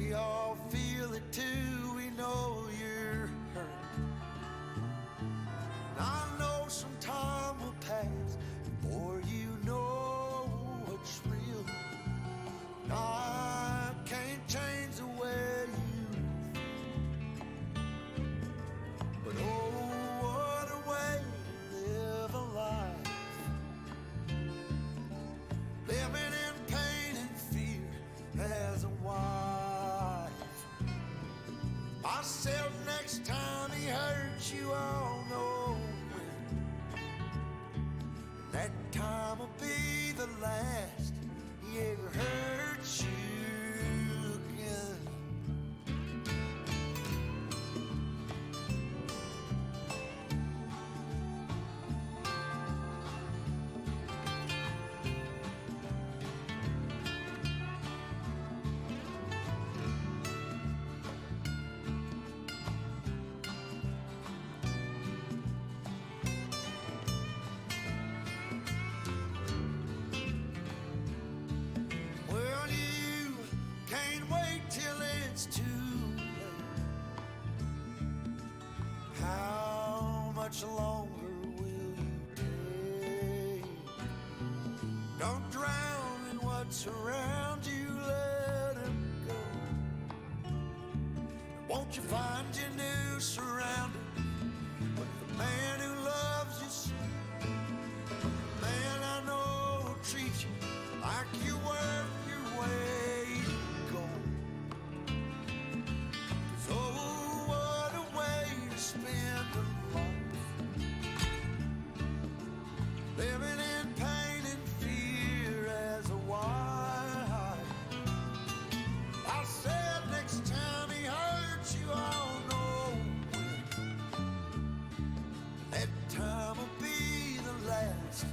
We all feel it too, we know you're hurt. I know some time will pass before you know what's real. I can't change the way you feel, but oh, what a way to live a life, living in pain and fear as a wife. Myself next time he hurts you, I'll know when. That time will be the last he ever hurts you again. Well, you can't wait till it's too late. How much longer will you take? Don't drown in what's around you, let it go. Won't you find your new surroundings with the man who loves you so? The man I know will treat you like you're worth your weight in gold. 'Cause oh, what a way to spend a life, living in pain and fear as a wife. I said next time he hurts you, I'll know when. That time will be the last.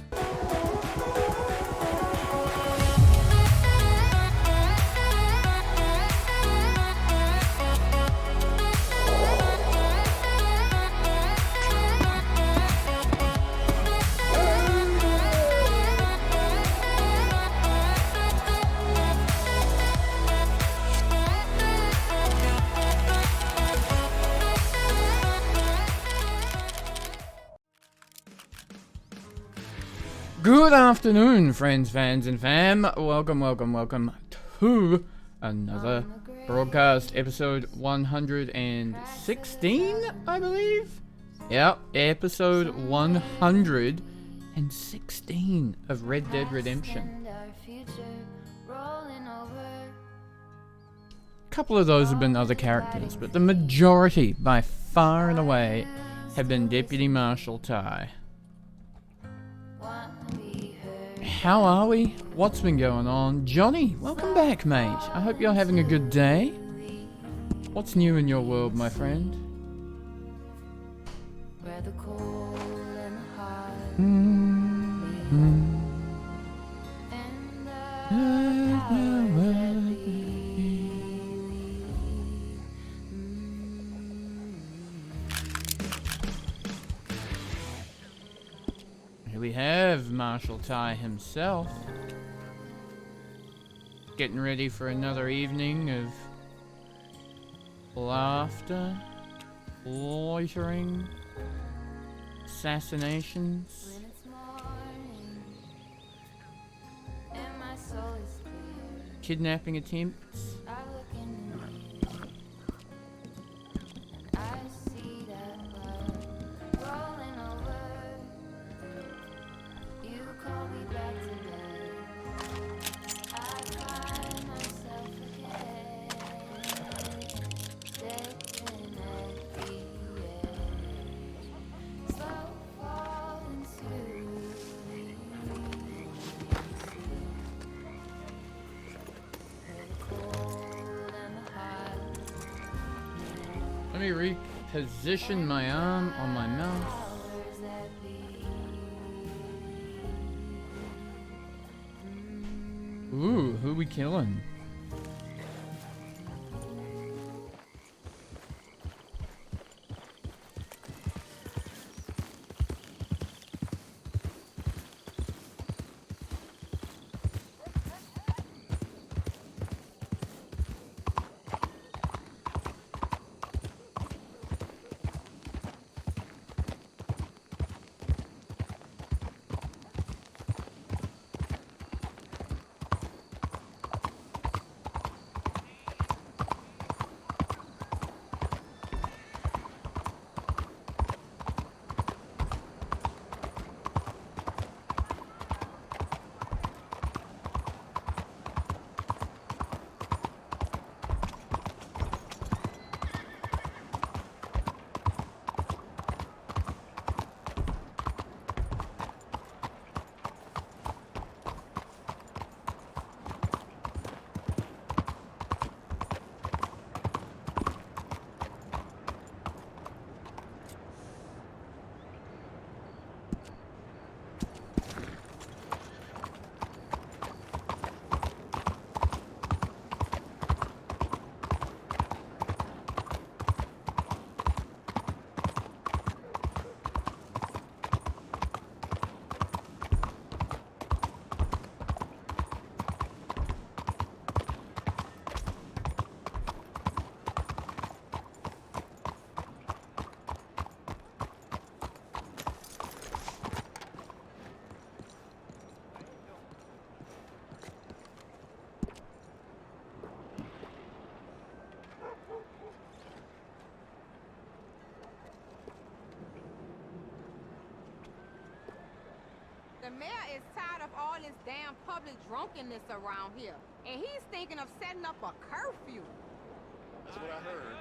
Good afternoon, friends, fans, and fam. Welcome to another broadcast, episode 116, I believe. Yep, episode 116 of Red Dead Redemption. A couple of those have been other characters, but the majority, by far and away, have been Deputy Marshal Ty. How are we? What's been going on? Johnny, welcome back, mate. I hope you're having a good day. What's new in your world, my friend? Here we have Marshal Ty himself, getting ready for another evening of laughter, loitering, assassinations. Kidnapping attempts. Let me reposition my arm on my mouse. Ooh, who we killing? mayor is tired of all this damn public drunkenness around here. And he's thinking of setting up a curfew. That's what I heard.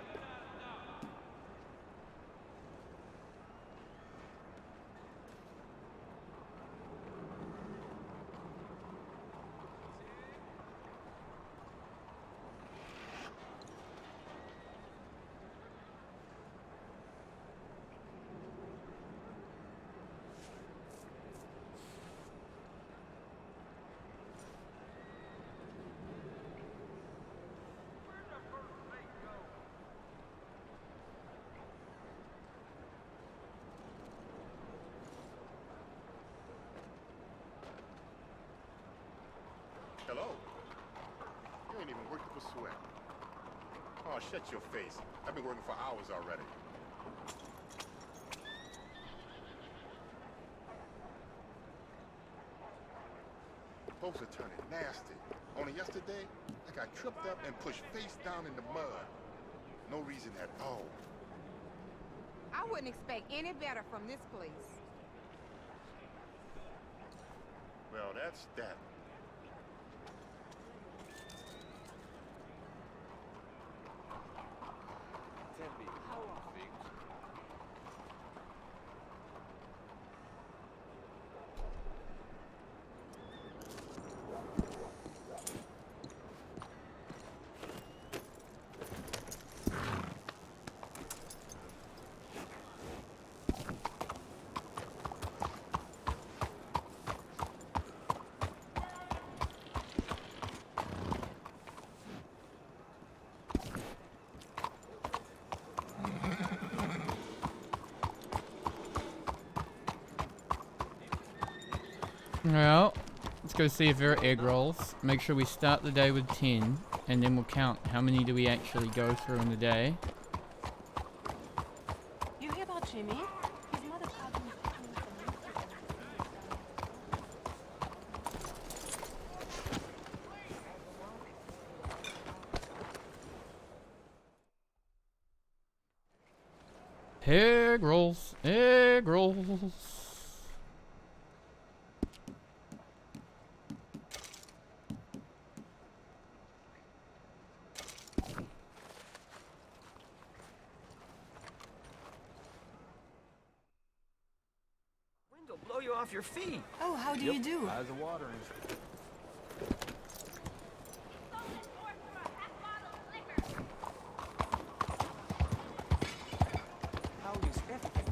Hello? You ain't even worked up a sweat. Oh, shut your face. I've been working for hours already. Folks are turning nasty. Only yesterday, I got tripped up and pushed face down in the mud. No reason at all. I wouldn't expect any better from this place. Well, that's that. Well, let's go see if there are egg rolls. Make sure we start the day with 10, and then we'll count how many do we actually go through in the day. You hear about Jimmy? His mother called him Egg rolls, egg rolls. Wind'll blow you off your feet. Oh, how do you do? Eyes are watering. How is everything?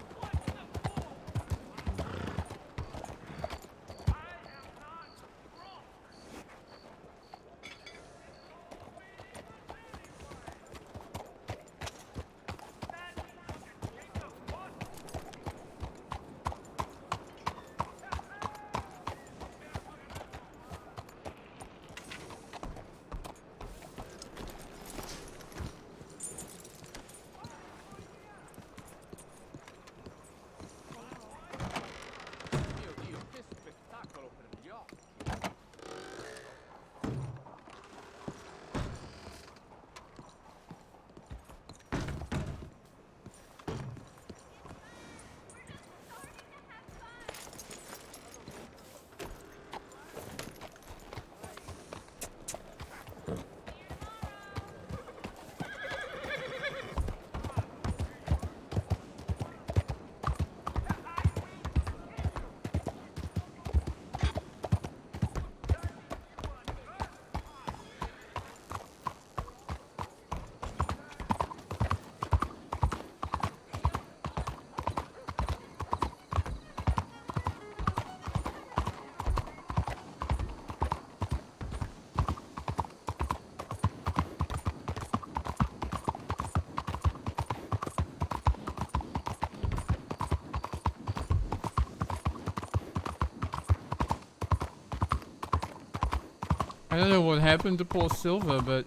I don't know what happened to poor Silver, but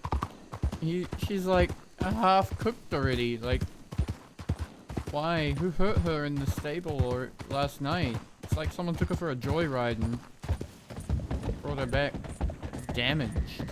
she's like half cooked already. Like, why? Who hurt her in the stable or last night? It's like someone took her for a joyride and brought her back damaged.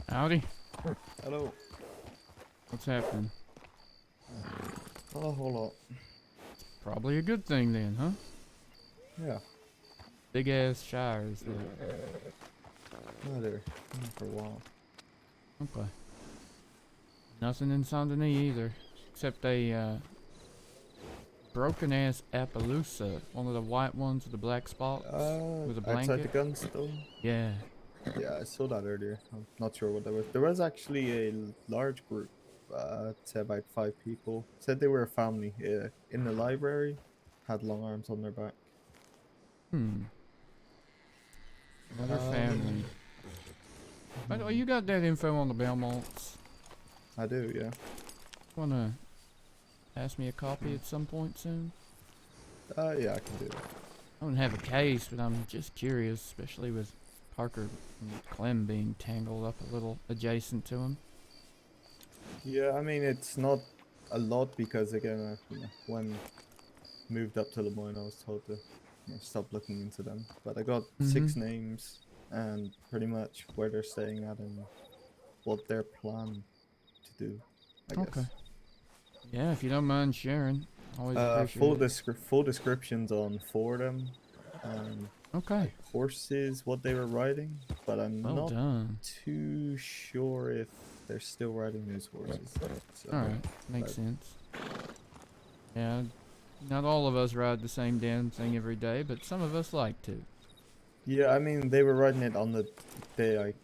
Howdy. Hello. What's happening? Not a whole lot. Probably a good thing then, huh? Yeah. Big ass shires there. No, they're for a while. Okay. Nothing in Saint Denis either. Except a broken ass Appaloosa. One of the white ones with the black spots. With a Outside the blanket. gun store? Yeah. Yeah, I saw that earlier. I'm not sure what that was. There was actually a large group. I'd say about 5 people. Said they were a family. In the library. Had long arms on their back. Another family. By the way, you got that info on the Belmonts? I do, yeah. Wanna pass me a copy at some point soon? Yeah, I can do it. I don't have a case, but I'm just curious, especially with Parker and Clem being tangled up a little adjacent to him. Yeah, I mean, it's not a lot because, again, when moved up to Lemoyne, I was told to stop looking into them. But I got 6 names and pretty much where they're staying at and what their plan to do, I guess. Okay. Yeah, if you don't mind sharing, always appreciate it. Full descriptions on 4 of them. Okay. Horses, what they were riding, but I'm Well not done. too sure if they're still riding those horses. So, Alright, makes sense. Yeah, not all of us ride the same damn thing every day, but some of us like to. yeah, I mean, they were riding it on the day I,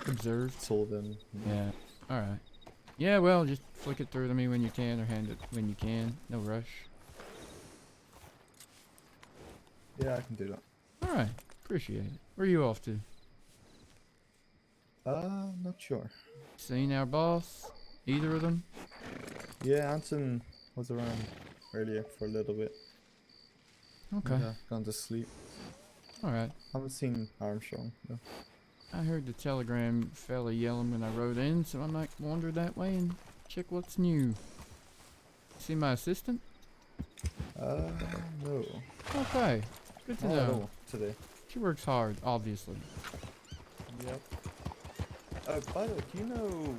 Observed. saw them. Yeah. Alright. Yeah, well, just flick it through to me when you can, or hand it when you can. No rush. Yeah, I can do that. Alright, appreciate it. Where are you off to? Not sure. Seen our boss? Either of them? Yeah, Anson was around earlier for a little bit. Okay. Gone to sleep. Alright. Haven't seen Armstrong, though. I heard the telegram fella yelling when I rode in, so I might wander that way and check what's new. See my assistant? No. Okay. Good to Not at know. all today. She works hard, obviously. Yep. By the way, do you know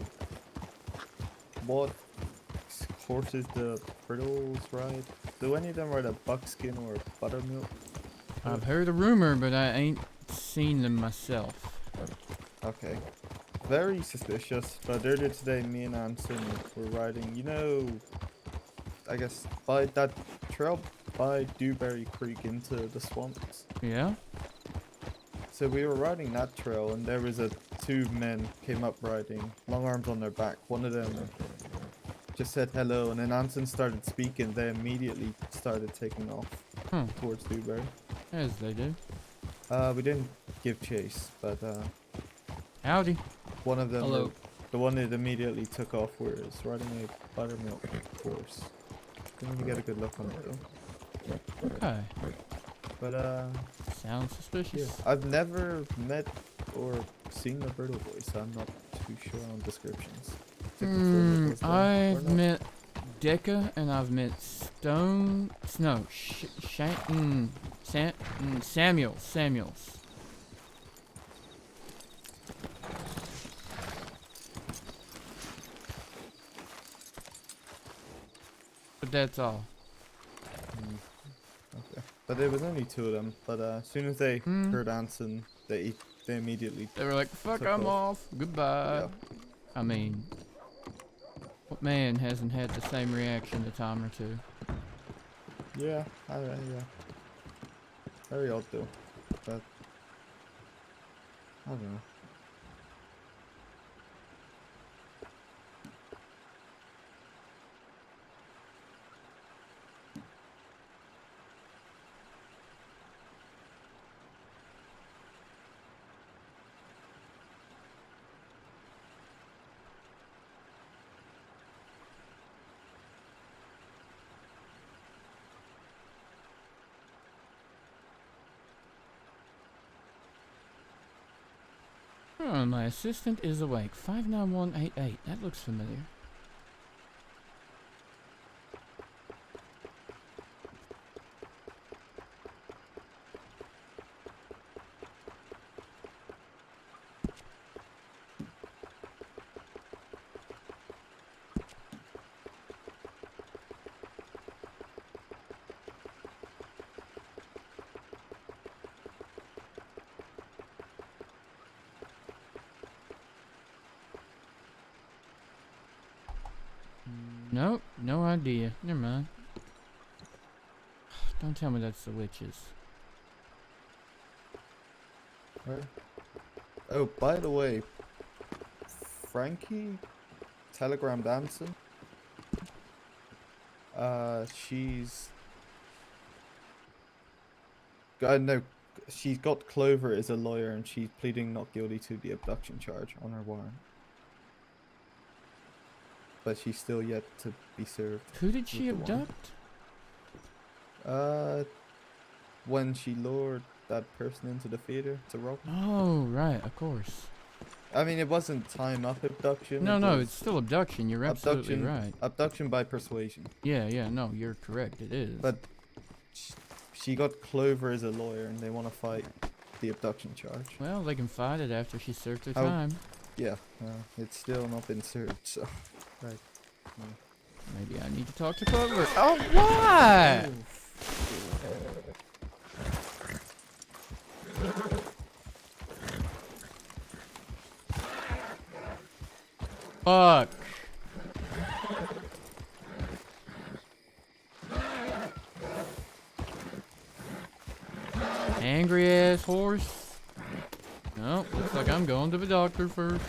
what horses the Brittles ride? Do any of them ride a buckskin or a buttermilk? I've heard a rumor, but I ain't seen them myself. Okay. Very suspicious, but earlier today me and Anson were riding, I guess by that trail by Dewberry Creek into the swamps. Yeah? So we were riding that trail and there was 2 men came up riding, long arms on their back. One of them just said hello and then Anson started speaking. They immediately started taking off towards Dewberry. As they do. We didn't give chase, but Howdy. one of them, Hello. the one that immediately took off was riding a buttermilk horse. Didn't even get a good look on it though. Okay. But Sounds suspicious. yeah, I've never met or seen the Brittle Boys, so I'm not too sure on descriptions. To confirm it was them or I've not. met Decca and I've met Samuels. But that's all. Okay. But there was only 2 of them. But as soon as they heard Anson, they immediately. They were like, fuck, Took I'm off. off. Goodbye. Yep. I mean, what man hasn't had the same reaction a time or two? Yeah, yeah. Very odd though. But I don't know. Oh, my assistant is awake. 59188. That looks familiar. Nope, no idea. Never mind. Don't tell me that's the witches. Where? Oh, by the way, Frankie Telegram Danson. She's no, she's got Clover as a lawyer, and she's pleading not guilty to the abduction charge on her warrant. But she's still yet to be served. Who did she with the warrant. abduct? When she lured that person into the theater to rob him. Oh, right, of course. I mean, it wasn't time up abduction. No, it no, was it's still abduction. You're absolutely abduction, right. Abduction by persuasion. Yeah, no, you're correct. It is. But she got Clover as a lawyer, and they want to fight the abduction charge. Well, they can fight it after she served her Oh. time. Yeah, it's still not been served, so. Right. Maybe I need to talk to Clover. Oh, what? Fuck. Angry ass horse. No, looks like I'm going to the doctor first.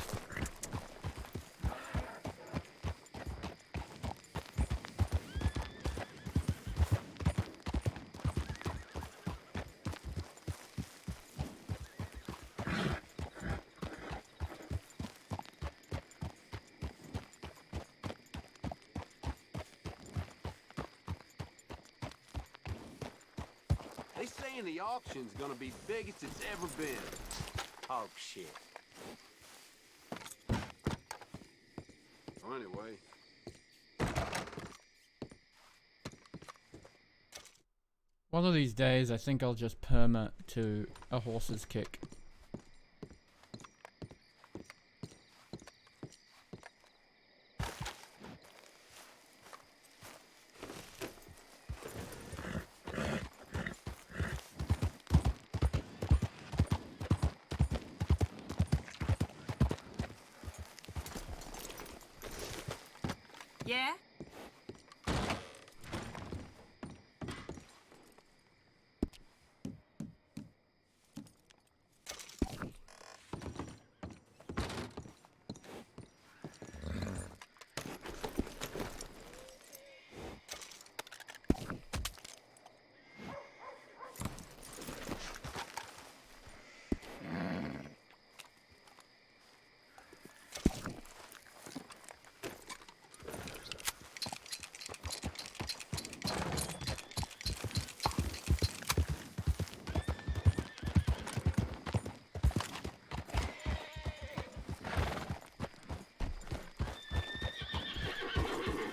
They saying the auction's gonna be biggest it's ever been. Oh, shit. Well, anyway. One of these days, I think I'll just perma to a horse's kick. Yeah?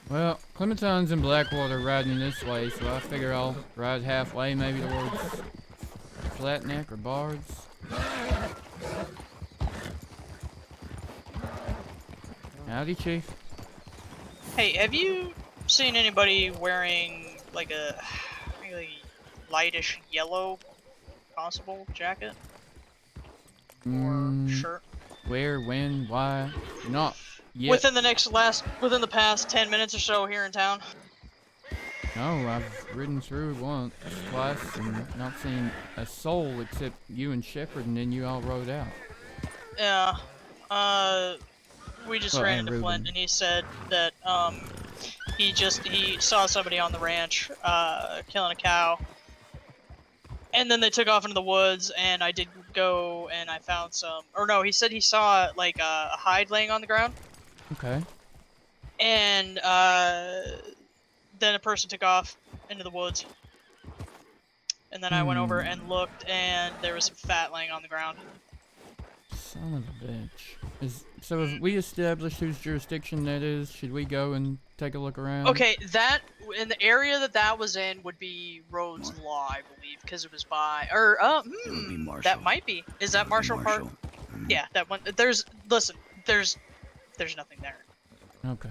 Well, Clementine's in Blackwater riding this way, so I figure I'll ride halfway, maybe towards Flatneck or Bards. Howdy, Chief. Hey, have you seen anybody wearing like a really lightish yellow constable jacket or shirt? Where, when, why? Not yet. Within the past 10 minutes or so here in town. No, I've ridden through once, twice, and not seen a soul except you and Shepard, and then you all rode out. Yeah. We just Oh, ran and into Flint, Ruben. and he said that he saw somebody on the ranch killing a cow, and then they took off into the woods, and I did go and I found some. Or no, he said he saw like a hide laying on the ground. Okay. And then a person took off into the woods. And then I went over and looked, and there was some fat laying on the ground. Son of a bitch. So have we established whose jurisdiction that is? Should we go and take a look around? Okay, that in the area that was in would be Rhodes Law, I believe, because it was by It would be Marshal. that might be. Is that Marshall Park? Yeah, that one. There's nothing there. Okay.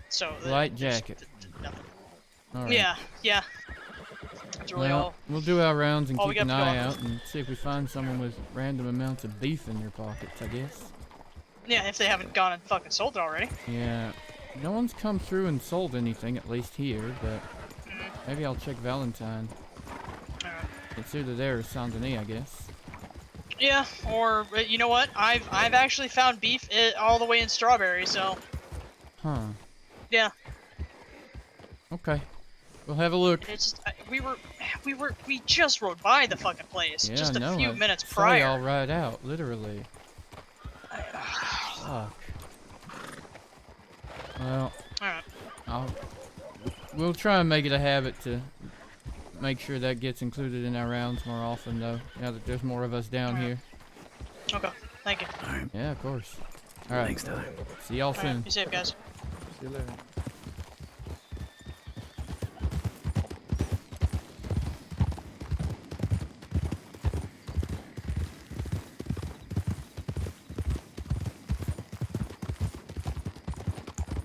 So Light there's jacket. Nothing. All right. Yeah. It's really Well, all. we'll do our rounds and all we keep an got to go eye on. out and see if we find someone with random amounts of beef in their pockets, I guess. Yeah, if they haven't gone and fucking sold it already. Yeah. No one's come through and sold anything, at least here, but maybe I'll check Valentine. Alright. It's either there or Saint Denis, I guess. Yeah, or you know what? I've actually found beef all the way in Strawberry, so Huh. yeah. Okay. We'll have a look. It's just, we just rode by the fucking place Yeah, just a no, few I minutes saw prior. y'all ride out, literally. Fuck. Well, Alright. we'll try and make it a habit to make sure that gets included in our rounds more often, though. Now that there's more of us down here. Okay. Thank you. Yeah, of course. All right. Thanks, Tyler. See y'all soon. Be safe, guys. See you later.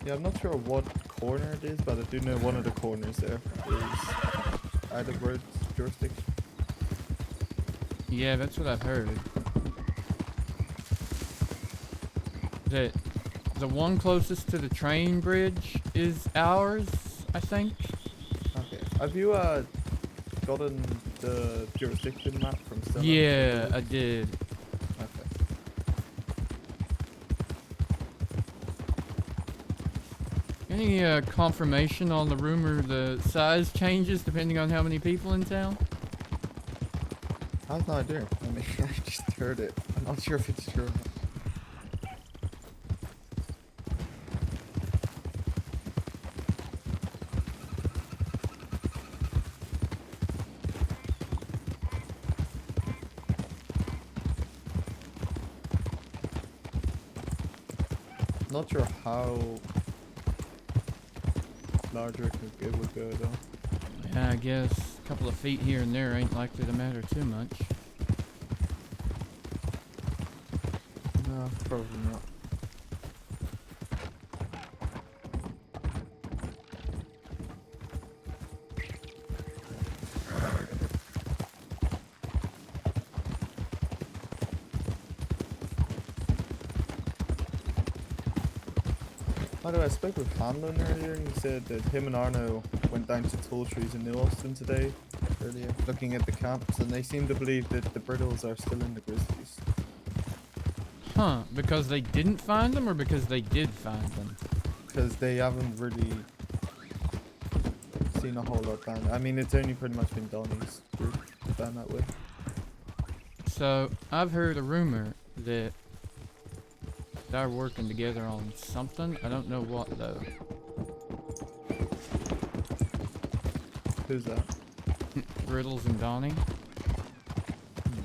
Yeah, I'm not sure what corner it is, but I do know one of the corners there is Edinburgh's jurisdiction. Yeah, that's what I've heard. The one closest to the train bridge is ours, I think. Okay. Have you gotten the jurisdiction map from Stella? Yeah, I did. Okay. Any confirmation on the rumor the size changes depending on how many people in town? I have no idea. I mean, I just heard it. I'm not sure if it's true or not. Not sure how larger it would go though. Yeah, I guess a couple of feet here and there ain't likely to matter too much. No, probably not. By the way, I spoke with Hanlon earlier and he said that him and Arno went down to Tall Trees in New Austin today, earlier, looking at the camps, and they seem to believe that the Brittles are still in the Grizzlies. Huh, because they didn't find them or because they did find them? Because they haven't really seen a whole lot down. I mean, it's only pretty much been Donnie's group down that way. So, I've heard a rumor that they're working together on something. I don't know what though. Who's that? Riddles and Donnie. Okay.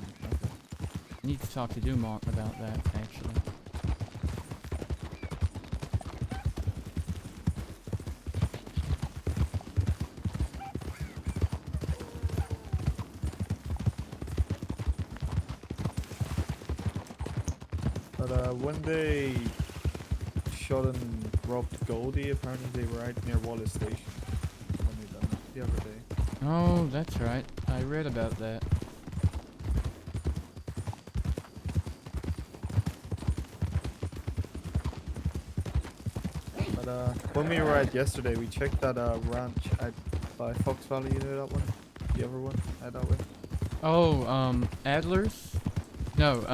I need to talk to Dumont about that, actually. But when they shot and robbed Goldie, apparently they were out near Wallace Station when they done it the other day. Oh, that's right. I read about that. But when we were out yesterday, we checked that ranch out by Fox Valley. You know that one? The other one out that way? Oh, Adler's? No,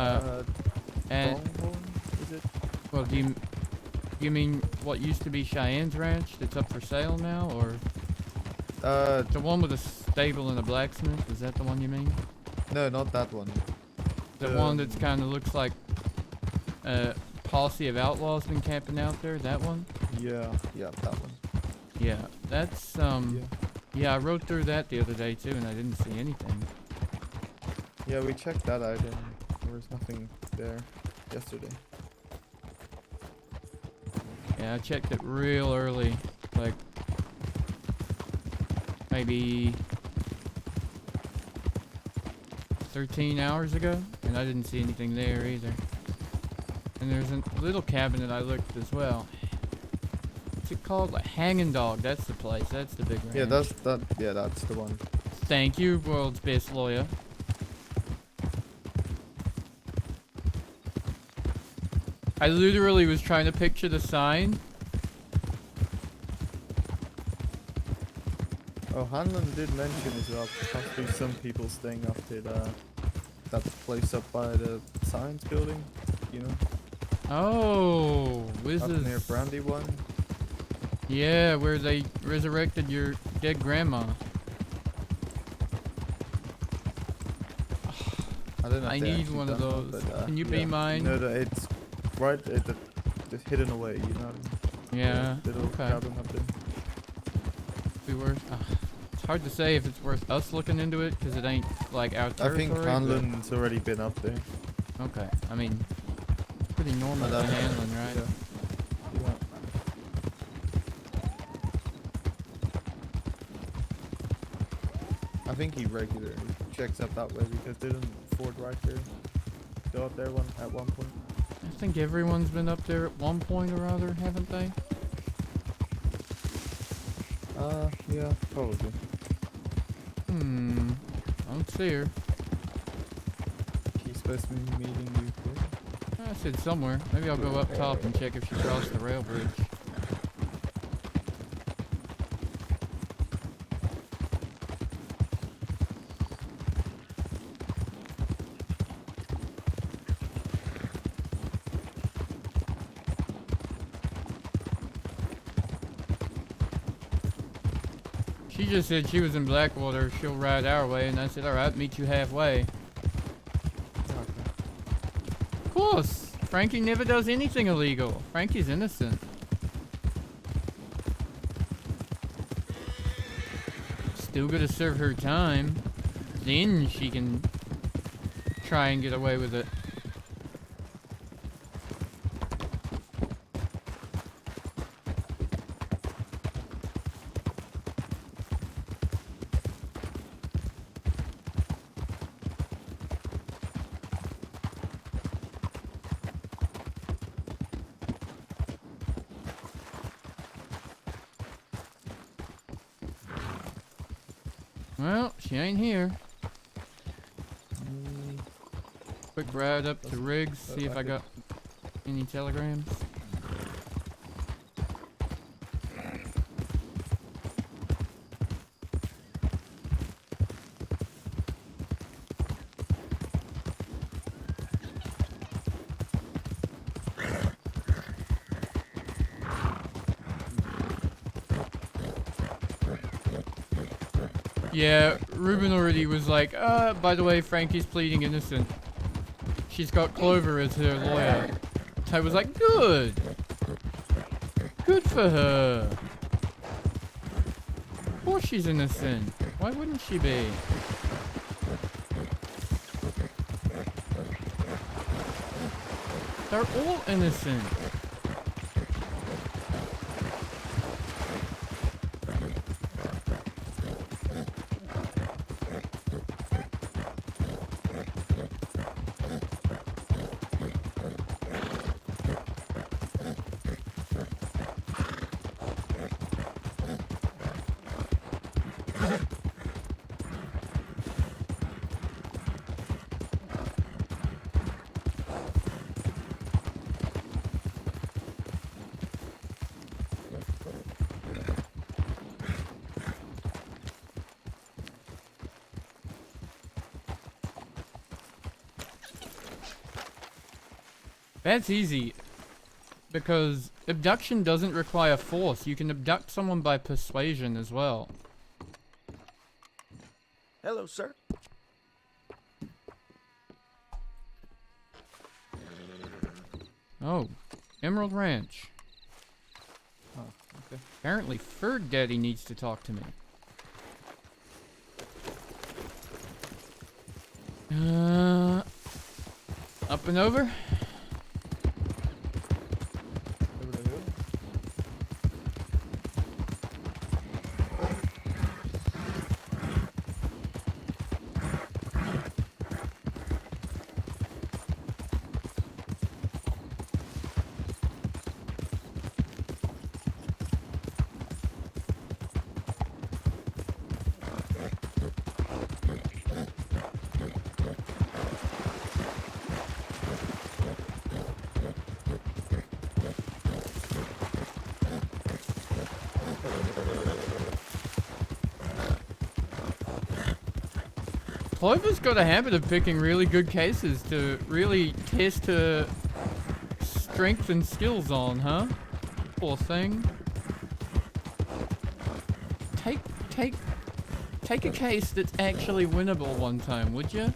Longhorn, is it? well, do you mean what used to be Cheyenne's ranch that's up for sale now, or the one with a stable and a blacksmith? Is that the one you mean? No, not that one. The one that's kind of looks like a posse of outlaws been camping out there? That one? Yeah, that one. Yeah, that's yeah, I rode through that the other day too, and I didn't see anything. Yeah, we checked that out, and there was nothing there yesterday. Yeah, I checked it real early, like maybe 13 hours ago, and I didn't see anything there either. And there's a little cabin that I looked as well. What's it called? Like Hanging Dog. That's the place. That's the big ranch. Yeah, that's the one. Thank you, world's best lawyer. I literally was trying to picture the sign Oh, Hanlon did mention as well, possibly some people staying up at that place up by the science building, you know, Oh, this up near is Brandywine. yeah, where they resurrected your dead grandma. I don't know. If I they need actually one of done those. that, but, Can you be yeah. mine? No, it's right at it's hidden away, you know. Yeah. Little Okay. cabin up there. Be worth. It's hard to say if it's worth us looking into it because it ain't like our I territory. think but- Hanlon's already been up there. Okay. I mean, pretty normal But, to handling, right? Yeah. I think he regularly checks up that way because didn't Ford Riker go up there at one point? I think everyone's been up there at one point or other, haven't they? Yeah, probably. I don't see her. She's supposed to be meeting you here. I said somewhere. Maybe I'll go up top and check if she crossed the rail bridge. She just said she was in Blackwater, she'll ride our way, and I said, alright, meet you halfway. Of course! Frankie never does anything illegal. Frankie's innocent. Still gonna serve her time. Then she can try and get away with it. Well, she ain't here. Quick ride up to Riggs, see if I got any telegrams. Yeah, Ruben already was like, by the way, Frankie's pleading innocent. She's got Clover as her lawyer. Ty was like, good. Good for her. Of course she's innocent. Why wouldn't she be? They're all innocent. That's easy. Because abduction doesn't require force. You can abduct someone by persuasion as well. Hello, sir. Oh, Emerald Ranch. Oh, okay. Apparently Fur Daddy needs to talk to me. Up and over? Over the hill? Clover's got a habit of picking really good cases to really test her strength and skills on, huh? Poor thing. Take a case that's actually winnable one time, would you?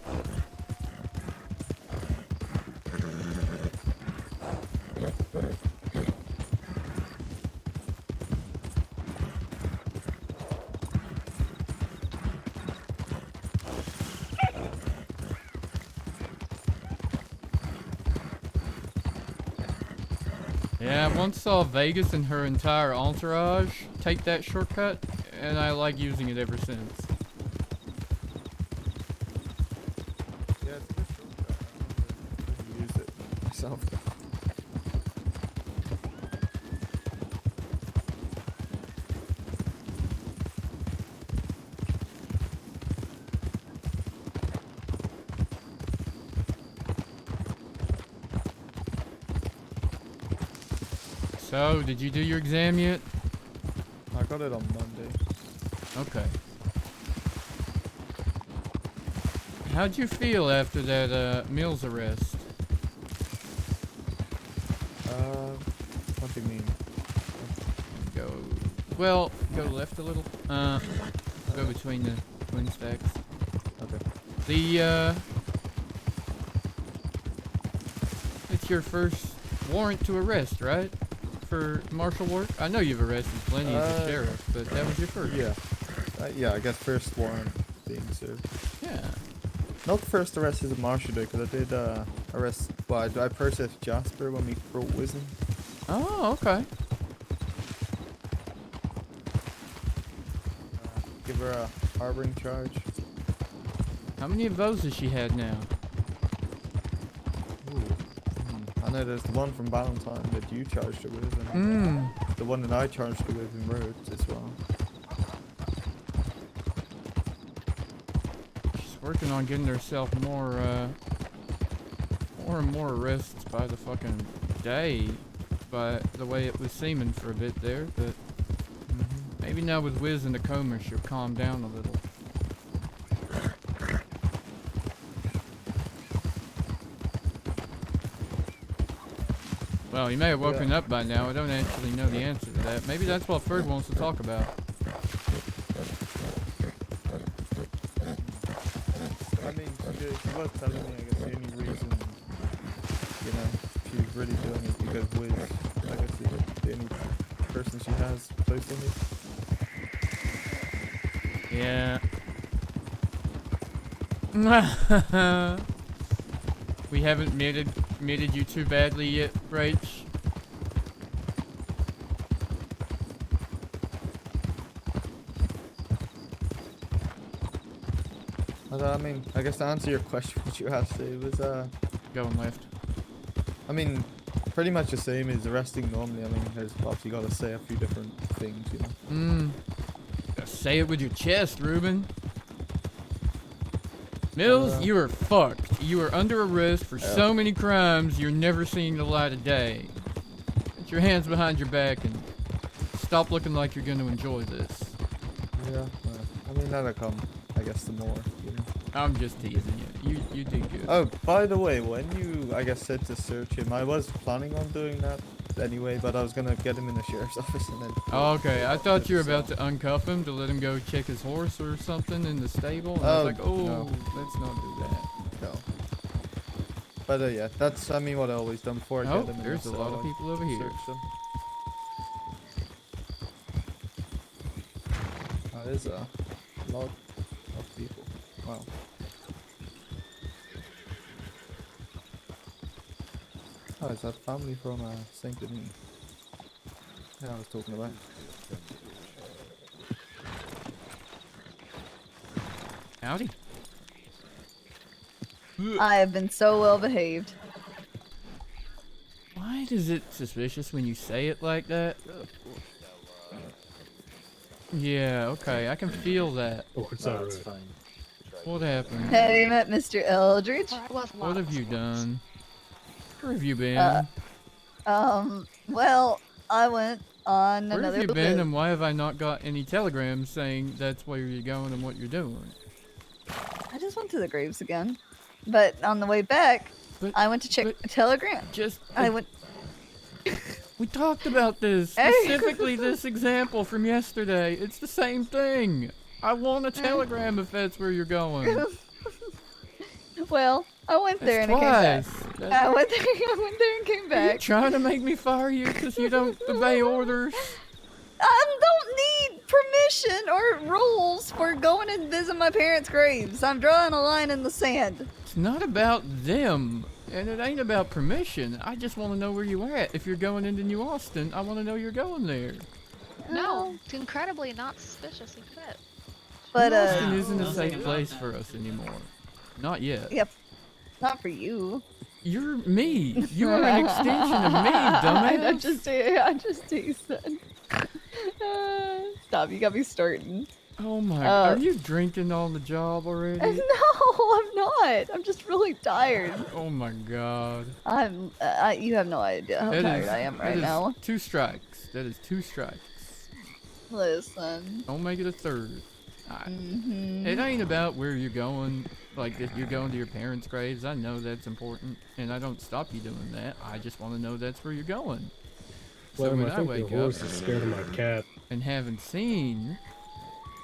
Yeah, I once saw Vegas and her entire entourage take that shortcut, and I like using it ever since. Yeah, it's a good shortcut. I never use it myself. So, did you do your exam yet? I got it on Monday. Okay. How'd you feel after that Mills arrest? What do you mean? Go left a little. Go between the twin stacks. Okay. It's your first warrant to arrest, right? For marshal work? I know you've arrested plenty as a sheriff, but that was your first. Yeah. Yeah, I guess first warrant being served. Yeah. Not first arrest as a marshal though, because I did arrest. Well, I processed Jasper when we brought Wizen. Oh, okay. Give her a harboring charge. How many of those has she had now? I know there's the one from Valentine that you charged her with, and the one that I charged her with in Rhodes as well. She's working on getting herself more and more arrests by the fucking day, by the way it was seeming for a bit there, but maybe now with Wiz in the coma she'll calm down a little. Well, you may have woken up by now. I don't actually know the answer to that. Maybe that's what Ferg wants to talk about. I mean, she was telling me, I guess, the only reason, you know, she's really doing it because Wiz, I guess, is the only person she has close to me. Yeah. We haven't muted you too badly yet, Rach. I mean, I guess to answer your question, what you asked, it was, Going left. I mean, pretty much the same as arresting normally. I mean, there's obviously got to say a few different things, you know. Say it with your chest, Ruben. Mills, you are fucked. You are under arrest for so many crimes you're never seeing the light of day. Put your hands behind your back and stop looking like you're going to enjoy this. Yeah, I mean, that'll come, I guess, the more, you know. I'm just teasing you. You did good. Oh, by the way, when you, I guess, said to search him, I was planning on doing that anyway, but I was gonna get him in the sheriff's office and then... Oh, okay, I thought you were about to uncuff him to let him go check his horse or something in the stable. And I was like, oh, no. let's not do that. No. But yeah, that's, I mean, what I always done before I Oh, get him in there's the a lot cell, of I people over here. search them. There's a lot of people. Wow. Oh, is that family from St. Denis? Yeah, I was talking about. Howdy. I have been so well behaved. Why is it suspicious when you say it like that? Yeah, okay, I can feel that. Oh, it's alright. Fine. What happened? Have you met Mr. Eldridge? What have you done? Where have you been? Well, I went on Where another have you been visit. and why have I not got any telegrams saying that's where you're going and what you're doing? I just went to the graves again. But on the way back, But I went to check but a telegram. just I went. we talked about this Hey. specifically. This example from yesterday. It's the same thing. I want a telegram if that's where you're going. Well, I went there That's and I twice. came back. That's- I went there. I went there and came Are you back. trying to make me fire you because you don't obey orders? I don't need permission or rules for going and visit my parents' graves. I'm drawing a line in the sand. It's not about them, and it ain't about permission. I just want to know where you at. If you're going into New Austin, I want to know you're going there. No, it's incredibly not suspicious. He quit. But New Austin uh, isn't a safe place for us anymore. Not yet. yep, not for you. You're me. You are an extension of me, dumbass. I just teasing. Stop! You got me starting. Oh my! Are you drinking on the job already? No, I'm not. I'm just really tired. Oh my god. I'm. You have no idea how tired I am right now. 2 strikes. That is 2 strikes. Listen. Don't make it a third. Mm-hmm. It ain't about where you're going. Like if you're going to your parents' graves, I know that's important, and I don't stop you doing that. I just want to know that's where you're going. So Well, when I I think wake the horse up is scared of my cat. and haven't seen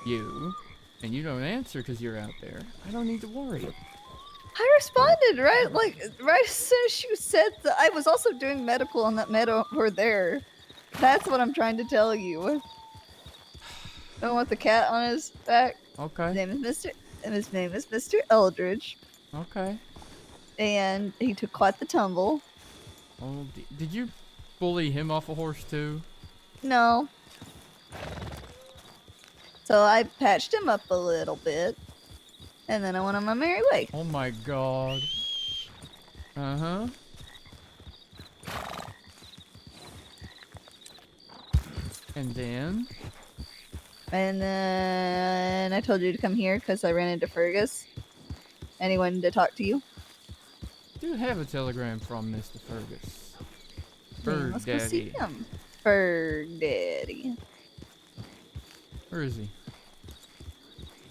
you, and you don't answer because you're out there, I don't need to worry. I responded right as soon as you said that. I was also doing medical on that meadow over there. That's what I'm trying to tell you. The one with the cat on his back. Okay. His name is Mr. Eldridge, Okay. and he took quite the tumble. Oh, did you bully him off a horse too? No. So I patched him up a little bit, and then I went on my merry way. Oh my god. Uh-huh. And then? And then I told you to come here because I ran into Fergus, and he wanted to talk to you. Do have a telegram from Mr. Fergus. Then Bird let's go see Daddy. him. Bird Daddy. Where is he?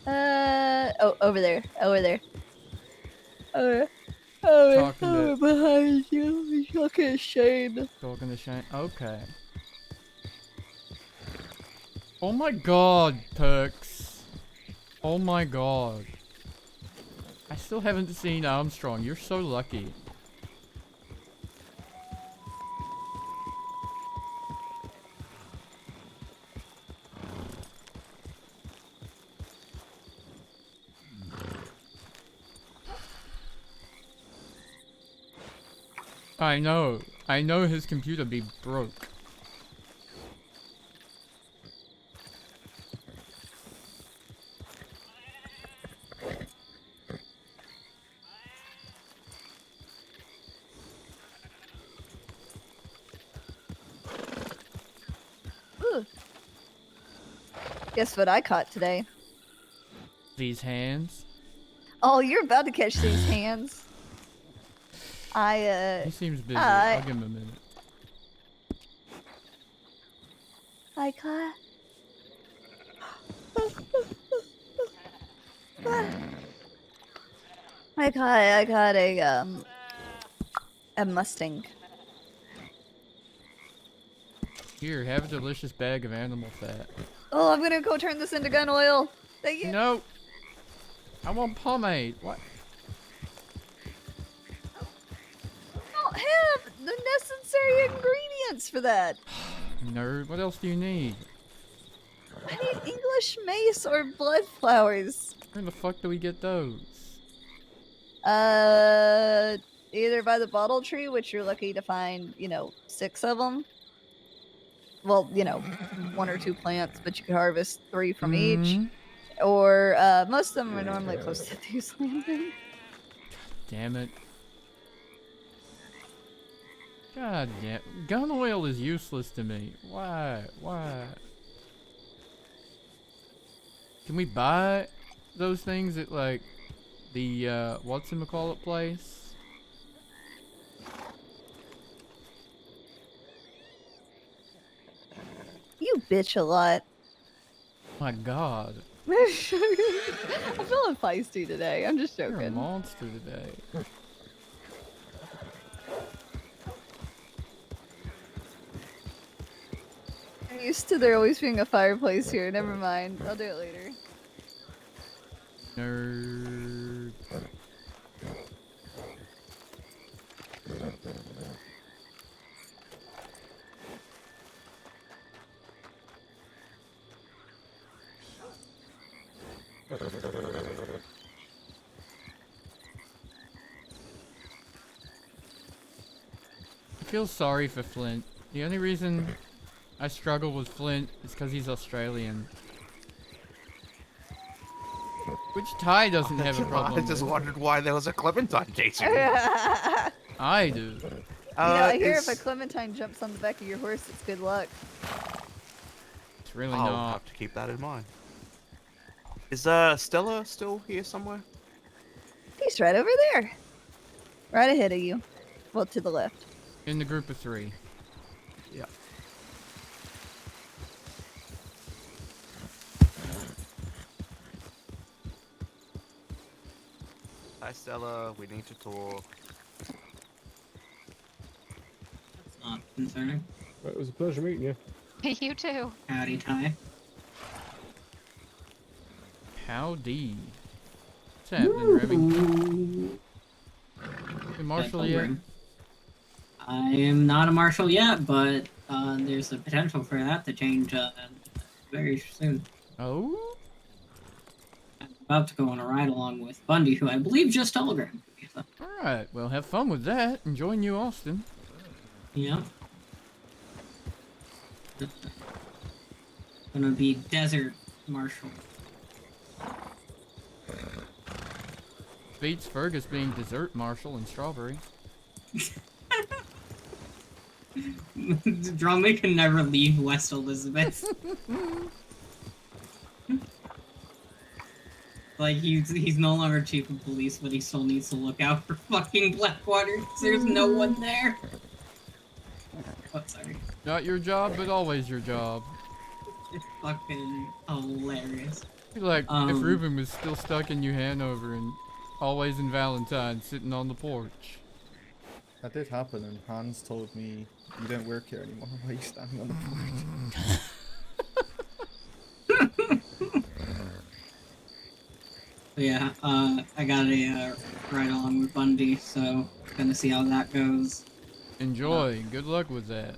Oh, over there. Over there. Talking to- behind you. He's talking to Shane. Talking to Shane. Okay. Oh my god, Perks. Oh my god. I still haven't seen Armstrong. You're so lucky. I know. I know his computer be broke. Ooh. Guess what I caught today? These hands. Oh, you're about to catch these hands. He seems busy. I'll give him a minute. I caught. I caught a Mustang. Here, have a delicious bag of animal fat. Oh, I'm gonna go turn this into gun oil. Thank you. No. I want pomade. What? I don't have the necessary ingredients for that. Nerd. What else do you need? I need English mace or blood flowers. Where the fuck do we get those? Either by the bottle tree, which you're lucky to find, 6 of them. Well, 1 or 2 plants, but you could harvest 3 from each. Or, most of them are normally close to these landing. Damn it. God damn. Gun oil is useless to me. Why? Why? Can we buy those things at, like, the, whatchamacallit place? You bitch a lot. My god. I'm feeling feisty today. I'm just You're a joking. monster today. I'm used to there always being a fireplace here. Never mind. I'll do it later. Nerd. I feel sorry for Flint. The only reason I struggle with Flint is because he's Australian. Which Ty doesn't have a problem I just with. wondered why there was a Clementine chasing me. I do. I hear if a Clementine jumps on the back of your horse, it's good luck. It's really I'll not. have to keep that in mind. Is Stella still here somewhere? He's right over there. Right ahead of you. Well, to the left. In the group of 3. Yeah. Hi Stella, we need to talk. That's not concerning. It was a pleasure meeting you. You too. Howdy, Ty. Howdy. What's happening, Remy? Hey, Marshal yet? I am not a marshal yet, but there's the potential for that to change very soon. Oh? I'm about to go on a ride along with Bundy, who I believe just telegrammed me. So. Alright, well have fun with that. Enjoy New Austin. Yeah. Gonna be desert marshal. Beats Fergus being dessert marshal and strawberry. Drummond can never leave West Elizabeth. Like, he's no longer chief of police, but he still needs to look out for fucking Blackwater, 'cause there's no one there. Oh, sorry. Not your job, but always your job. It's fucking hilarious. Be like if Ruben was still stuck in New Hanover and always in Valentine sitting on the porch. That did happen, and Hans told me, "You don't work here anymore. Why are you standing on the porch?" Yeah, I got a ride along with Bundy, so gonna see how that goes. Enjoy. Good luck with that.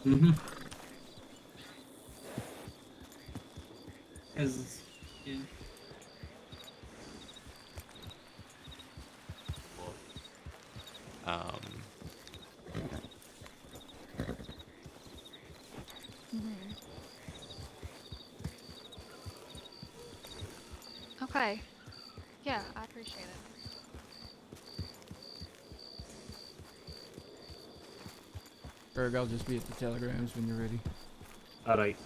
Mm-hmm. Cause, yeah. Okay. Yeah, I appreciate it. Berg, I'll just be at the telegrams when you're ready. Alright.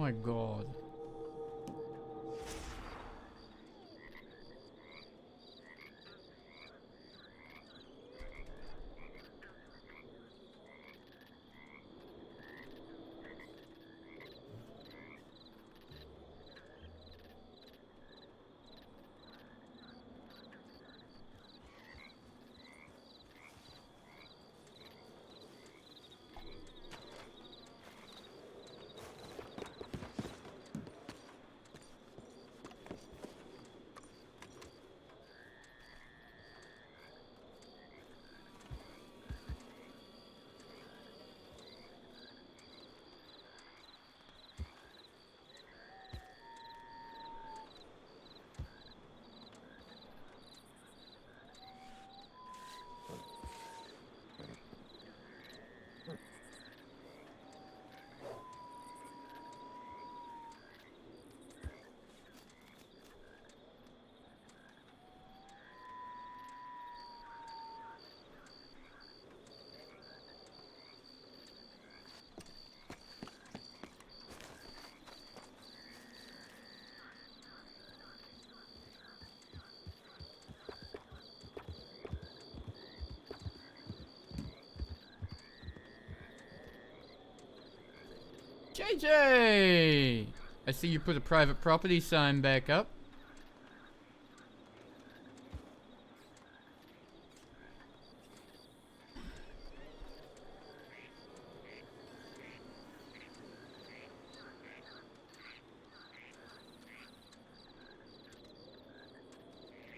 My god. JJ! I see you put a private property sign back up.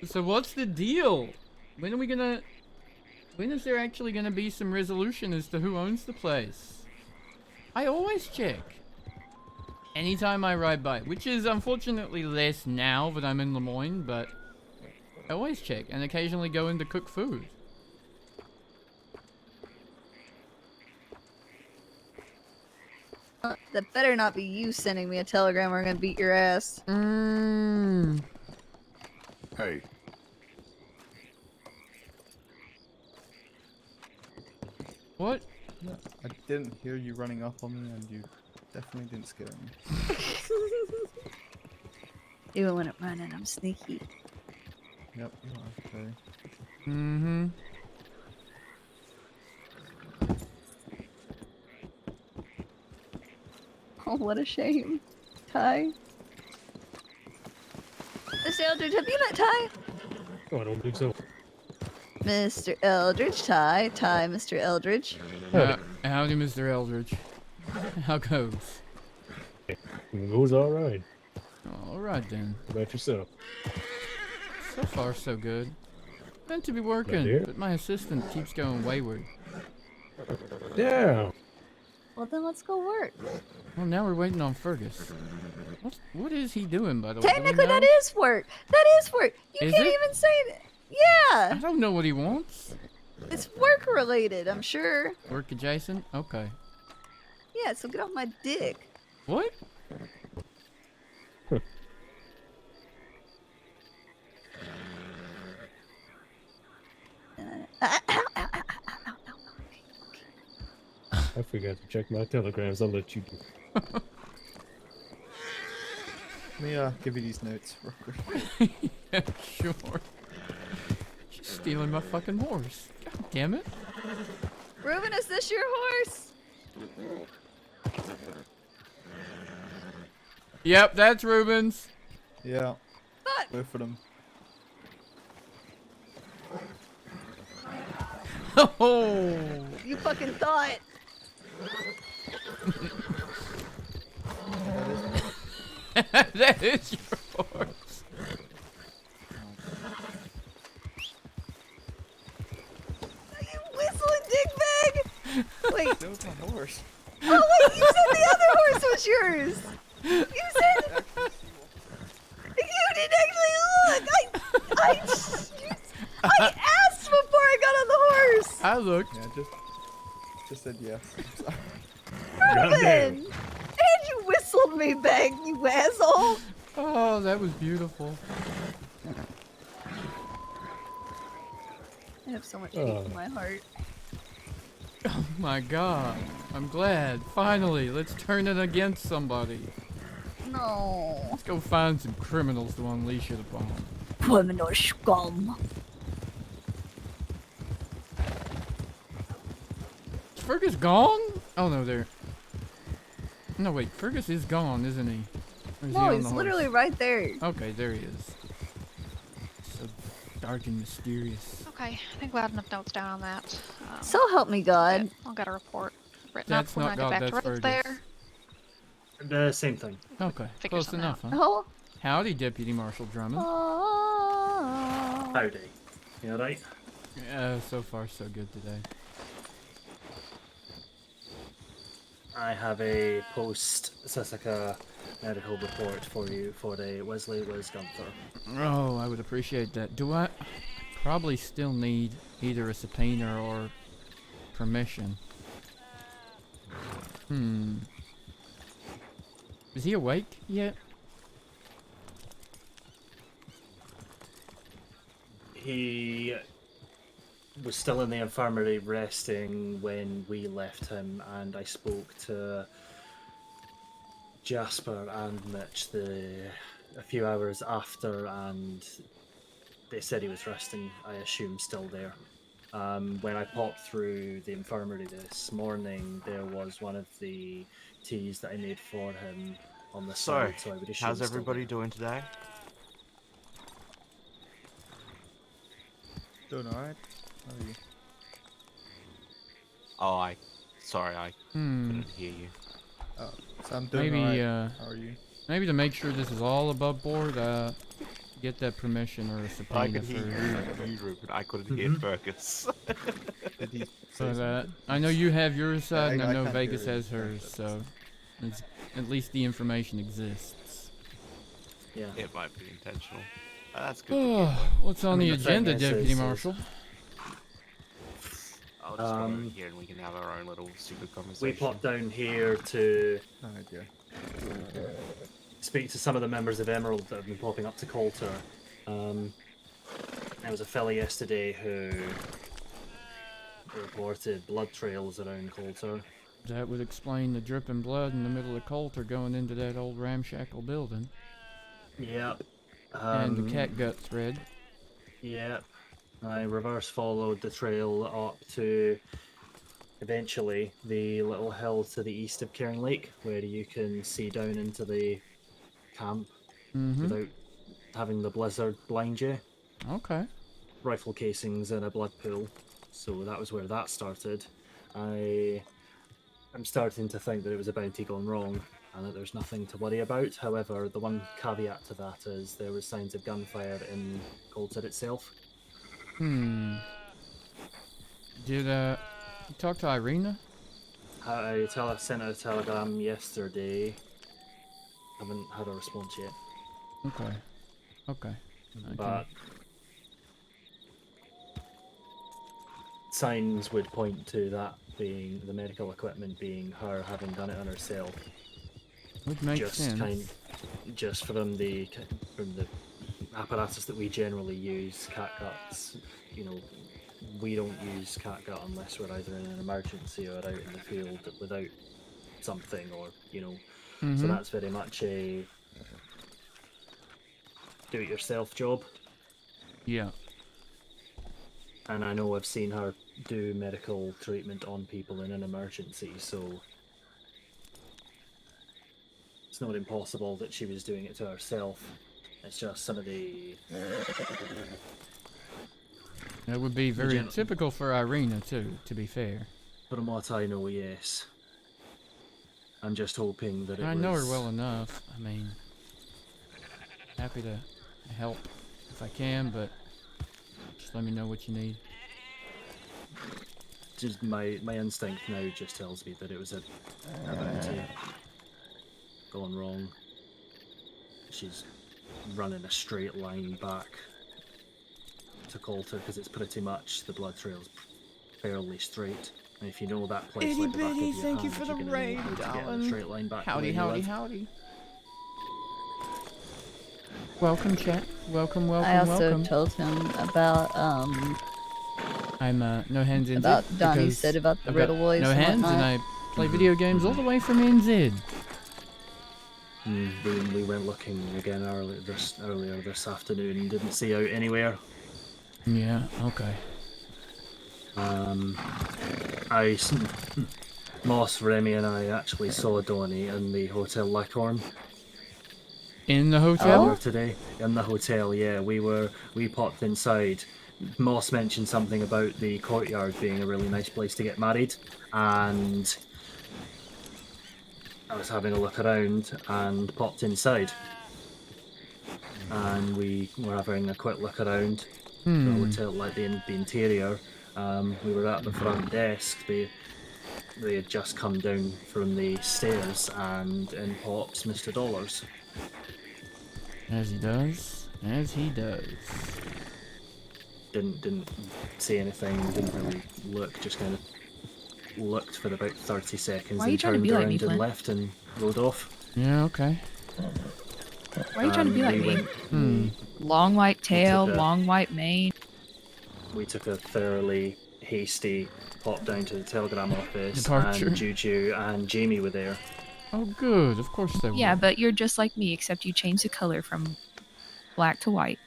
So what's the deal? When are we gonna... When is there actually gonna be some resolution as to who owns the place? I always check. Anytime I ride by, which is unfortunately less now that I'm in Lemoyne, but I always check and occasionally go in to cook food. That better not be you sending me a telegram or I'm gonna beat your ass. Hey. What? Yeah, I didn't hear you running up on me, and you definitely didn't scare me. Even when I'm running, I'm sneaky. Yep, you are very. Mm-hmm. Oh, what a shame. Ty? Mr. Eldridge, have you met Ty? Oh, I don't think so. Mr. Eldridge, Ty, Mr. Eldridge. Howdy, Mr. Eldridge. How goes? It goes alright. Alright then. How about yourself? So far, so good. Meant to be working, but my assistant keeps going wayward. Yeah. Well, then let's go work. Well, now we're waiting on Fergus. What is he doing, by the way? Technically, that is work. That is work. You Is can't it? even say that. Yeah. I don't know what he wants. It's work related, I'm sure. Work adjacent? Okay. Yeah, so get off my dick. What? I forgot to check my telegrams. I'll let you do. Let me give you these notes real quick. Yeah, sure. She's stealing my fucking horse. God damn it. Reuben, is this your horse? Yep, that's Reuben's. Yeah. Fuck. Both of them. Oh. You fucking thought. That is your horse. You whistling dickbag? Wait. That was my horse. Oh wait, you said the other horse was yours. You said you didn't actually look. I asked before I got on the horse. I looked. Yeah, just said yes. Reuben, and you whistled me back, you asshole. Oh, that was beautiful. I have so much hate in my heart. Oh my god. I'm glad. Finally, let's turn it against somebody. No. Let's go find some criminals to unleash it upon. Criminal scum. Is Fergus gone? Oh no, there. No wait, Fergus is gone, isn't he? Or is he No, on he's the horse? literally right there. Okay, there he is. So dark and mysterious. Okay, I think we had enough notes down on that. So help me God. I'll get a report written That's up when I not get God, back to that's Riddles Fergus. there. The same thing. Okay, Figure close something enough, huh? Oh. Howdy, Deputy Marshal Drummond. Howdy. You alright? Yeah, so far so good today. I have a post-Sessica medical report for you for the Wesley Wiz Gunther. Oh, I would appreciate that. Do I probably still need either a subpoena or permission? Is he awake yet? He was still in the infirmary resting when we left him, and I spoke to Jasper and Mitch a few hours after, and they said he was resting, I assume still there. When I popped through the infirmary this morning, there was one of the teas that I made for him on the side, so I would assume how's he's still everybody there. doing today? Doing alright. How are you? Oh, sorry, I couldn't hear you. Oh, so I'm doing Maybe, alright. How are you? maybe to make sure this is all above board, get that permission or a subpoena I could hear you, Ruben. I couldn't hear Fergus. Did he say But something? I know you have your side, and I know can't Vegas hear has hers, so at least the information exists. Yeah. It might be intentional. That's good. What's on the the thing agenda, is, Deputy is- Marshal? I'll just go over here and we can have our own little secret conversation. We popped down here to Alright, yeah. speak to some of the members of Emerald that have been popping up to Coulter. There was a fella yesterday who reported blood trails around Coulter. That would explain the dripping blood in the middle of Coulter going into that old ramshackle building. Yep. And the catgut thread. Yep. I reverse followed the trail up to eventually the little hill to the east of Cairn Lake, where you can see down into the camp without having the blizzard blind you. Okay. Rifle casings in a blood pool, so that was where that started. I'm starting to think that it was a bounty gone wrong and that there's nothing to worry about. However, the one caveat to that is there was signs of gunfire in Coulter itself. Did you talk to Irina? I sent out a telegram yesterday. Haven't had a response yet. Okay. But signs would point to that being the medical equipment being her having done it on herself. Would make sense. Just from the apparatus that we generally use, catguts. You know, we don't use catgut unless we're either in an emergency or out in the field without something, or So that's very much a do-it-yourself job. Yeah. And I know I've seen her do medical treatment on people in an emergency, so it's not impossible that she was doing it to herself. It's just some of the... That would be very typical for Irina too, to be fair. From what I know, yes. I'm just hoping that I know her well enough. I mean, happy to help if I can, but just let me know what you need. Just my instinct now just tells me that it was a bounty gone wrong. She's running a straight line back to Coulter because it's pretty much the blood trail's fairly straight. And if you know that place like the back of your thank you hand, for you're the gonna know raid, how to get in a darling. straight line back to Howdy, where you howdy, live. howdy. Welcome, chat. Welcome. I also welcome. told him about I'm no hands in about Zid Donnie because said about the I've got Riddle Boys no and hands, whatnot. and I play video games all the way from NZ. We went looking again earlier this afternoon and didn't see out anywhere. Yeah, okay. Moss, Remy, and I actually saw Donnie in the Hotel Leghorn. In the hotel? Earlier today, in the hotel, yeah, we popped inside. Moss mentioned something about the courtyard being a really nice place to get married, and I was having a look around and popped inside. And we were having a quick look around the hotel, like the interior. We were at the front desk. They had just come down from the stairs, and in pops Mr. Dollars. As he does. As he does. Didn't say anything. Didn't really look. Just kind of looked for about 30 seconds. Why are you and trying to turned be like around me, and Flint? left and rode off. Yeah, okay. Why are you trying to be like me? Went, Long white tail, took a- long white mane. we took a thoroughly hasty pop down to the telegram office, Departure. and Juju and Jamie were there. Oh, good. Of course they Yeah, will. but you're just like me, except you changed the color from black to white.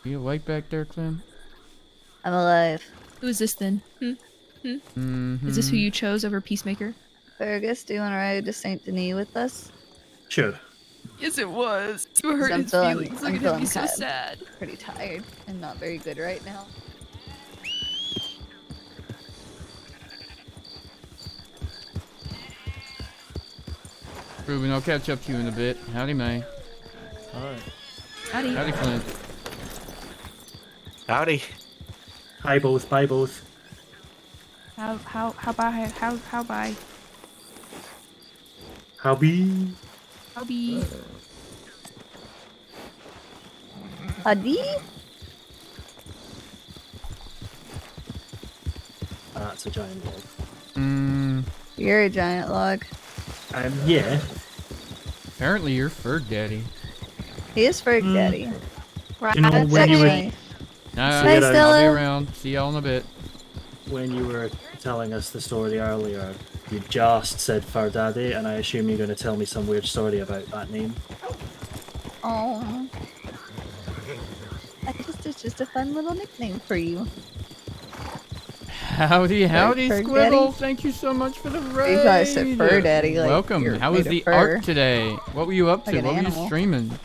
You awake back there, Clem? I'm alive. Who is this then? Is this who you chose over Peacemaker? Fergus, do you want to ride to Saint Denis with us? Sure. Yes, it was. You hurt I'm his feeling, feelings. I'm Look at him, feeling he's so kind of sad. pretty tired and not very good right now. Ruben, I'll catch up to you in a bit. Howdy, May. Alright. Howdy. Howdy, Clint. Howdy. Hi both, bye both. How by? Howby. Howdy. Hadi? That's a giant log. You're a giant log. Yeah. Apparently you're Ferg Daddy. He is Ferg Daddy. Right. You know, That's when you were- actually- Nah, Hey, I'll be Stella. around. See y'all in a bit. When you were telling us the story earlier, you just said Fur Daddy, and I assume you're going to tell me some weird story about that name. Oh. It's just a fun little nickname for you. Howdy, howdy, Ferg Squibble. Daddy? Thank you so much for the You raid. probably said Fur Daddy, like welcome. you're How made was of the fur. art today? What were you up Like to? an What were you animal. streaming?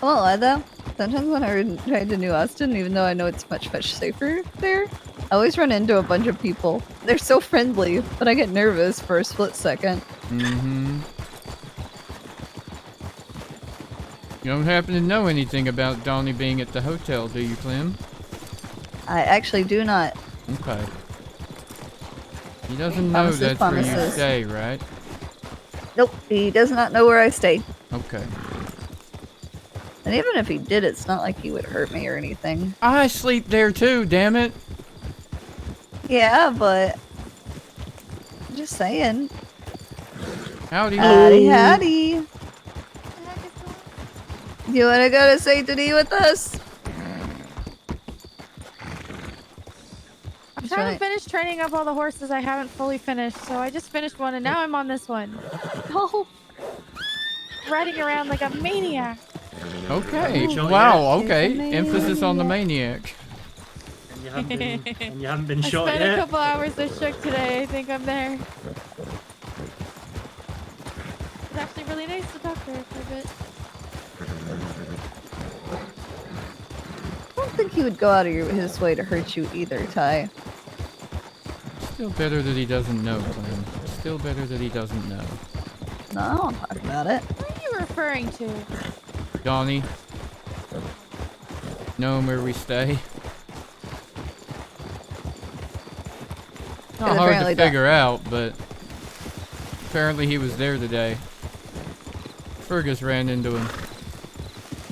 I won't lie though. Sometimes when I ride to New Austin, even though I know it's much safer there, I always run into a bunch of people. They're so friendly, but I get nervous for a split second. Mm-hmm. You don't happen to know anything about Donnie being at the hotel, do you, Clem? I actually do not. Okay. He doesn't know Promises, that's where you promises. stay, right? Nope, he does not know where I stay. Okay. And even if he did, it's not like he would hurt me or anything. I sleep there too, damn it. Yeah, but... just saying. Howdy. Howdy, howdy. You wanna go to Saint Denis with us? I'm trying to finish training up all the horses I haven't fully finished, so I just finished one and now I'm on this one. Oh. Riding around like a maniac. Okay. Ooh. Wow, She's okay. a Emphasis on the maniac. maniac. And you haven't been I shot spent yet? a couple hours with Shook today. I think I'm there. It's actually really nice to talk to her for a bit. I don't think he would go out of his way to hurt you either, Ty. Still better that he doesn't know, Clem. Still better that he doesn't know. No, I won't talk about it. What are you referring to? Donnie. Know where we stay. Not hard to apparently figure out, but apparently he was there today. Fergus ran into him.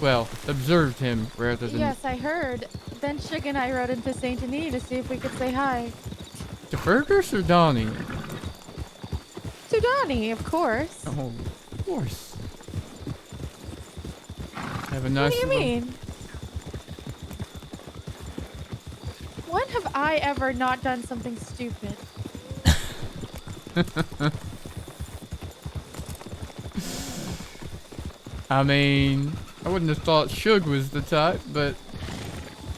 Well, observed him rather than Yes, I heard. Then Shook and I rode into Saint Denis to see if we could say hi. to Fergus or Donnie? To Donnie, of course. Oh, of course. Have a nice What do you little- mean? I ever not done something stupid? I mean, I wouldn't have thought Suge was the type, but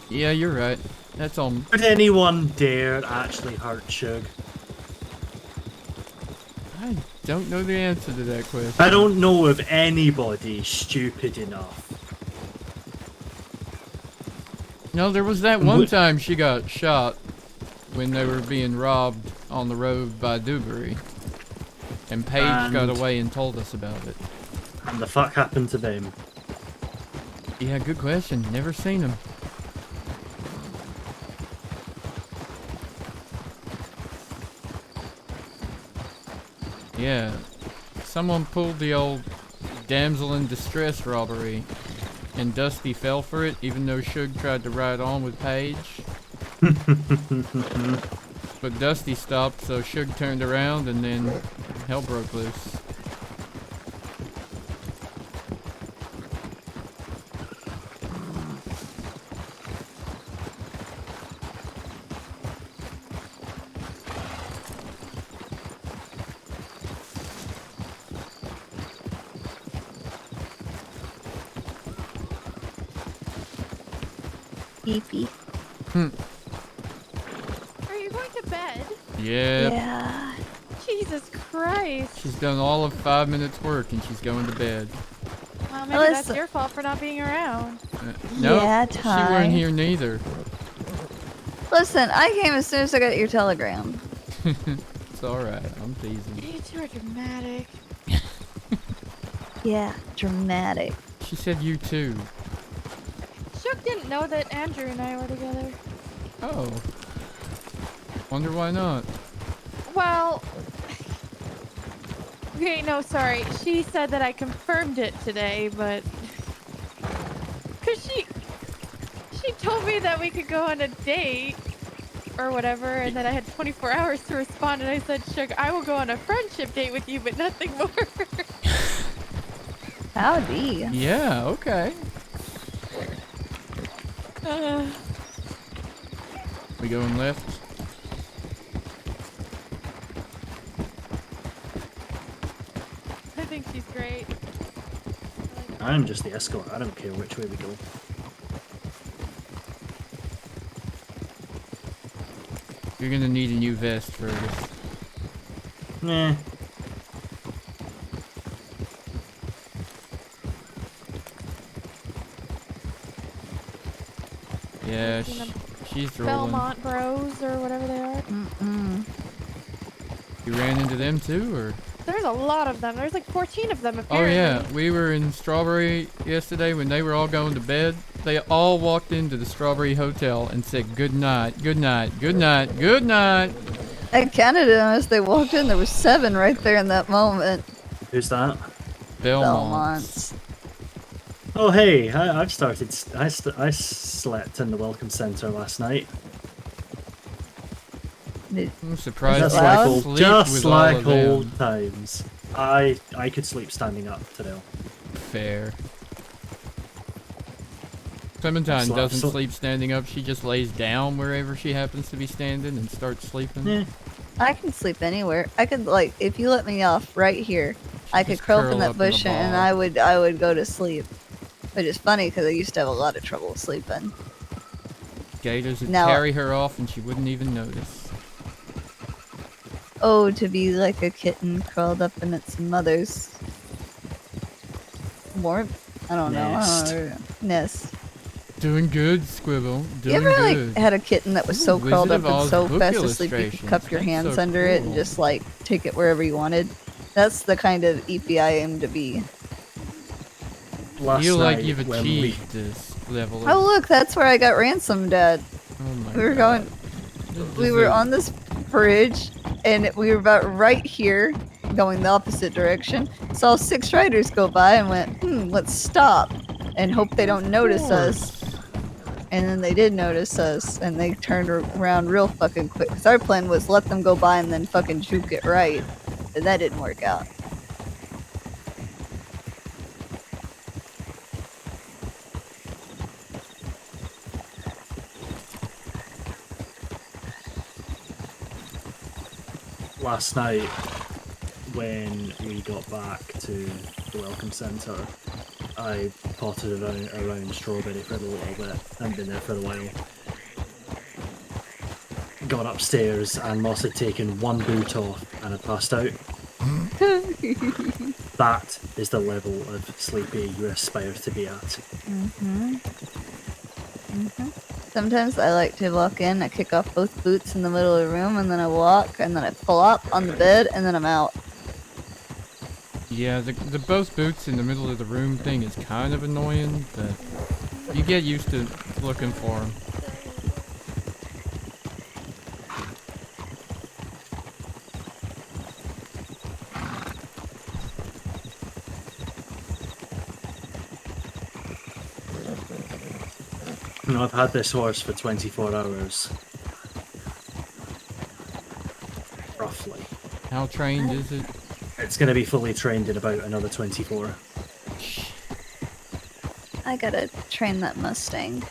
yeah, you're right. That's on. Would anyone dare actually hurt Suge? I don't know the answer to that question. I don't know of anybody stupid enough. No, there was that one time she got shot when they were being robbed on the road by Dewberry. And Paige got away and told us about it. And the fuck happened to them? Yeah, good question. Never seen them. Yeah. Someone pulled the old damsel in distress robbery. And Dusty fell for it, even though Suge tried to ride on with Paige. But Dusty stopped, so Suge turned around, and then hell broke loose. Beepy. Are you going to bed? Yep. Yeah. Jesus Christ. She's done all of 5 minutes work, and she's going to bed. Well, maybe that's your fault for not being around. No, Yeah, she Ty. weren't here neither. Listen, I came as soon as I got your telegram. It's alright, I'm teasing. You two are dramatic. Yeah, dramatic. She said you too. Shook didn't know that Andrew and I were together. Oh. Wonder why not. Well, okay, no, sorry. She said that I confirmed it today, but cause she told me that we could go on a date or whatever, and that I had 24 hours to respond, and I said, Shook, I will go on a friendship date with you, but nothing more. Howdy. Yeah, okay. We going left? I think she's great. I'm just the escort. I don't care which way we go. You're gonna need a new vest for this. Nah. Yeah, she's drooling. Belmont Bros or whatever they are. You ran into them too, or? There's a lot of them. There's like 14 of them Oh apparently. yeah, we were in Strawberry yesterday when they were all going to bed. They all walked into the Strawberry Hotel and said good night, good night, good night, good night. I counted it as they walked in. There was 7 right there in that moment. Who's that? Belmonts. Oh hey, I've started. I slept in the welcome center last night. I'm surprised. Just you like sleep old, just with all like of them. old times. I could sleep standing up today. Fair. Clementine Slept- doesn't slept- sleep standing up. She just lays down wherever she happens to be standing and starts sleeping. Yeah. I can sleep anywhere. I could, like, if you let me off right here, I could just curl up curl in that up in a bush and ball. I would go to sleep. Which is funny because I used to have a lot of trouble sleeping. Gators would Now- carry her off and she wouldn't even notice. Oh, to be like a kitten curled up in its mother's warmth. I don't Nest. know. Nest. Doing good, Squibble. You Doing ever good. like had a kitten that was so Ooh, curled Wizard up of and Oz so book fast asleep you could illustrations. cup your That's hands so under it and cool. just like take it wherever you wanted? That's the kind of EP I aim to be. Last Feel like night you've when we- achieved this level. Oh look, that's where I got ransomed at. Oh my We were God. going. We were on this bridge, and we were about right here, going the opposite direction. Saw 6 riders go by and went, let's stop and hope they don't notice us. And then they did notice us, and they turned around real fucking quick. Because our plan was let them go by and then fucking juke it right. And that didn't work out. last night when we got back to the welcome centre, I potted around Strawberry for a little bit and been there for a while. Got upstairs and must have taken one boot off and had passed out. That is the level of sleepy you aspire to be at. Sometimes I like to walk in, I kick off both boots in the middle of the room, and then I walk, and then I flop on the bed, and then I'm out. Yeah, the both boots in the middle of the room thing is kind of annoying, but you get used to looking for them. You know, I've had this horse for 24 hours. Roughly. How trained is it? It's going to be fully trained in about another 24. I gotta train that Mustang.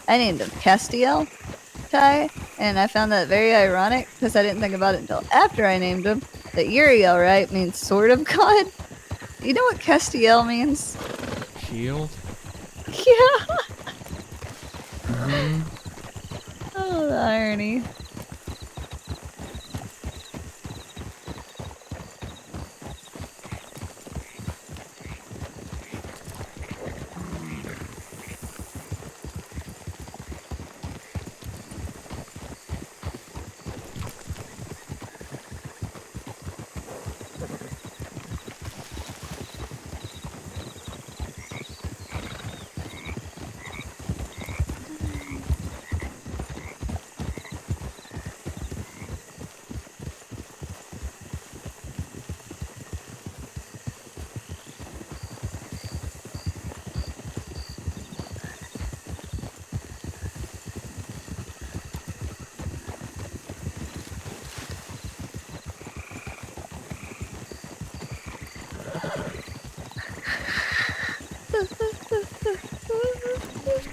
I named him Castiel, Ty, and I found that very ironic because I didn't think about it until after I named him. That Uriel, right, means sword of God. You know what Castiel means? Shield? Yeah. Oh, the irony.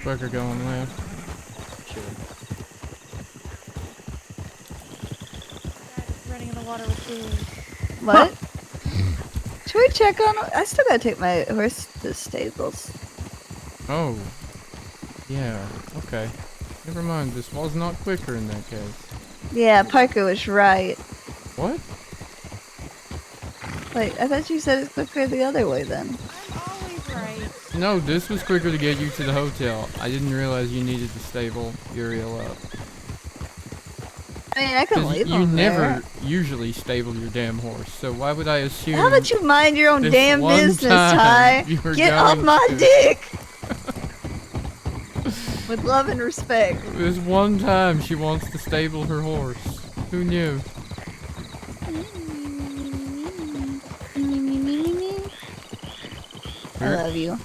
Booker going left. Running in the water with you. What? Should we check on him? I still gotta take my horse to the stables. Oh. Yeah, okay. Never mind, this was not quicker in that case. Yeah, Parker was right. What? Wait, I thought you said it's quicker the other way then. No, this was quicker to get you to the hotel. I didn't realize you needed to stable Uriel up. I mean, I can leave You him never there. usually stable your damn horse, so why would I assume? How about you mind your own this damn one business, time Ty? you were Get off going my to- dick! With love and respect. This one time she wants to stable her horse. Who knew? I love you.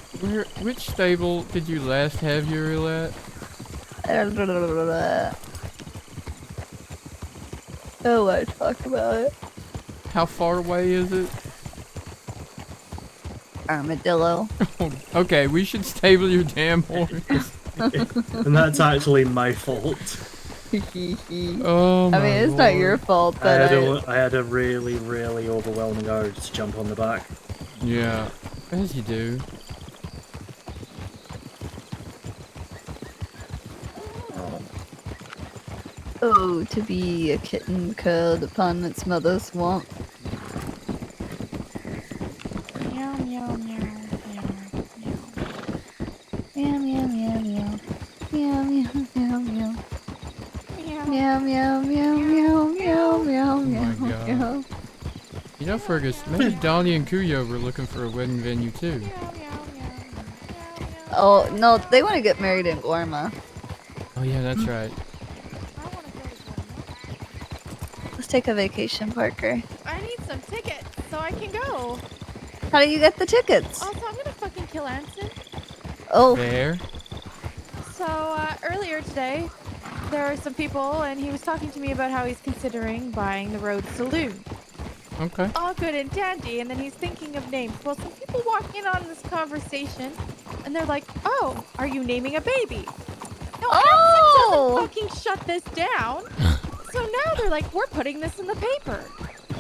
Which stable did you last have Uriel at? Oh, I talk about it. How far away is it? Armadillo. Okay, we should stable your damn horse. And that's actually my fault. Oh my I mean, it's not your fault, but I had a really, really overwhelming urge to jump on the back. Yeah, as you do. Oh, to be a kitten curled upon its mother's swamp. Meow, meow, meow, Meow, meow, meow, meow. Meow, meow, meow, meow. Meow, meow, meow, meow, meow, meow, meow, my God. meow. You know, Fergus, maybe Donnie and Kuyo were looking for a wedding venue too. Oh, no, they want to get married in Gorma. Oh yeah, that's right. Let's take a vacation, Parker. I need some tickets so I can go. How do you get the tickets? Also, I'm gonna fucking kill Anson. Oh. There. So, earlier today, there were some people, and he was talking to me about how he's considering buying the Road Saloon. Okay. All good and dandy, and then he's thinking of names. Well, some people walk in on this conversation, and they're like, "Oh, are you naming a baby?" No, Anson doesn't fucking shut this down. So So now they're like, we're putting this in the paper.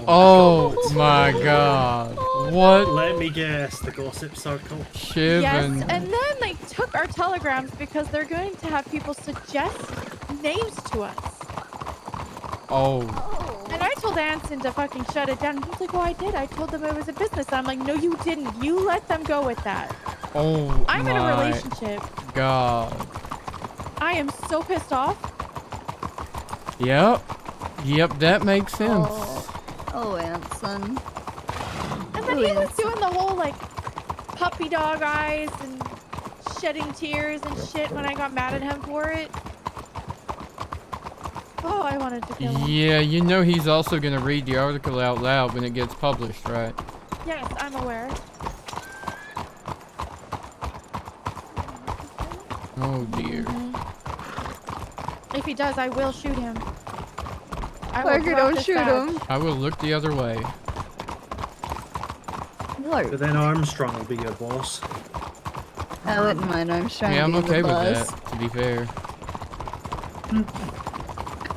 Oh my god. What? Let me guess, the gossip circle. Shiv Yes, and and then they took our telegrams because they're going to have people suggest names to us. oh. And I told Anson to fucking shut it down. He's like, oh, I did. I told them it was a business. I'm like, no, you didn't. You let them go with that. Oh I'm in a my relationship. god. I am so pissed off. Yep. Yep, that makes sense. Oh, Anson. And then he was doing the whole, like, puppy dog eyes and shedding tears and shit when I got mad at him for it. Oh, I wanted to kill him. Yeah, you know he's also gonna read the article out loud when it gets published, right? Yes, I'm aware. Oh dear. If he does, I will shoot him. I will Parker, drop don't this shoot badge. him. I will look the other way. But then Armstrong will be your boss. I wouldn't mind Armstrong Yeah, I'm being okay the with boss. that, to be fair.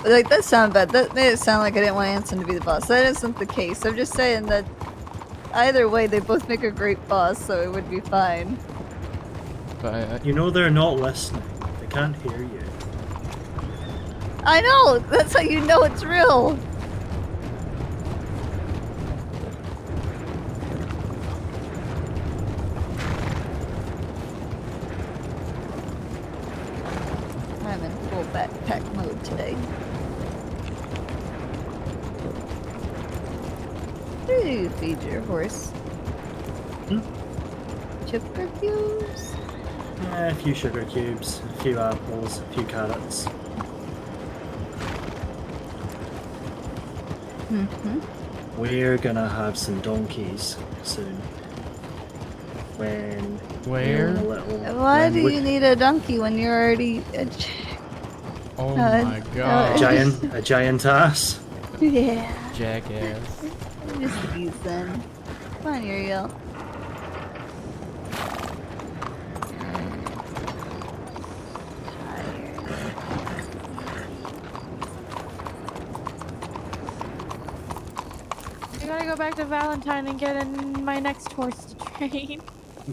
Like, that sounded bad. That made it sound like I didn't want Anson to be the boss. That isn't the case. I'm just saying that either way, they both make a great boss, so it would be fine. But You know they're not listening. They can't hear you. I know! That's how you know it's real! I'm in full backpack mode today. What do you feed your horse? Sugar cubes? A few sugar cubes, a few apples, a few carrots. We're gonna have some donkeys soon. When Where? Why do you need a donkey when you're already a oh my god. a giant ass? Yeah. Jackass. Just ease then. Come on, Uriel. I gotta go back to Valentine and get in my next horse to train.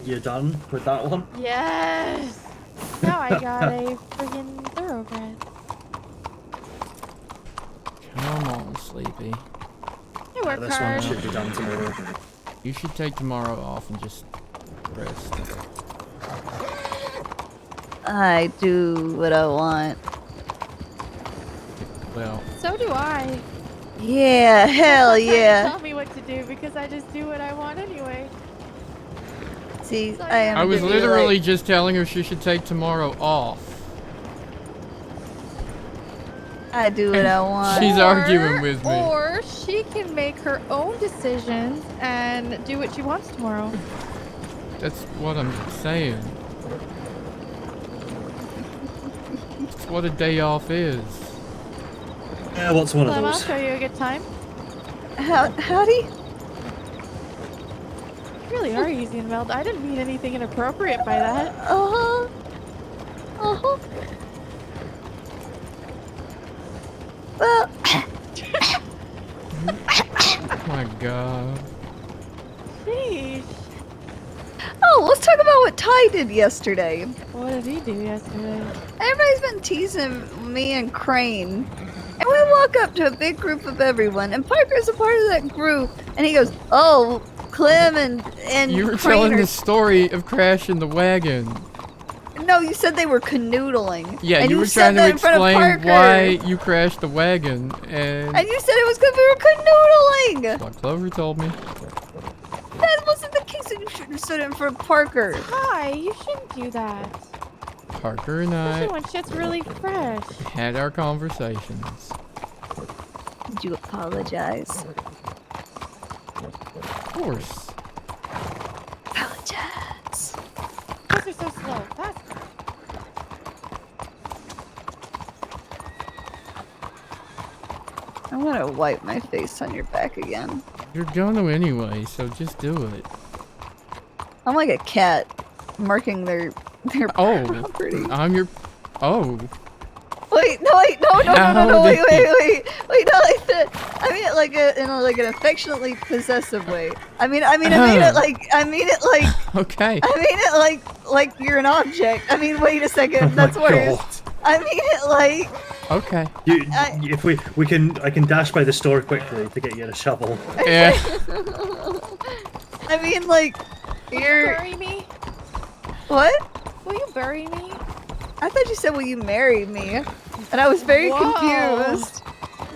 You done with that one? Yes! Now I got a friggin' thoroughbred. Come on, Sleepy. I work This one hard. should be done tomorrow. You should take tomorrow off and just rest. I do what I want. Well, So do I. Yeah, hell Sometimes yeah. Tell me what to do because I just do what I want anyway. See, I am. I was gonna be literally like- just telling her she should take tomorrow off. I do what I want. She's arguing with me. Or she can make her own decisions and do what she wants tomorrow. That's what I'm saying. That's what a day off is. Yeah, what's one of Clem, I'll those? show you a good time. Howdy? You really are easy and meld. I didn't mean anything inappropriate by that. Uh-huh. Uh-huh. Well, Oh my god. Sheesh. oh, let's talk about what Ty did yesterday. What did he do yesterday? Everybody's been teasing me and Crane. And we walk up to a big group of everyone, and Parker's a part of that group, and he goes, oh, Clem and You were Crane telling are... the story of crashing the wagon. No, you said they were canoodling. Yeah, and you were said trying to that in front of explain Parker. why you crashed the wagon, and And you said it was because we were canoodling! what Clover told me. That wasn't the case, and you shouldn't have stood in front of Parker. Hi, you shouldn't do that. Parker and Especially I when shit's really fresh. had our conversations. Did you apologize? Of course. Apologize. Those are so slow. That's I want to wipe my face on your back again. You're gonna anyway, so just do it. I'm like a cat marking their Oh, property. I'm your. Oh. Wait, no, wait, no, like I mean it like in like an affectionately possessive way. I mean it like, Okay. I mean it like you're an object. I mean, wait a second, that's worse. I mean it like. Okay. If I can dash by the store quickly to get you a shovel. Yeah. I mean, like, Will you're. you bury me? What? Will you bury me? I thought you said, "Will you marry me?" And I was very Whoa. confused.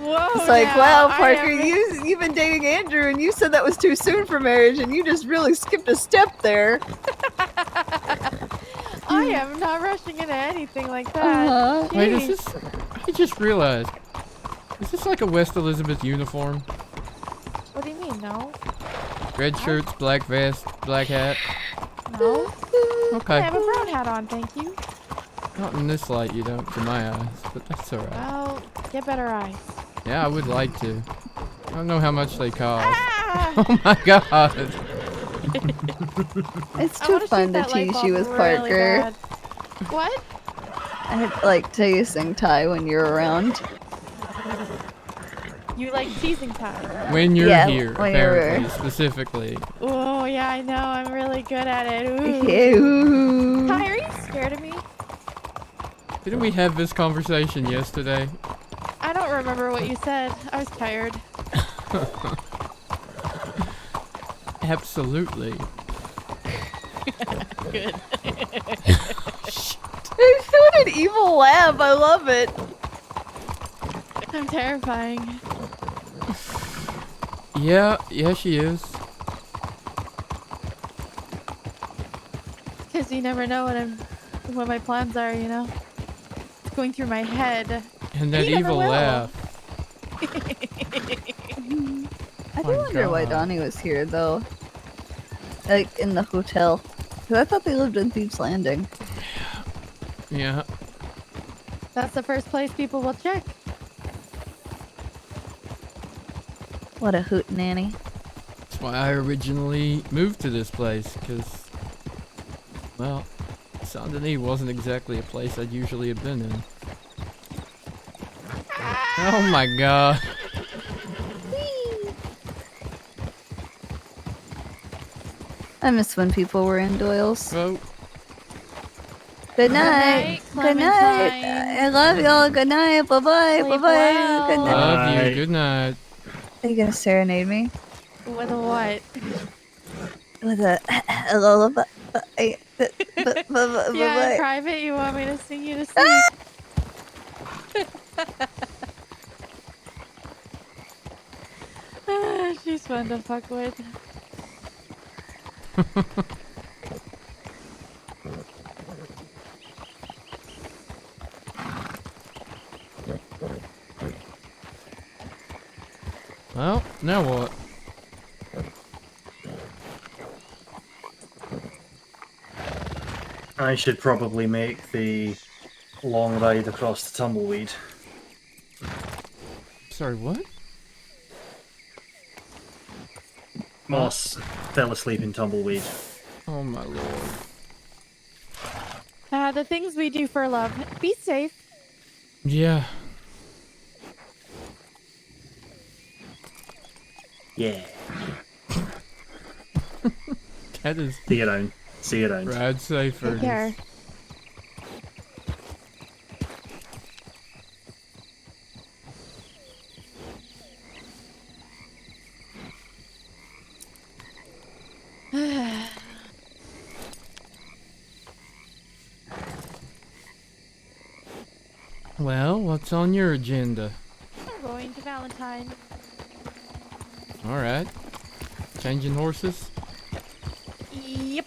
Whoa! It's like, now, wow, I Parker, am- you've been dating Andrew, and you said that was too soon for marriage, and you just really skipped a step there. I am not rushing into anything like that. Wait, Jeez. is this? I just realized. Is this like a West Elizabeth uniform? What do you mean, no? Red shirts, black vest, black hat. No. Okay. I have a brown hat on, thank you. Not in this light, you don't, to my eyes, but that's alright. Well, get better eyes. Yeah, I would like to. I don't know how much they cost. Ah! Oh my god. It's I too wanna fun shoot to that light tease bulb you with really Parker. bad. What? I like teasing Ty when you're around. You like teasing time? When you're Yeah, here, when you're- apparently, specifically. Oh yeah, I know. I'm really good at it. Ooh. Ty, are you scared of me? Didn't we have this conversation yesterday? I don't remember what you said. I was tired. Absolutely. Good. He's doing an evil laugh. I love it. I'm terrifying. Yeah, she is. Cause you never know what my plans are. You know, it's going through my head. And that You never evil will. laugh. I do My wonder why God. Donnie was here, though. Like, in the hotel. Because I thought they lived in Thieves Landing. Yeah. That's the first place people will check. What a hoot nanny. That's why I originally moved to this place, because, well, Saint Denis wasn't exactly a place I'd usually have been in. Oh my god. I miss when people were in Doyle's. Oh. Good night. Good night. I love y'all. Good night. Bye bye. Bye Sleep bye. well. Good night. Love you. Good night. Are you gonna serenade me? With a what? With a lullaby? Yeah, in private, you want me to sing you to sleep. She's fun to fuck with. Well, now what? I should probably make the long ride across the tumbleweed. Sorry, what? Moss fell asleep in tumbleweed. Oh my lord. The things we do for love. Be safe. Yeah. Yeah. That is. See you around. See you around. Ride safe, Take care. Ernest. Well, what's on your agenda? I'm going to Valentine. Alright. Changing horses? Yep.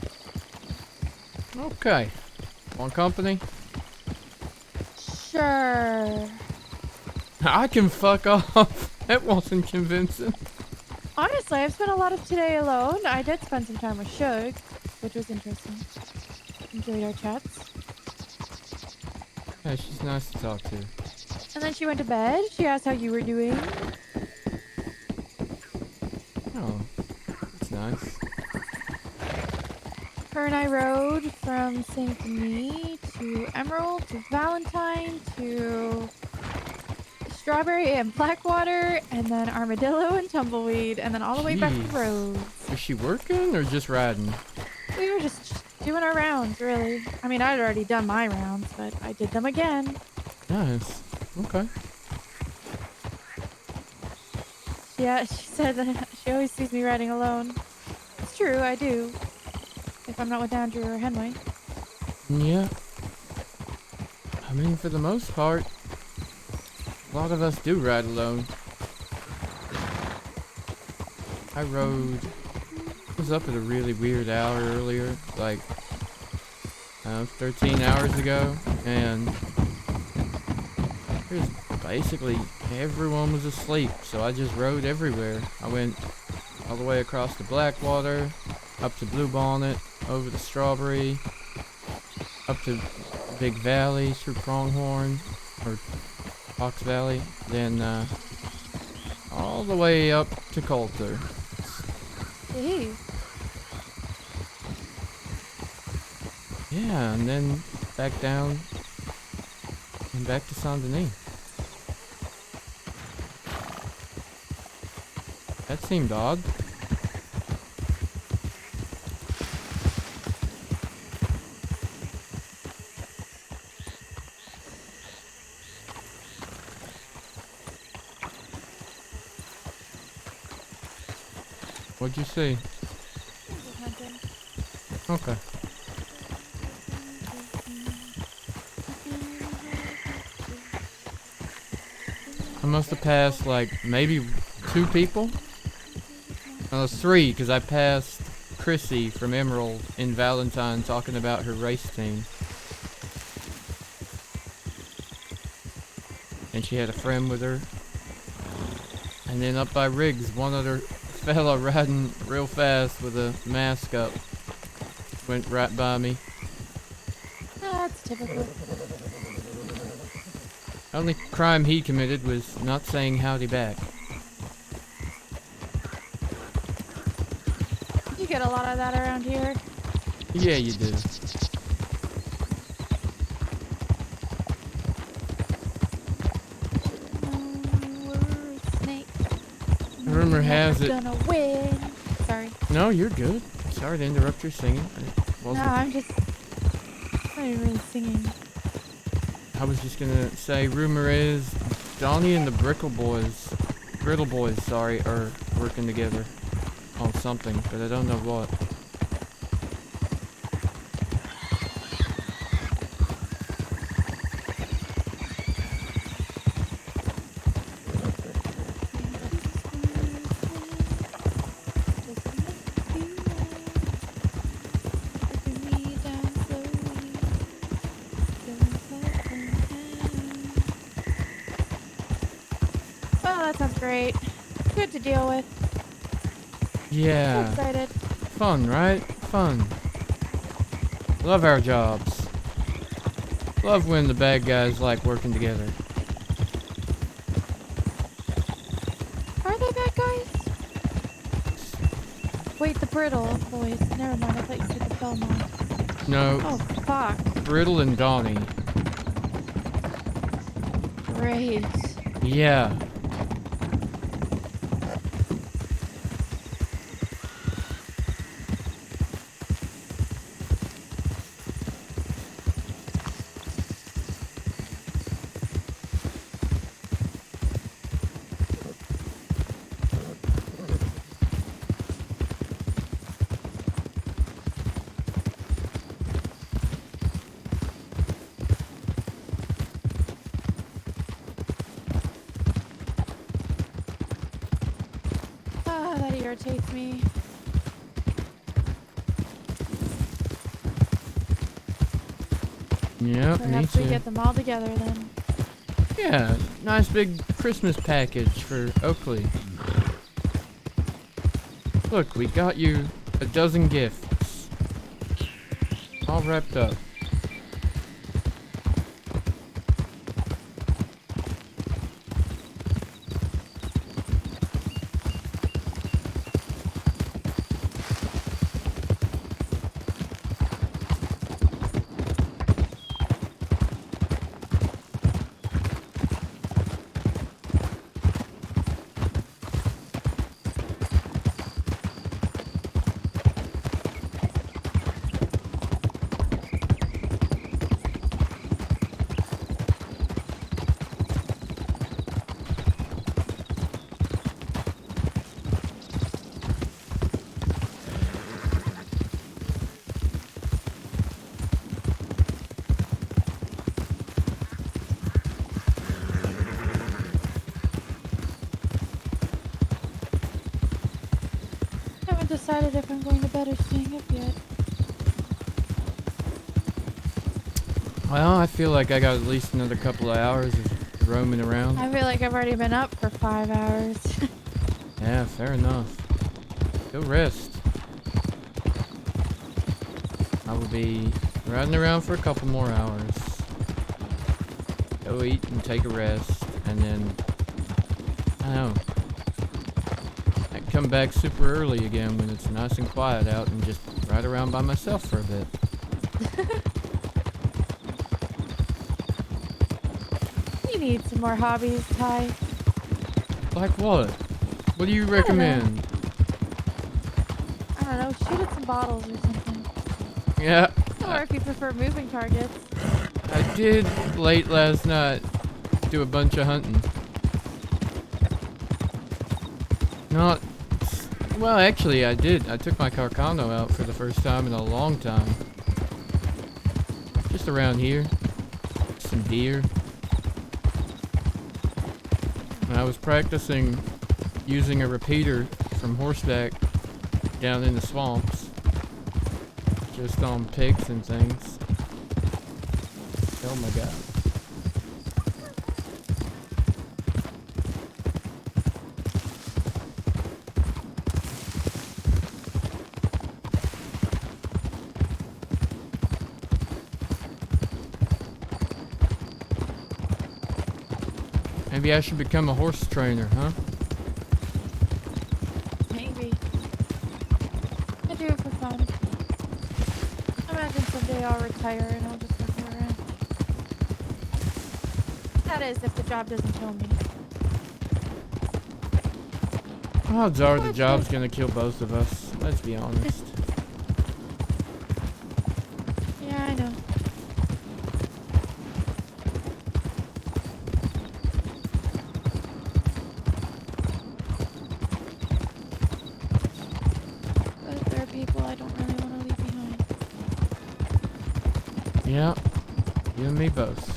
Okay. Want company? Sure. I can fuck off. That wasn't convincing. Honestly, I've spent a lot of today alone. I did spend some time with Shug, which was interesting. Enjoyed our chats. Yeah, she's nice to talk to. And then she went to bed. She asked how you were doing. Oh, that's nice. Her and I rode from Saint Denis to Emerald to Valentine to Strawberry and Blackwater, and then Armadillo and Tumbleweed, and then all the way back to Jeez. Rose. Was she working or just riding? We were just doing our rounds, really. I mean, I'd already done my rounds, but I did them again. Nice. Okay. Yeah, she said that she always sees me riding alone. It's true, I do. If I'm not with Andrew or Henway. Yeah. I mean, for the most part, a lot of us do ride alone. I was up at a really weird hour earlier, like 13 hours ago, and there's basically everyone was asleep, so I just rode everywhere. I went all the way across the Blackwater, up to Bluebonnet, over the Strawberry, up to Big Valley, through Pronghorn, or Fox Valley, then all the way up to Coulter. Hey. Yeah, and then back down and back to Saint Denis. That seemed odd. What'd you see? Okay. I must have passed like maybe 2 people. No, 3, because I passed Chrissy from Emerald in Valentine talking about her race team. And she had a friend with her. And then up by Riggs, one other fella riding real fast with a mask up went right by me. That's typical. Only crime he committed was not saying howdy back. You get a lot of that around here. Yeah, you do. Snake. Rumor has it. Gonna win. Sorry. No, you're good. Sorry to interrupt your singing. No, I'm just not even really singing. I was just gonna say, rumor is Donnie and the Brittle Boys, sorry, are working together on something, but I don't know what. Oh, that sounds great. Good to deal with. Yeah. So excited. Fun, right? Fun. Love our jobs. Love when the bad guys like working together. Are they bad guys? Wait, the Brittle boys. Never mind, I thought you said the Belmont. No. Oh, fuck. Brittle and Donnie. Great. Yeah. Ah, that irritates me. Yep, me Perhaps we too. get them all together then. Yeah, nice big Christmas package for Oakley. Look, we got you a dozen gifts. All wrapped up. decided if I'm going to bed or staying up yet. Well, I feel like I got at least another couple of hours of roaming around. I feel like I've already been up for 5 hours. Yeah, fair enough. Go rest. I will be riding around for a couple more hours. Go eat and take a rest, and then, I don't know, I can come back super early again when it's nice and quiet out and just ride around by myself for a bit. You need some more hobbies, Ty. Like what? What do you recommend? I don't know, shoot at some bottles or something. Yeah. Or if you prefer moving targets. I did late last night do a bunch of hunting. Not... Well, actually, I did. I took my Carcano out for the first time in a long time. Just around here. Some deer. And I was practicing using a repeater from horseback down in the swamps. Just on pigs and things. Oh my god. Maybe I should become a horse trainer, huh? Maybe. I do it for fun. I imagine someday I'll retire and I'll just look around. That is, if the job doesn't kill me. Odds are the job's gonna kill both of us. Let's be honest. Yeah, I know. But there are people I don't really want to leave behind. Yeah, you and me both.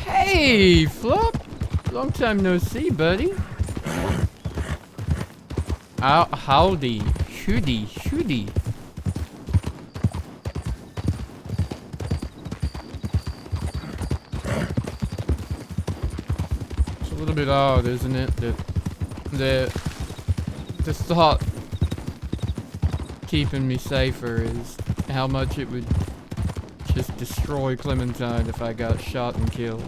Hey, Flop! Long time no see, buddy. Howdy. Shooty, shooty. It's a little bit odd, isn't it? That the thought keeping me safer is how much it would just destroy Clementine if I got shot and killed.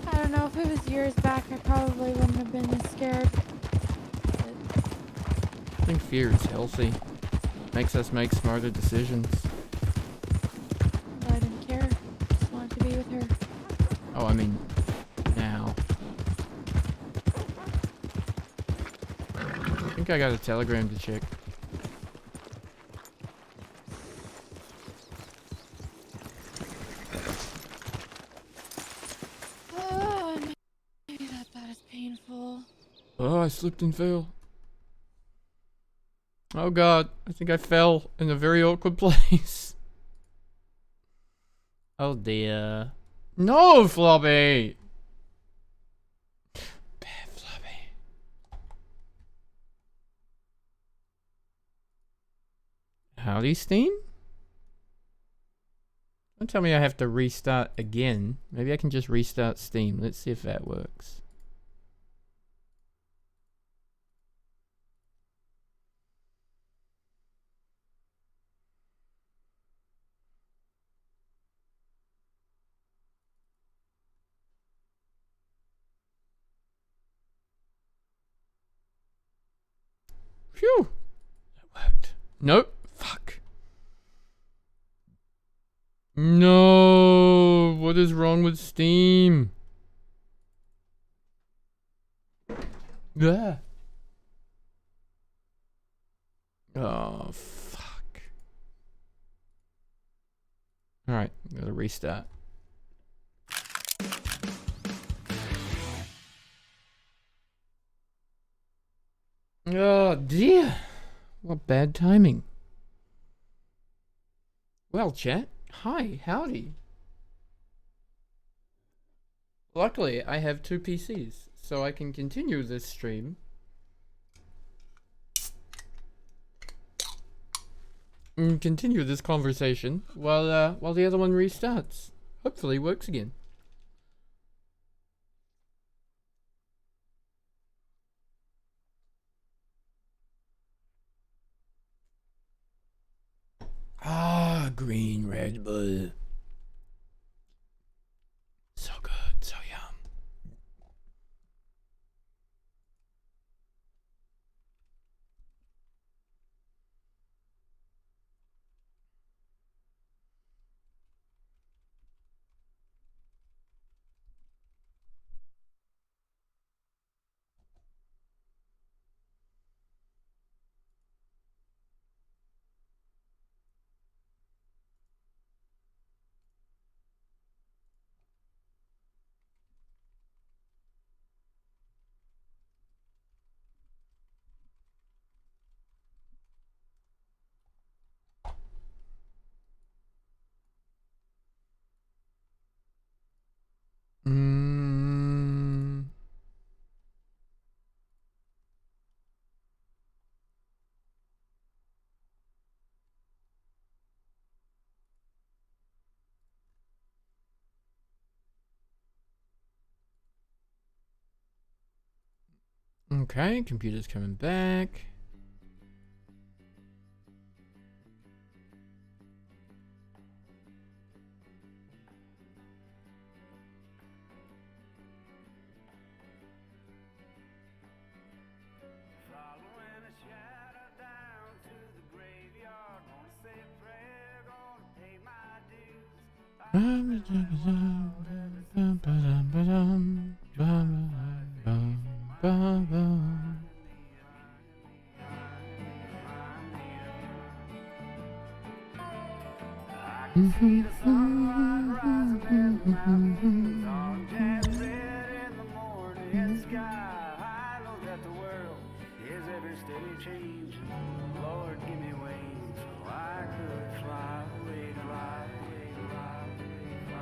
I don't know, if it was years back, I probably wouldn't have been as scared. I think fear is healthy. Makes us make smarter decisions. But I didn't care. Just wanted to be with her. Oh, I mean, now. I think I got a telegram to check. Oh, maybe that thought is painful. Oh, I slipped and fell. Oh god, I think I fell in a very awkward place. Oh dear. No, Floppy! Bad Floppy. Howdy, Steam? Don't tell me I have to restart again. Maybe I can just restart Steam. Let's see if that works. Phew! That worked. Nope. Fuck. No! What is wrong with Steam? Yeah. Oh, fuck. Alright, gotta restart. Oh dear. What bad timing. Well, chat. Hi, howdy. Luckily, I have 2 PCs, so I can continue this stream. And continue this conversation while the other one restarts. Hopefully works again. Ah, green Red Bull. So good, so yum. Okay, computer's coming back.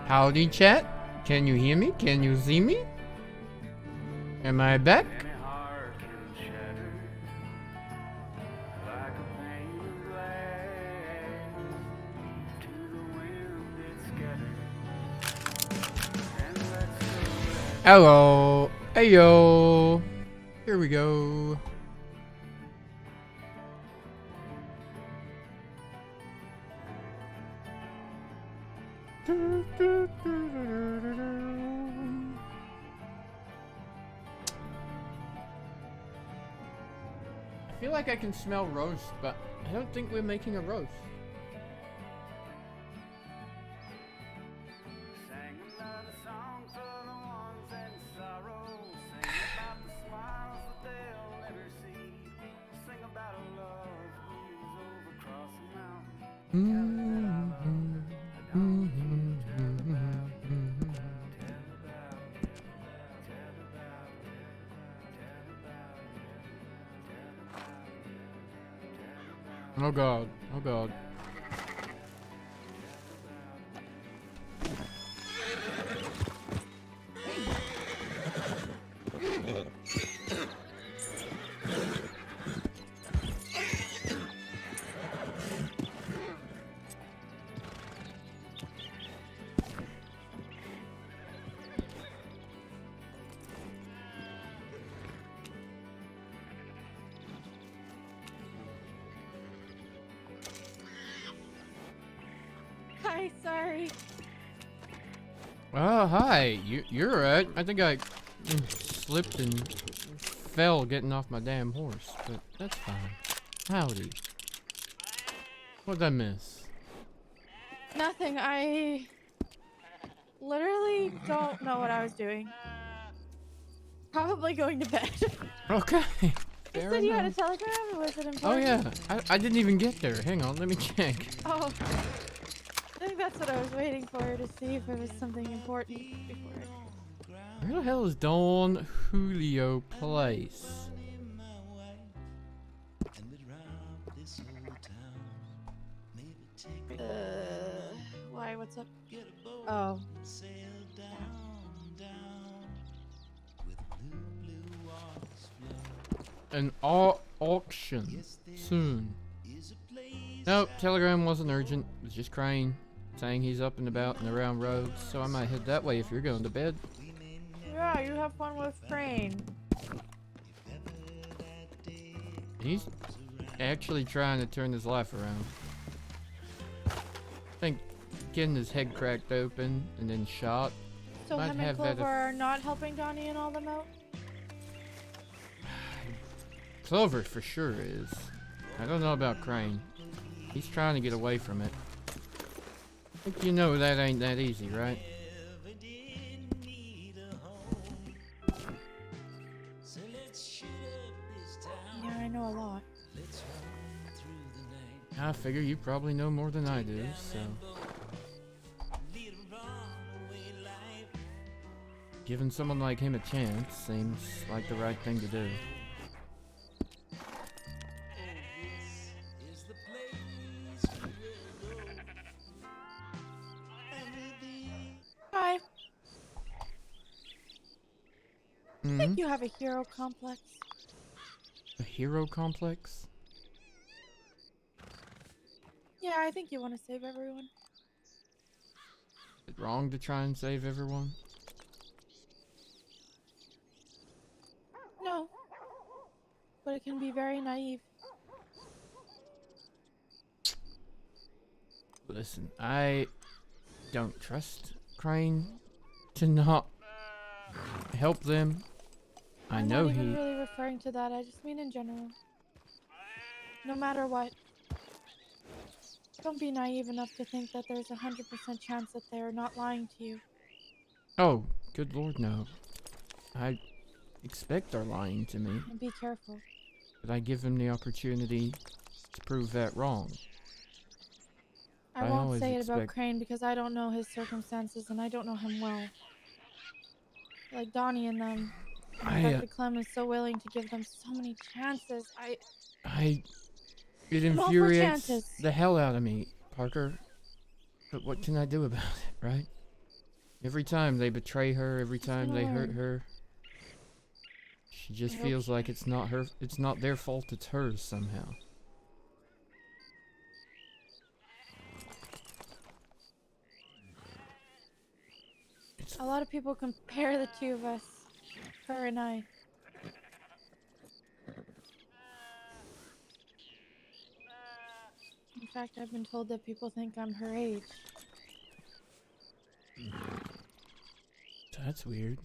Howdy, chat. Can you hear me? Can you see me? Am I back? Hello. Heyo. Here we go. I feel like I can smell roast, but I don't think we're making a roast. Oh god, oh god. Hi, sorry. Oh, hi. You're right. I think I slipped and fell getting off my damn horse, but that's fine. Howdy. What'd I miss? Nothing. I literally don't know what I was doing. Probably going to bed. Okay. You Fair said you had a enough. telegram? Was it important? Oh yeah. I didn't even get there. Hang on, let me check. Oh. think that's what I was waiting for, to see if it was something important before I... Where the hell is Don Julio Place? Why? What's up? Oh. An auction soon. Nope, telegram wasn't urgent. It was just Crane saying he's up and about and around roads, so I might head that way if you're going to bed. Yeah, you have fun with Crane. He's actually trying to turn his life around. I think getting his head cracked open and then shot So might him and have that. Clover are not helping Donnie and all them out? Clover for sure is. I don't know about Crane. He's trying to get away from it. I think you know that ain't that easy, right? Yeah, I know a lot. I figure you probably know more than I do, so... Giving someone like him a chance seems like the right thing to do. Hi. I Mm-hmm. think you have a hero complex. A hero complex? Yeah, I think you want to save everyone. Is it wrong to try and save everyone? No. But it can be very naive. Listen, I don't trust Crane to not help them. I I'm know not even he... really referring to that, I just mean in general. No matter what. Don't be naive enough to think that there's 100% chance that they're not lying to you. Oh, good lord, no. I expect they're lying to me, And be careful. but I give them the opportunity to prove that wrong. I I won't always say it about expect- Crane because I don't know his circumstances and I don't know him well. Like Donnie and them. And the fact that Clem is so willing to give them so many chances. It I'm all for infuriates chances. the hell out of me, Parker. But what can I do about it, right? Every time they betray her, every time they hurt her, she just feels like it's not their fault, it's hers somehow. A lot of people compare the two of us. Her and I. In fact, I've been told that people think I'm her age. That's weird.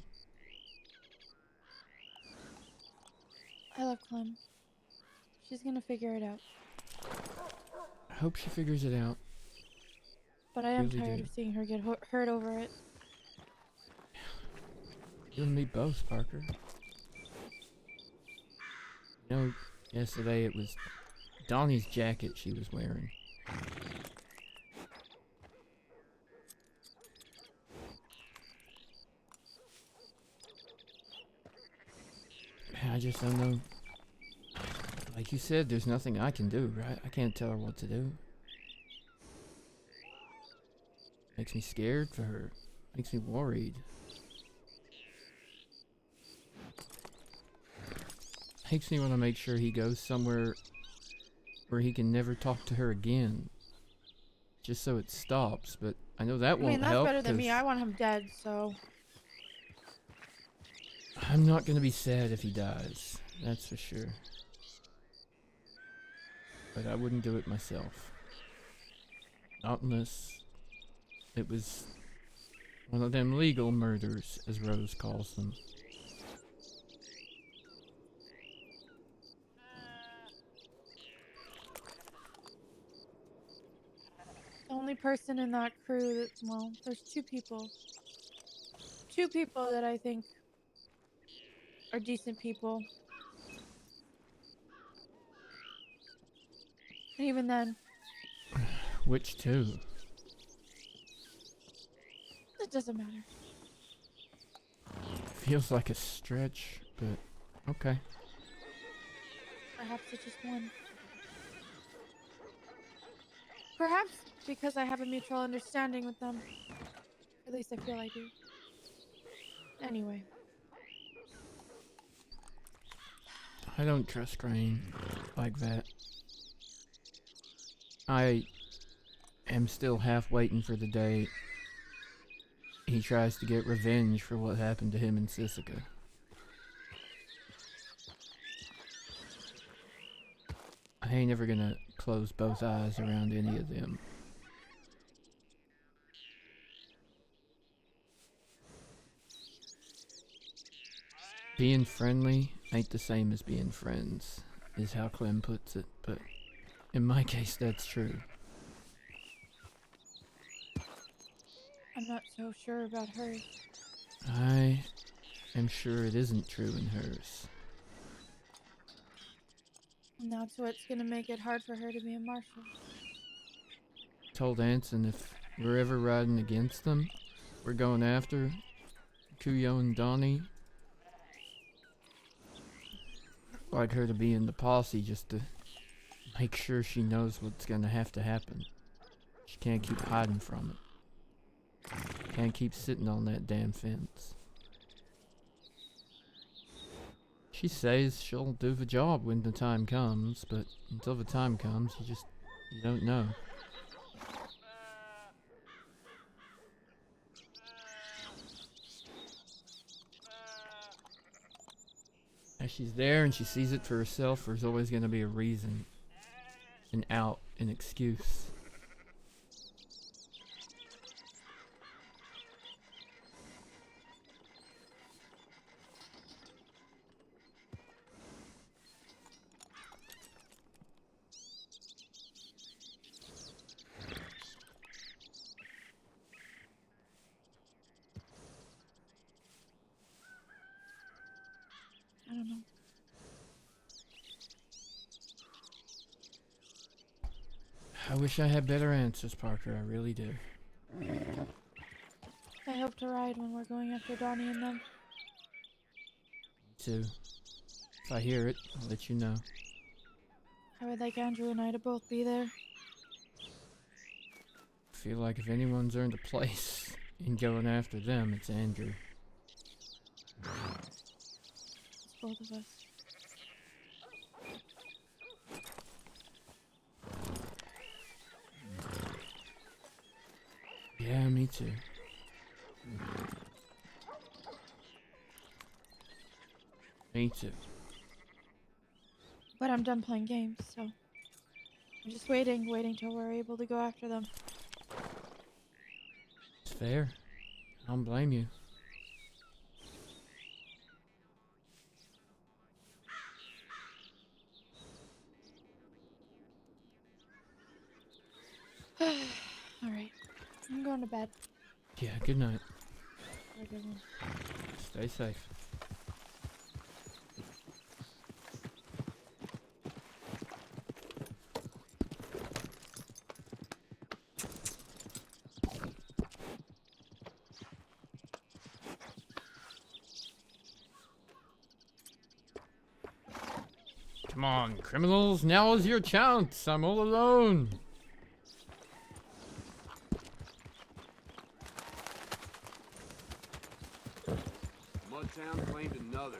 I love Clem. She's gonna figure it out. I hope she figures it out. But I am Really tired do. of seeing her get hurt over it. You and me both, Parker. You know, yesterday it was Donnie's jacket she was wearing. I just don't know. Like you said, there's nothing I can do, right? I can't tell her what to do. Makes me scared for her. Makes me worried. Makes me want to make sure he goes somewhere where he can never talk to her again. Just so it stops, but I know that won't that's help. better than me. I want him dead, so... I'm not gonna be sad if he dies. That's for sure. But I wouldn't do it myself. Not unless it was one of them legal murders, as Rose calls them. The only person in that crew that, well, there's two people. Two people that I think are decent people. And even then, Which two? It doesn't matter. Feels like a stretch, but okay. Perhaps it's just one. Perhaps because I have a mutual understanding with them. At least I feel I do. Anyway. I don't trust Rain like that. I am still half waiting for the day he tries to get revenge for what happened to him in Sisika. I ain't ever gonna close both eyes around any of them. Being friendly ain't the same as being friends, is how Clem puts it, but in my case that's true. I'm not so sure about hers. I am sure it isn't true in hers. And that's what's gonna make it hard for her to be a Marshal. Told Anson if we're ever riding against them, we're going after Kuyo and Donnie. I'd like her to be in the posse just to make sure she knows what's gonna have to happen. She can't keep hiding from it. Can't keep sitting on that damn fence. She says she'll do the job when the time comes, but until the time comes, you don't know. As she's there and she sees it for herself, there's always going to be a reason, an out, an excuse. I don't know. I wish I had better answers, Parker. I really do. I hope to ride when we're going after Donnie and them. Me too. If I hear it, I'll let you know. I would like Andrew and I to both be there. I feel like if anyone's earned a place in going after them, it's Andrew. It's both of us. Yeah, me too. Me too. But I'm done playing games, so I'm just waiting till we're able to go after them. It's fair. I don't blame you. Alright. I'm going to bed. Yeah, good night. Have a good one. Stay safe. Come on, criminals, now is your chance. I'm all alone. Mudtown claimed another.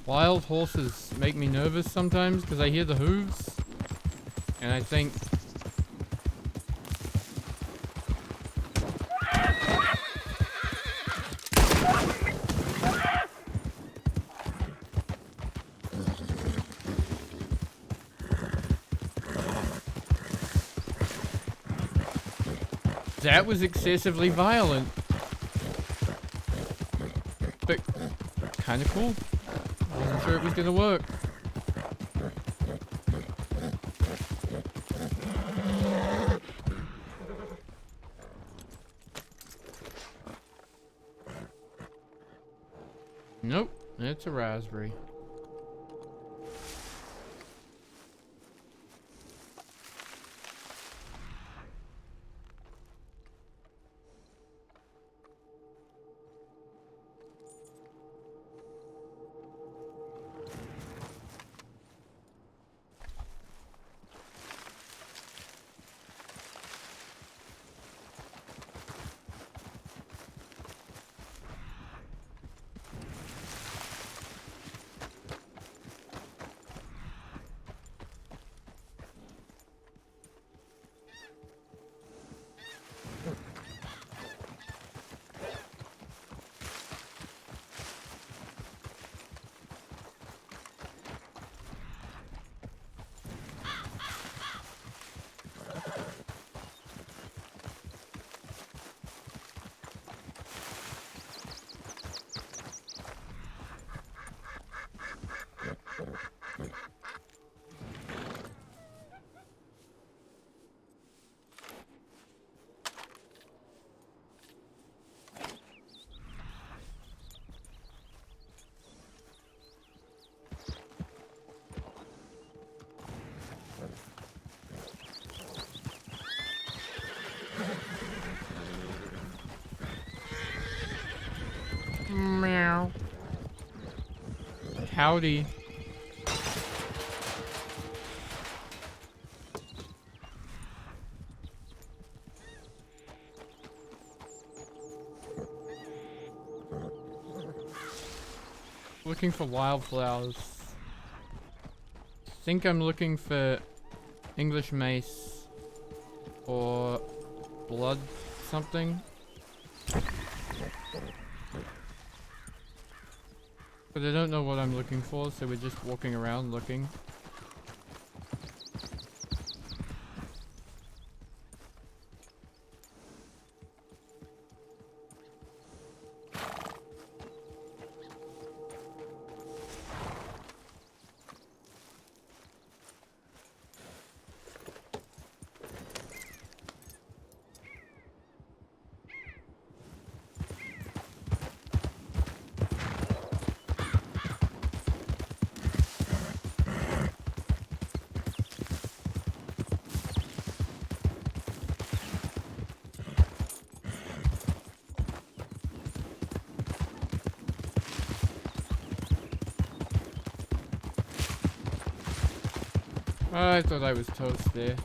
Wild horses make me nervous sometimes because I hear the hooves. And I think... That was excessively violent. But kind of cool. Wasn't sure it was gonna work. Nope, it's a raspberry. Meow. Howdy. Looking for wildflowers. Think I'm looking for English mace or blood something. But I don't know what I'm looking for, so we're just walking around looking. I thought I was toast there.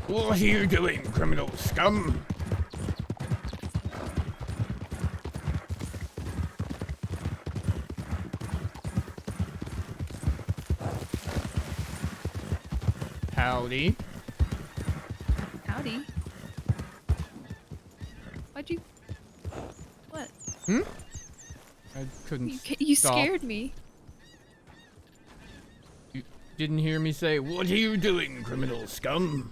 What are you doing, criminal scum? Howdy. Howdy. Why'd you... What? Hmm? I couldn't You stop. scared me. You didn't hear me say, what are you doing, criminal scum?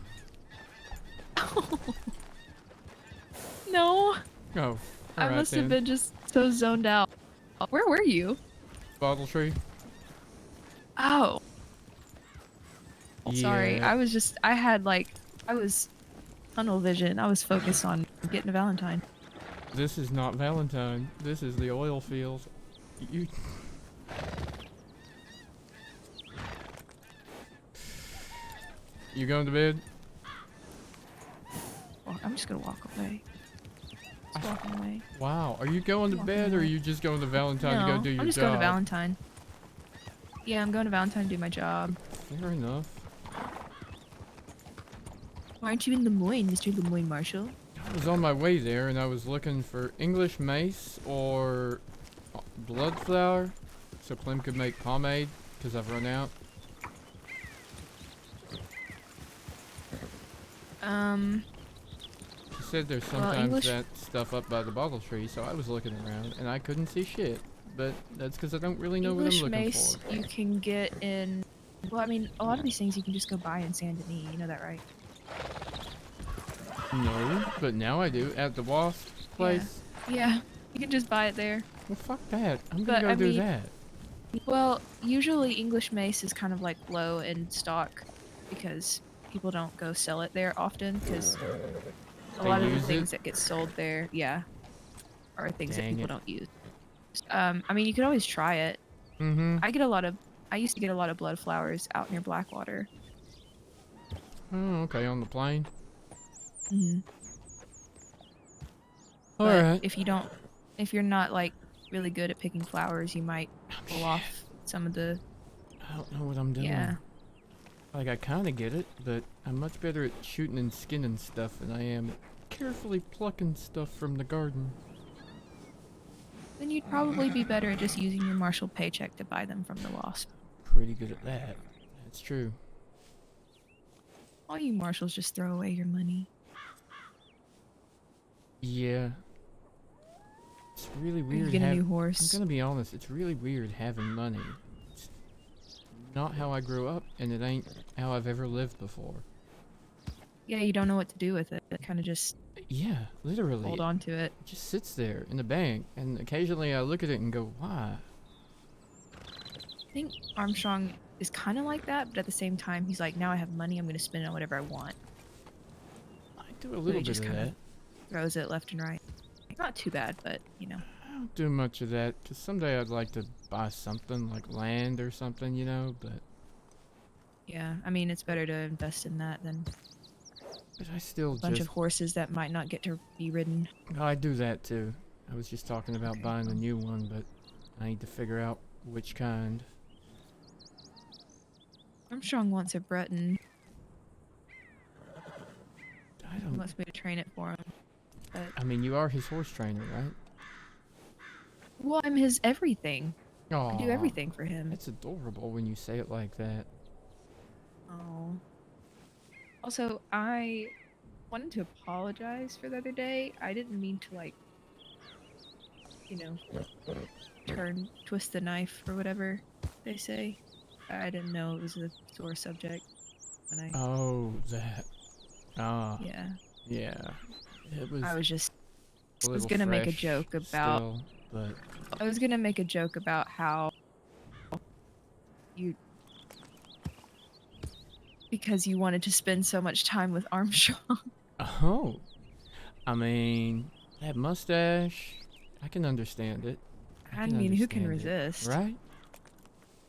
No. Oh, I must have been just so zoned out. Where were you? Bottle tree. Oh. Sorry, Yeah. I was tunnel vision. I was focused on getting a Valentine. This is not Valentine. This is the oil field. You... You going to bed? I'm just gonna walk away. Just walking away. Wow. Are you going to Walking bed or are away. you just going to Valentine to go No, do your I'm just job? going to Valentine. Yeah, I'm going to Valentine to do my job. Fair enough. Why aren't you in Lemoyne, Mr. Lemoyne Marshal? I was on my way there and I was looking for English mace or blood flower so Clem could make pomade because I've run out. She said there's sometimes that stuff up by the bottle tree, so I was looking around and I couldn't see shit. But that's because I don't really know what I'm looking mace for. you can get in... Well, I mean, a lot of these things you can just go buy in Saint Denis. You know that, right? No, but now I do at the wasp place. Yeah, you can just buy it there. Well, fuck that. I'm gonna go do that. Well, usually English mace is kind of like low in stock because people don't go sell it there often because a lot of the things that get sold there, are things that people don't use. I mean, you could always try it. Mm-hmm. I used to get a lot of blood flowers out near Blackwater. Oh, okay, on the plane. Mm-hmm. Alright. If you're not like really good at picking flowers, you might pull off some of the... I don't know what I'm doing. Yeah. Like, I kind of get it, but I'm much better at shooting and skinning stuff than I am carefully plucking stuff from the garden. Then you'd probably be better at just using your Marshal paycheck to buy them from the wasp. Pretty good at that. That's true. All you Marshals just throw away your money. Yeah. It's really weird. Get a new horse. I'm gonna be honest, it's really weird having money. It's not how I grew up, and it ain't how I've ever lived before. Yeah, you don't know what to do with it. It kind of just... Yeah, literally. Hold on to it. It just sits there in the bank, and occasionally I look at it and go, why? I think Armstrong is kind of like that, but at the same time, he's like, now I have money, I'm going to spend it on whatever I want. I do a little bit of that. Throws it left and right. Not too bad, but, you know. I don't do much of that, because someday I'd like to buy something, like land or something, you know, but... Yeah, I mean, it's better to invest in that than... But I still a bunch of horses that might not get to be ridden. I do that too. I was just talking about buying a new one, but I need to figure out which kind. Armstrong wants a Breton. I don't... He wants me to train it for him. But... I mean, you are his horse trainer, right? Well, I'm his everything. Aww, I do everything for him. It's adorable when you say it like that. Oh. Also, I wanted to apologize for the other day. I didn't mean to, like, you know, twist the knife or whatever they say. I didn't know it was a sore subject. When I... Oh, that. Ah. Yeah. Yeah. It was. I was gonna make a joke about. Still, but... I was gonna make a joke about how you. Because you wanted to spend so much time with Armstrong. Oh. I mean, that mustache, I can understand it. I mean, who can resist? Right?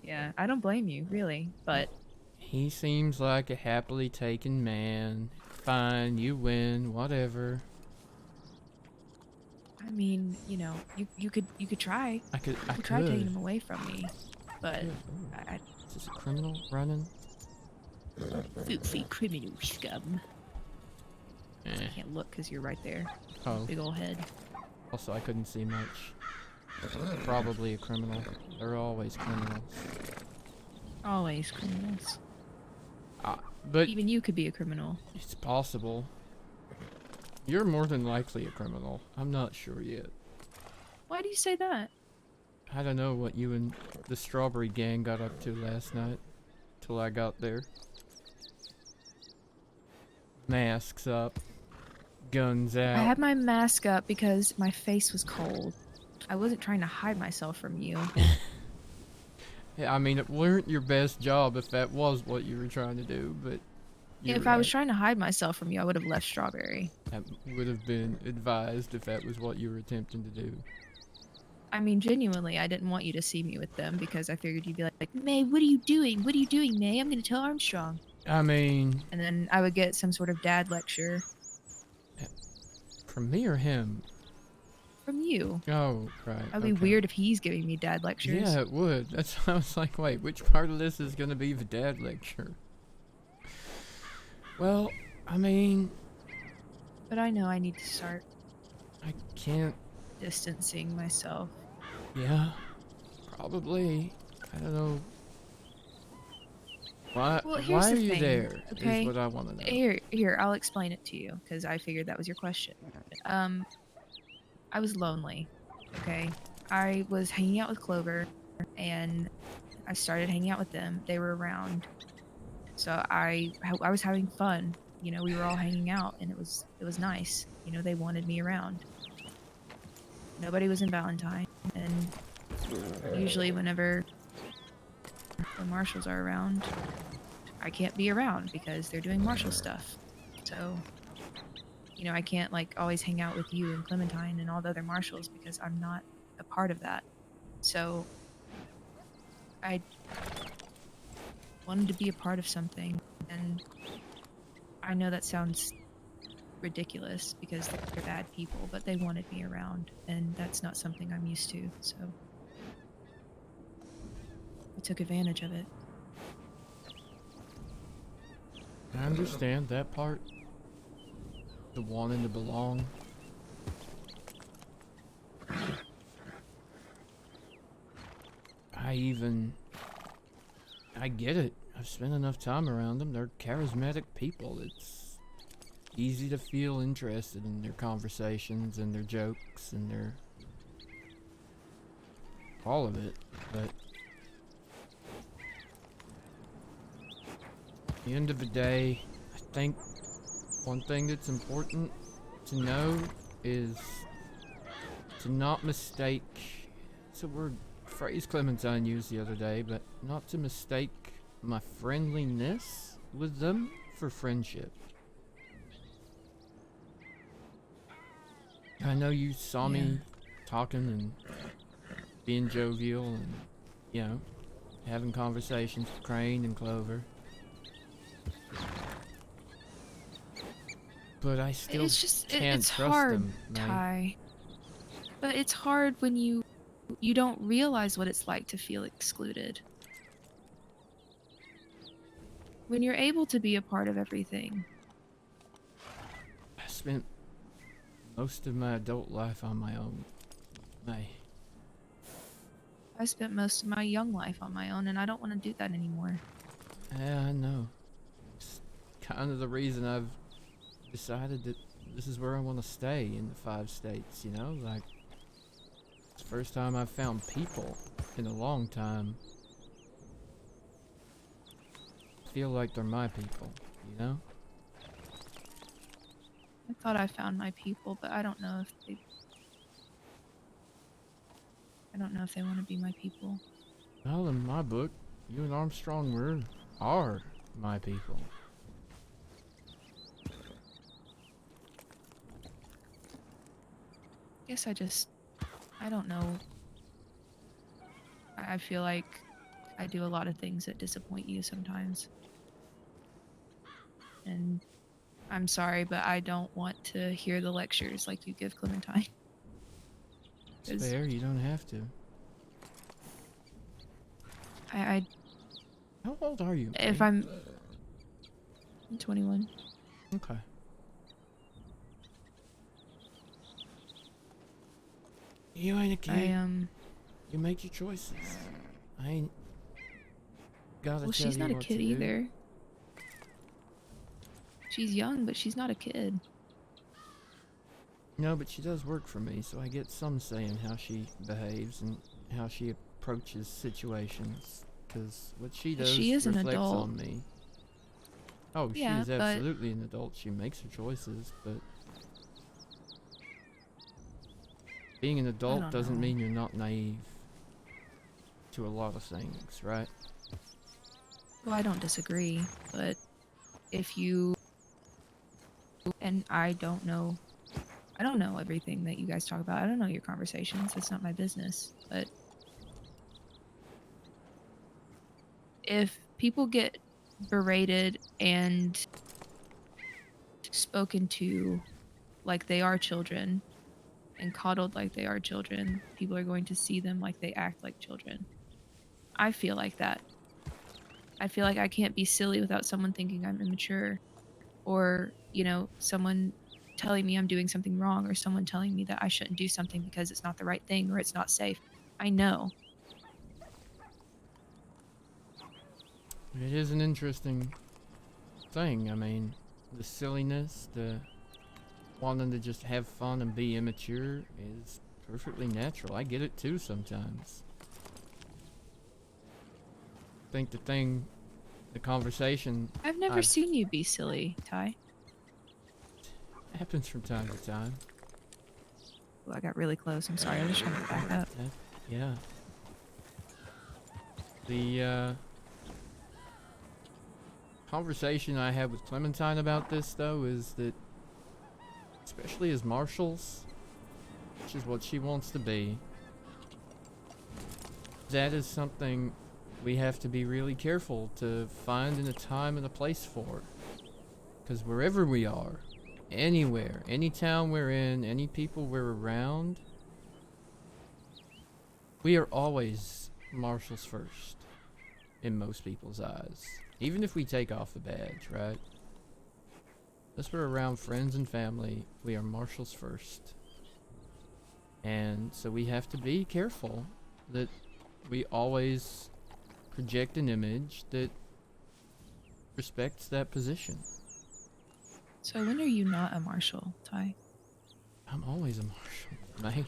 Yeah, I don't blame you, really, but... He seems like a happily taken man. Fine, you win, whatever. I mean, you know, you could try. I could try taking him away from me, but... Is this a criminal running? Foofy criminal scum. Eh. I can't look because you're right there. Oh. Big ol' head. Also, I couldn't see much. Probably a criminal. They're always criminals. Always criminals. But even you could be a criminal. It's possible. You're more than likely a criminal. I'm not sure yet. Why do you say that? I don't know what you and the Strawberry Gang got up to last night. Till I got there. Masks up. Guns out. I had my mask up because my face was cold. I wasn't trying to hide myself from you. Yeah, I mean, it weren't your best job if that was what you were trying to do, but... If I was trying to hide myself from you, I would have left Strawberry. That would have been advised if that was what you were attempting to do. I mean, genuinely, I didn't want you to see me with them because I figured you'd be like, May, what are you doing? What are you doing, May? I'm going to tell Armstrong. I mean... And then I would get some sort of dad lecture. From me or him? From you. Oh, right. That'd be okay. weird if he's giving me dad lectures. Yeah, it would. That's why I was like, wait, which part of this is gonna be the dad lecture? Well, I mean... But I know I need to start I can't... distancing myself. Yeah, probably. I don't know. Why, Well, why here's are the you thing, there? okay? Is what I want to know. Here, I'll explain it to you, because I figured that was your question. I was lonely, okay? I was hanging out with Clover, and I started hanging out with them. They were around. So I was having fun. You know, we were all hanging out, and it was nice. You know, they wanted me around. Nobody was in Valentine, and usually whenever the Marshals are around, I can't be around because they're doing Marshal stuff. So, you know, I can't like always hang out with you and Clementine and all the other Marshals because I'm not a part of that. So I wanted to be a part of something, and I know that sounds ridiculous because they're bad people, but they wanted me around, and that's not something I'm used to, so I took advantage of it. I understand that part. The wanting to belong. I get it. I've spent enough time around them. They're charismatic people. It's easy to feel interested in their conversations and their jokes and their... all of it, but... at the end of the day, I think one thing that's important to know is to not mistake... it's a phrase Clementine used the other day, but not to mistake my friendliness with them for friendship. I know you saw me talking and being jovial and, you know, having conversations with Crane and Clover. But I still can't it's trust hard, them, mate. Ty. But it's hard when you don't realize what it's like to feel excluded. When you're able to be a part of everything. I spent most of my adult life on my own. I spent most of my young life on my own, and I don't want to do that anymore. Yeah, I know. It's kind of the reason I've decided that this is where I want to stay in the 5 states, you know? Like, it's the first time I've found people in a long time. Feel like they're my people, you know? I thought I found my people, but I don't know if they... I don't know if they want to be my people. Well, in my book, you and Armstrong are my people. Guess I don't know. I feel like I do a lot of things that disappoint you sometimes. And I'm sorry, but I don't want to hear the lectures like you give Clementine. It's fair, you don't have to. How old are you? If Mate? I'm 21. Okay. You ain't a kid. You make your choices. I ain't gotta Well, tell she's you not a what kid to do. either. She's young, but she's not a kid. No, but she does work for me, so I get some say in how she behaves and how she approaches situations. Because what she does She is an reflects adult. on me. Oh, Yeah, she is but- absolutely an adult. She makes her choices, but being an adult don't doesn't know. mean you're not naive to a lot of things, right? Well, I don't disagree, but if you... And I don't know everything that you guys talk about. I don't know your conversations. It's not my business. But if people get berated and spoken to like they are children and coddled like they are children, people are going to see them like they act like children. I feel like that. I feel like I can't be silly without someone thinking I'm immature, or, you know, someone telling me I'm doing something wrong, or someone telling me that I shouldn't do something because it's not the right thing or it's not safe. I know. It is an interesting thing. I mean, the silliness, the wanting to just have fun and be immature is perfectly natural. I get it too sometimes. I think the conversation I've never seen you be silly, Ty. happens from time to time. Oh, I got really close. I'm sorry. I was trying to back up. Yeah. The conversation I had with Clementine about this, though, is that, especially as marshals, which is what she wants to be, that is something we have to be really careful to find in a time and a place for. Because wherever we are, anywhere, any town we're in, any people we're around, we are always marshals first in most people's eyes. Even if we take off the badge, right? Unless we're around friends and family, we are marshals first. And so we have to be careful that we always project an image that respects that position. So when are you not a marshal, Ty? I'm always a marshal, mate.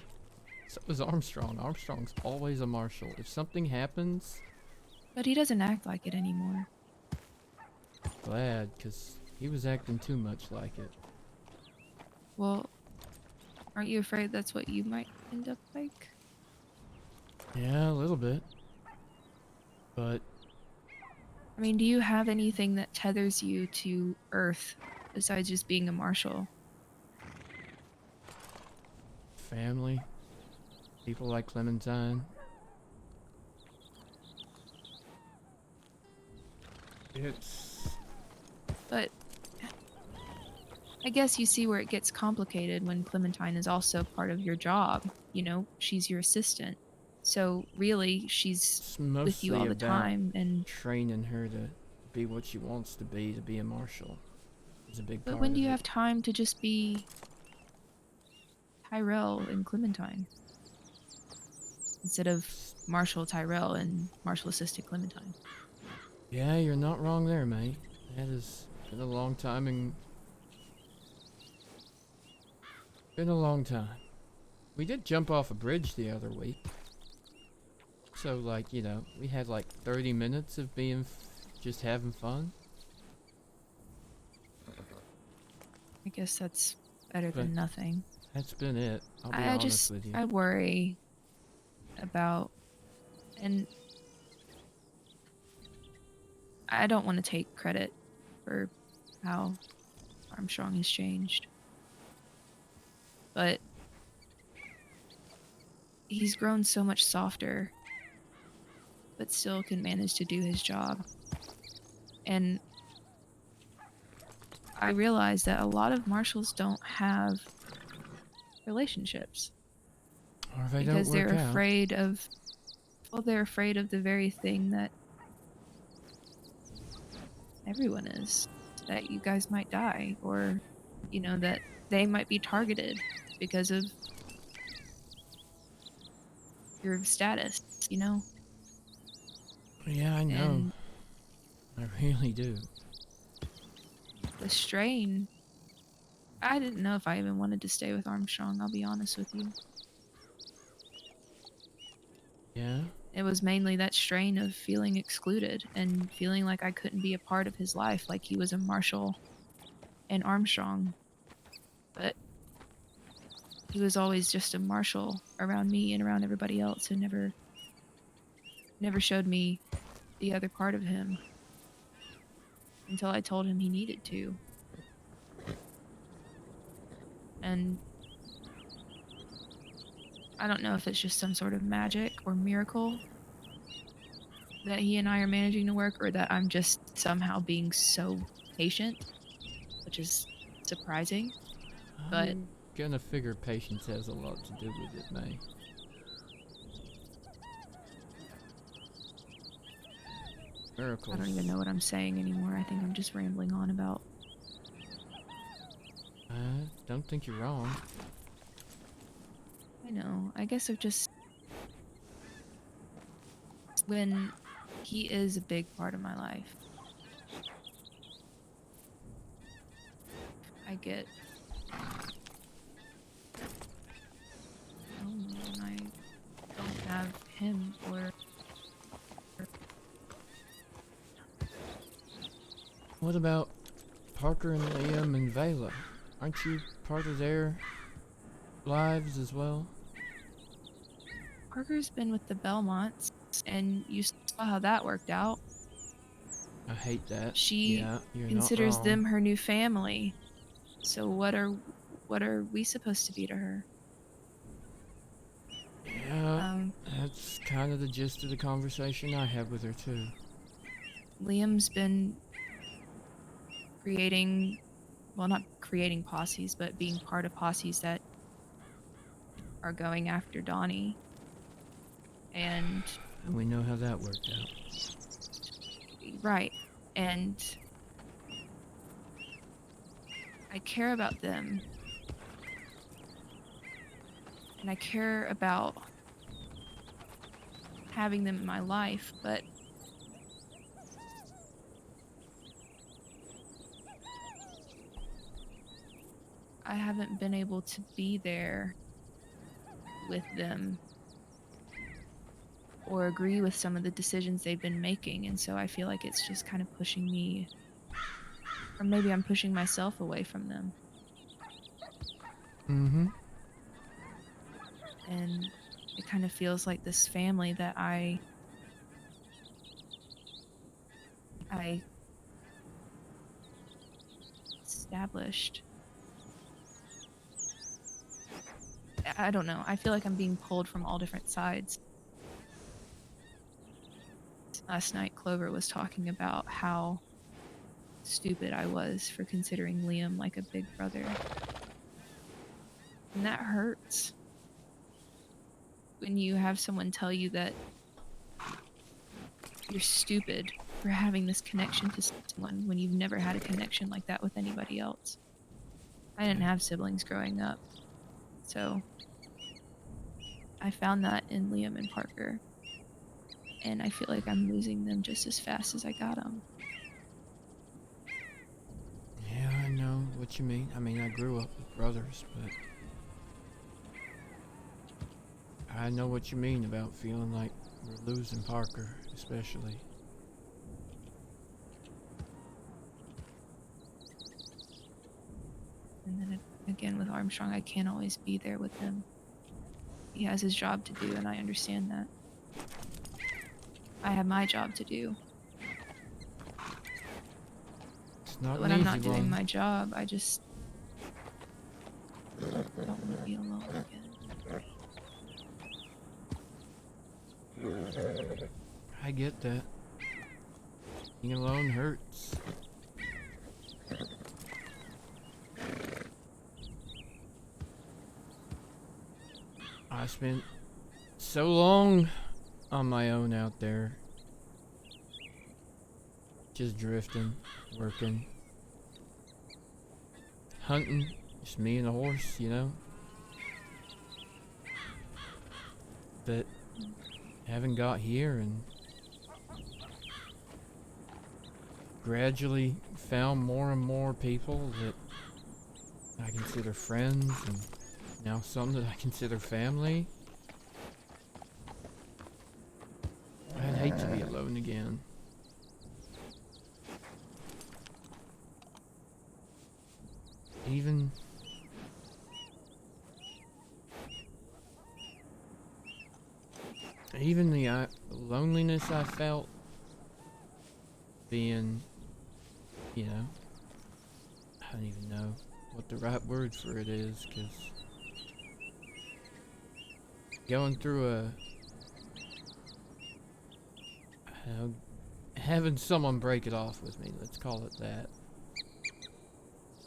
So is Armstrong. Armstrong's always a marshal. If something happens... But he doesn't act like it anymore. Glad, because he was acting too much like it. Well, aren't you afraid that's what you might end up like? Yeah, a little bit. But... I mean, do you have anything that tethers you to Earth besides just being a marshal? Family. People like Clementine. But I guess you see where it gets complicated when Clementine is also part of your job. You know, she's your assistant. So really, she's with you all the time, and training her to be what she wants to be a marshal. Is a big part. But when do you have time to just be Tyrell and Clementine instead of Marshal Tyrell and Marshal Assistant Clementine? Yeah, you're not wrong there, mate. That has been a long time and... Been a long time. We did jump off a bridge the other week. So, like, you know, we had like 30 minutes of being just having fun. I guess that's better than nothing. That's been it. I'll be honest with you. I worry about, and I don't want to take credit for how Armstrong has changed, but he's grown so much softer, but still can manage to do his job. And I realize that a lot of marshals don't have relationships. Or they because don't work they're out. afraid of, well, they're afraid of the very thing that everyone is, that you guys might die, or, you know, that they might be targeted because of your status, you know? Yeah, I know. And I really do. the strain, I didn't know if I even wanted to stay with Armstrong, I'll be honest with you. Yeah? It was mainly that strain of feeling excluded and feeling like I couldn't be a part of his life, like he was a marshal and Armstrong. But he was always just a marshal around me and around everybody else, and never showed me the other part of him until I told him he needed to. And I don't know if it's just some sort of magic or miracle that he and I are managing to work, or that I'm just somehow being so patient, which is surprising. But I'm gonna figure patience has a lot to do with it, May. Miracles. I don't even know what I'm saying anymore. I think I'm just rambling on about. I don't think you're wrong. I know. I guess I've just. When he is a big part of my life, I get. Lonely when I don't have him or. What about Parker and Liam and Vela? Aren't you part of their lives as well? Parker's been with the Belmonts, and you saw how that worked out. I hate that. She Yeah, you're considers not them wrong. her new family. So what are we supposed to be to her? Yeah, that's kind of the gist of the conversation I had with her too. Liam's been creating, well, not creating posses, but being part of posses that are going after Donnie. And we know how that worked out. Right. And I care about them. And I care about having them in my life, but I haven't been able to be there with them or agree with some of the decisions they've been making, and so I feel like it's just kind of pushing me, or maybe I'm pushing myself away from them. Mm-hmm. And it kind of feels like this family that I established. I don't know. I feel like I'm being pulled from all different sides. Last night, Clover was talking about how stupid I was for considering Liam like a big brother. And that hurts. When you have someone tell you that you're stupid for having this connection to someone when you've never had a connection like that with anybody else. I didn't have siblings growing up, so I found that in Liam and Parker, and I feel like I'm losing them just as fast as I got them. Yeah, I know what you mean. I mean, I grew up with brothers, but I know what you mean about feeling like we're losing Parker, especially. And then again with Armstrong, I can't always be there with him. He has his job to do, and I understand that. I have my job to do. It's not But when an I'm easy not doing one. my job, I just don't want to be alone again. I get that. Being alone hurts. I spent so long on my own out there. Just drifting, working, hunting. Just me and a horse, you know? But haven't got here and gradually found more and more people that I consider friends, and now some that I consider family. I'd hate to be alone again. Even the loneliness I felt being, you know, I don't even know what the right word for it is, because going through having someone break it off with me, let's call it that.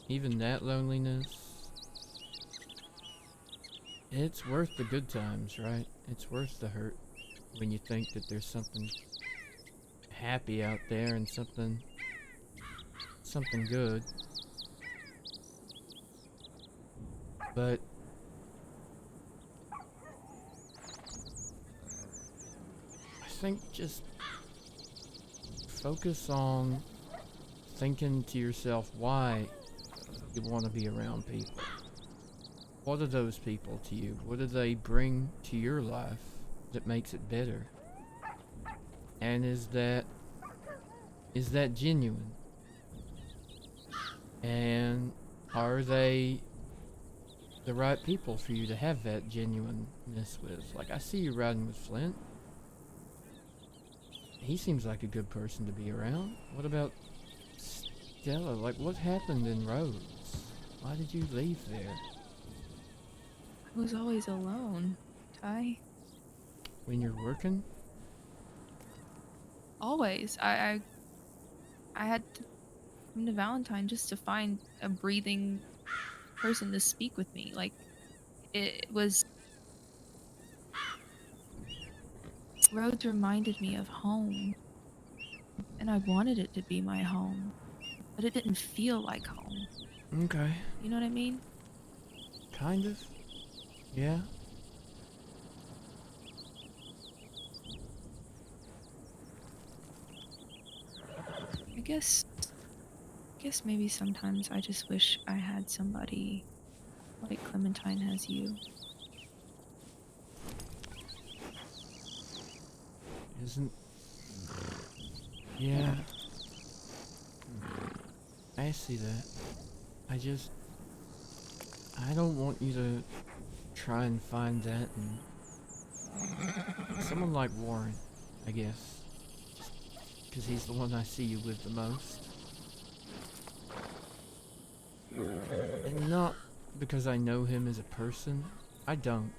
Even that loneliness It's worth the good times, right? It's worth the hurt when you think that there's something happy out there and something good. But I think just focus on thinking to yourself why you want to be around people. What are those people to you? What do they bring to your life that makes it better? And is that genuine? And are they the right people for you to have that genuineness with? Like, I see you riding with Flint. He seems like a good person to be around. What about Stella? Like, what happened in Rhodes? Why did you leave there? I was always alone, Ty. When you're working? Always. I had to come to Valentine just to find a breathing person to speak with me. Like, it was... Rhodes reminded me of home. And I wanted it to be my home. But it didn't feel like home. Okay. You know what I mean? Kind of. Yeah. I guess maybe sometimes I just wish I had somebody like Clementine has you. Yeah. I see that. I don't want you to try and find that in someone like Warren, I guess. Because he's the one I see you with the most. And not because I know him as a person. I don't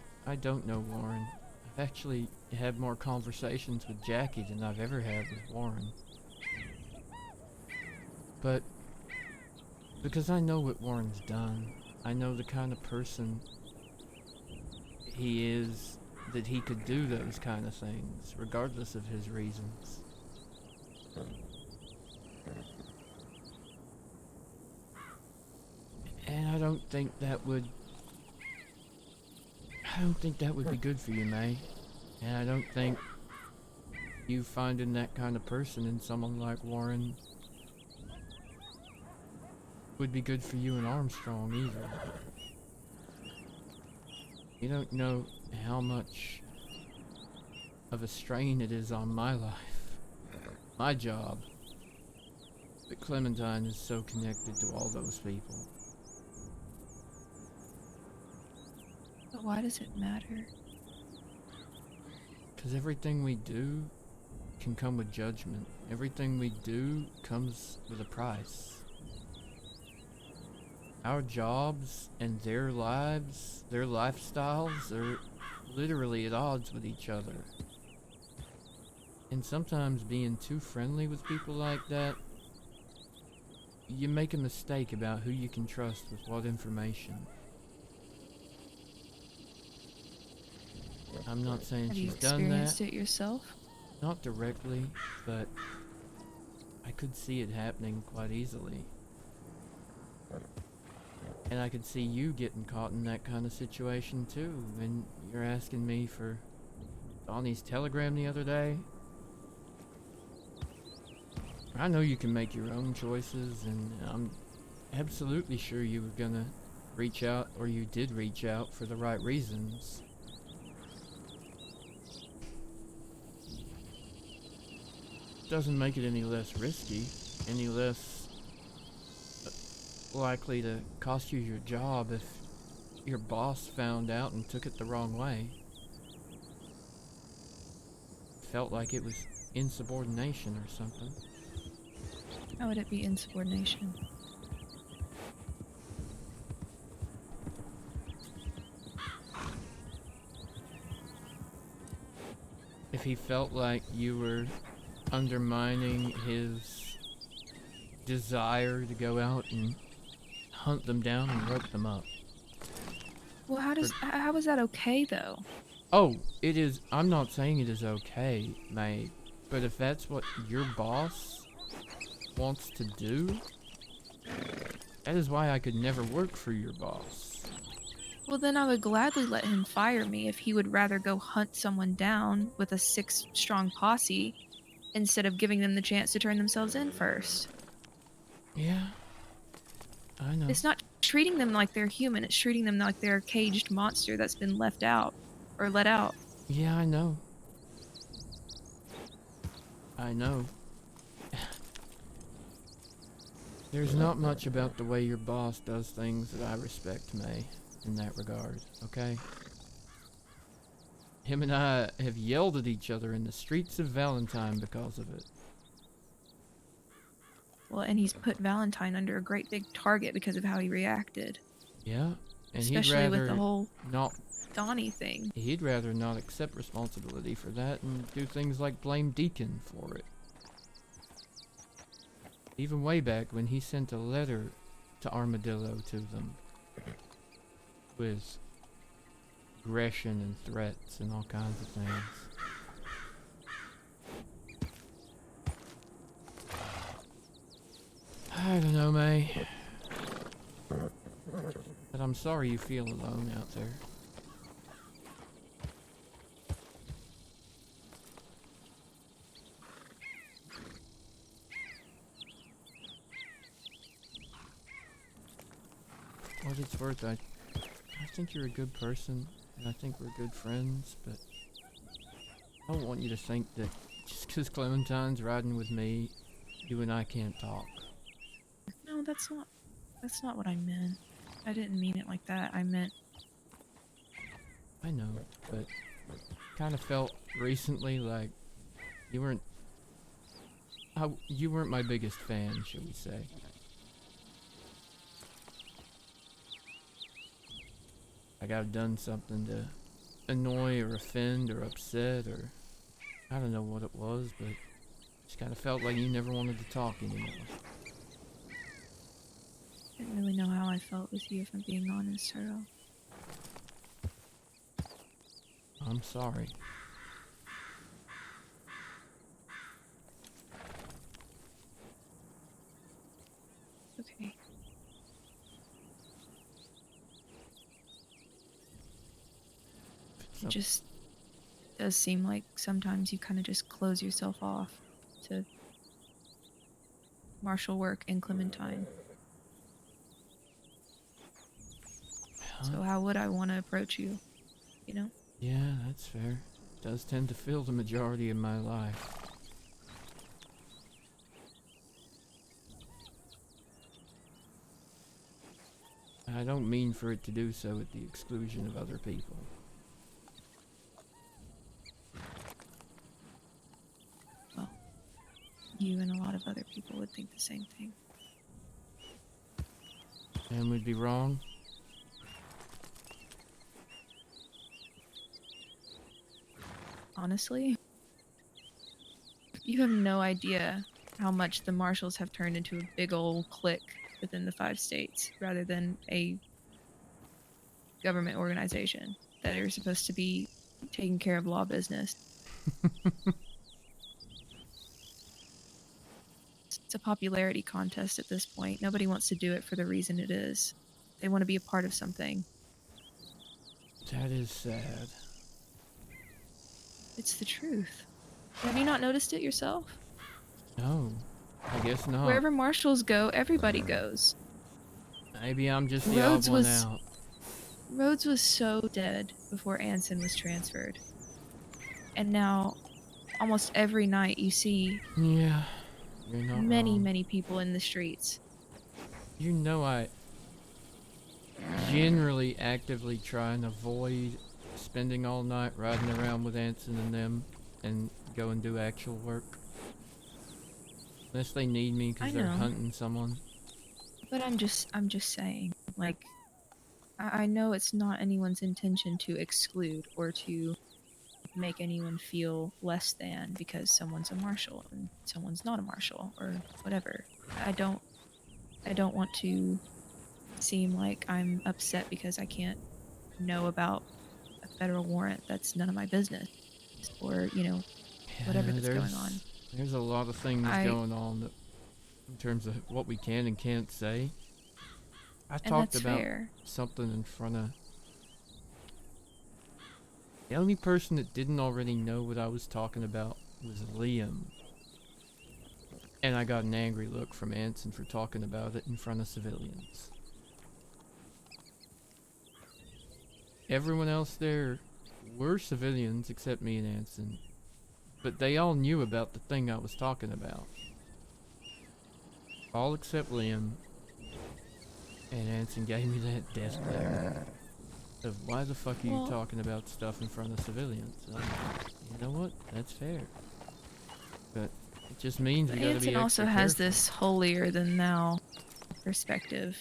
know Warren. I've actually had more conversations with Jackie than I've ever had with Warren. But because I know what Warren's done. I know the kind of person he is, that he could do those kind of things, regardless of his reasons. And I don't think that would be good for you, May. And I don't think you finding that kind of person in someone like Warren would be good for you and Armstrong either. You don't know how much of a strain it is on my life, my job, that Clementine is so connected to all those people. But why does it matter? Because everything we do can come with judgment. Everything we do comes with a price. Our jobs and their lives, their lifestyles are literally at odds with each other. And sometimes being too friendly with people like that, you make a mistake about who you can trust with what information. I'm not saying she's done that. Have you experienced it yourself? Not directly, but I could see it happening quite easily. And I could see you getting caught in that kind of situation too, when you're asking me for Donnie's telegram the other day. I know you can make your own choices, and I'm absolutely sure you were gonna reach out, or you did reach out for the right reasons. Doesn't make it any less risky, any less likely to cost you your job if your boss found out and took it the wrong way. Felt like it was insubordination or something. How would it be insubordination? If he felt like you were undermining his desire to go out and hunt them down and rope them up. Well, how is that okay though? Oh, it is. I'm not saying it is okay, mate. But if that's what your boss wants to do, that is why I could never work for your boss. Well, then I would gladly let him fire me if he would rather go hunt someone down with a 6-strong posse instead of giving them the chance to turn themselves in first. Yeah, I know. It's not treating them like they're human, it's treating them like they're a caged monster that's been left out or let out. Yeah, I know. I know. There's not much about the way your boss does things that I respect, May, in that regard, okay? Him and I have yelled at each other in the streets of Valentine because of it. Well, and he's put Valentine under a great big target because of how he reacted. Yeah, and Especially he'd with rather the whole not. Donnie thing. He'd rather not accept responsibility for that and do things like blame Deacon for it. Even way back when he sent a letter to Armadillo to them with aggression and threats and all kinds of things. I don't know, May. But I'm sorry you feel alone out there. What it's worth, I think you're a good person, and I think we're good friends, but I don't want you to think that just because Clementine's riding with me, you and I can't talk. No, that's not what I meant. I didn't mean it like that. I meant... I know, but kind of felt recently like you weren't my biggest fan, shall we say. Like I've done something to annoy or offend or upset or I don't know what it was, but just kind of felt like you never wanted to talk anymore. I didn't really know how I felt with you, if I'm being honest, Tyrell. I'm sorry. Okay. It just does seem like sometimes you kind of just close yourself off to Marshal work in Clementine. So how would I want to approach you, you know? Yeah, that's fair. It does tend to fill the majority of my life. I don't mean for it to do so at the exclusion of other people. Well, you and a lot of other people would think the same thing. And we'd be wrong? Honestly, you have no idea how much the Marshals have turned into a big old clique within the 5 states rather than a government organization that are supposed to be taking care of law business. It's a popularity contest at this point. Nobody wants to do it for the reason it is. They want to be a part of something. That is sad. It's the truth. Have you not noticed it yourself? No, I guess not. Wherever Marshals go, everybody goes. Maybe I'm just the odd one out. Rhodes was so dead before Anson was transferred. And now, almost every night you see Yeah, you're not many, wrong. many people in the streets. You know I generally actively try and avoid spending all night riding around with Anson and them and go and do actual work. Unless they need me because they're hunting someone. But I'm just saying, like, I know it's not anyone's intention to exclude or to make anyone feel less than because someone's a Marshal and someone's not a Marshal or whatever. I don't want to seem like I'm upset because I can't know about a federal warrant, that's none of my business. Or, you know, whatever that's going on. There's a lot of things going on that, in terms of what we can and can't say. I talked about something in front of... The only person that didn't already know what I was talking about was Liam. And I got an angry look from Anson for talking about it in front of civilians. Everyone else there were civilians except me and Anson. But they all knew about the thing I was talking about. All except Liam. And Anson gave me that death glare. Of why the fuck are you talking about stuff in front of civilians? You know what? That's fair. But it just means we gotta be extra Anson also careful. has this holier than thou perspective.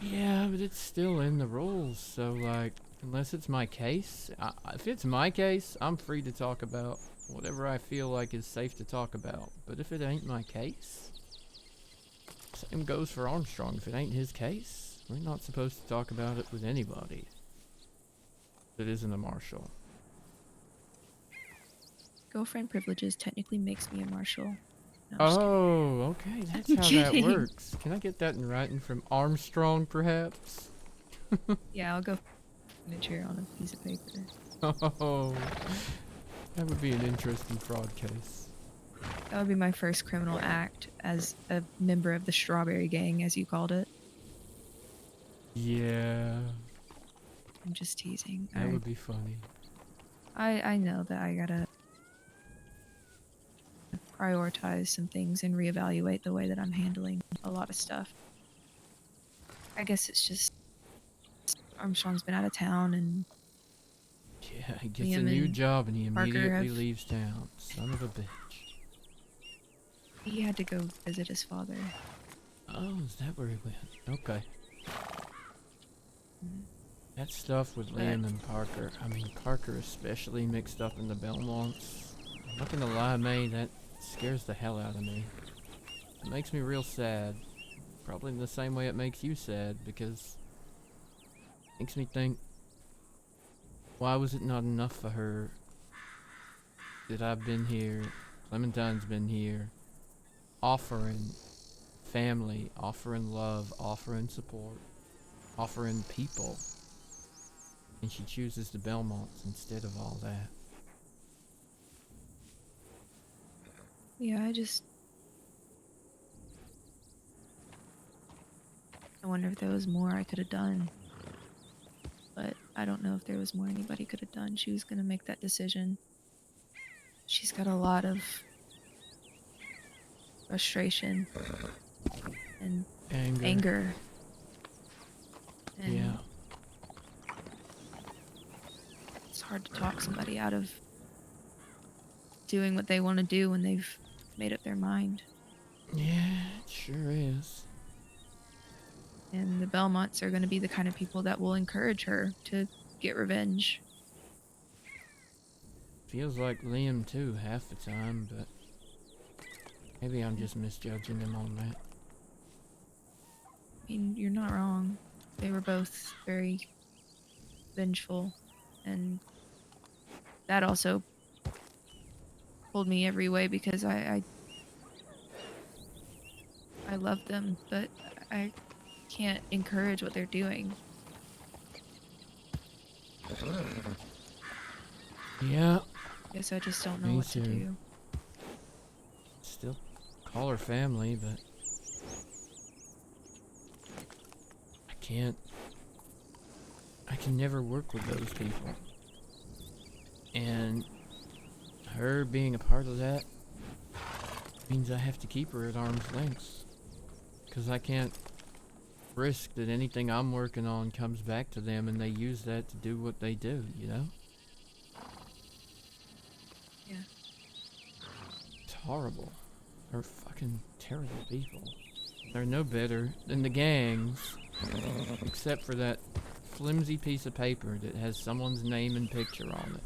Yeah, but it's still in the rules, so like, unless it's my case, if it's my case, I'm free to talk about whatever I feel like is safe to talk about. But if it ain't my case, same goes for Armstrong. If it ain't his case, we're not supposed to talk about it with anybody that isn't a marshal. Girlfriend privileges technically makes me a marshal. No, Oh, okay, that's how that works. Can I get that in writing from Armstrong, perhaps? Yeah, I'll go signature on a piece of paper. Oh, that would be an interesting fraud case. That would be my first criminal act as a member of the Strawberry Gang, as you called it. Yeah. I'm just teasing. That would be funny. I know that I gotta prioritize some things and reevaluate the way that I'm handling a lot of stuff. I guess it's just Armstrong's been out of town and yeah, he gets Liam a new and job and he Parker immediately have- leaves town. Son of a bitch. He had to go visit his father. Oh, is that where he went? Okay. That stuff with Liam and Parker, I mean Parker especially mixed up in the Belmonts. I'm not gonna lie, May, that scares the hell out of me. It makes me real sad. Probably in the same way it makes you sad, because it makes me think, why was it not enough for her that I've been here, Clementine's been here, offering family, offering love, offering support, offering people, and she chooses the Belmonts instead of all that. Yeah, I wonder if there was more I could have done. But I don't know if there was more anybody could have done. She was going to make that decision. She's got a lot of frustration and anger. And yeah. it's hard to talk somebody out of doing what they want to do when they've made up their mind. Yeah, it sure is. And the Belmonts are going to be the kind of people that will encourage her to get revenge. Feels like Liam too, half the time, but maybe I'm just misjudging him on that. I mean, you're not wrong. They were both very vengeful, and that also pulled me every way because I love them, but I can't encourage what they're doing. Yeah. Guess I just don't know Me what to too. do. Still call her family, but I can never work with those people. And her being a part of that means I have to keep her at arm's length. Because I can't risk that anything I'm working on comes back to them and they use that to do what they do, you know? Yeah. It's horrible. They're fucking terrible people. They're no better than the gangs, except for that flimsy piece of paper that has someone's name and picture on it.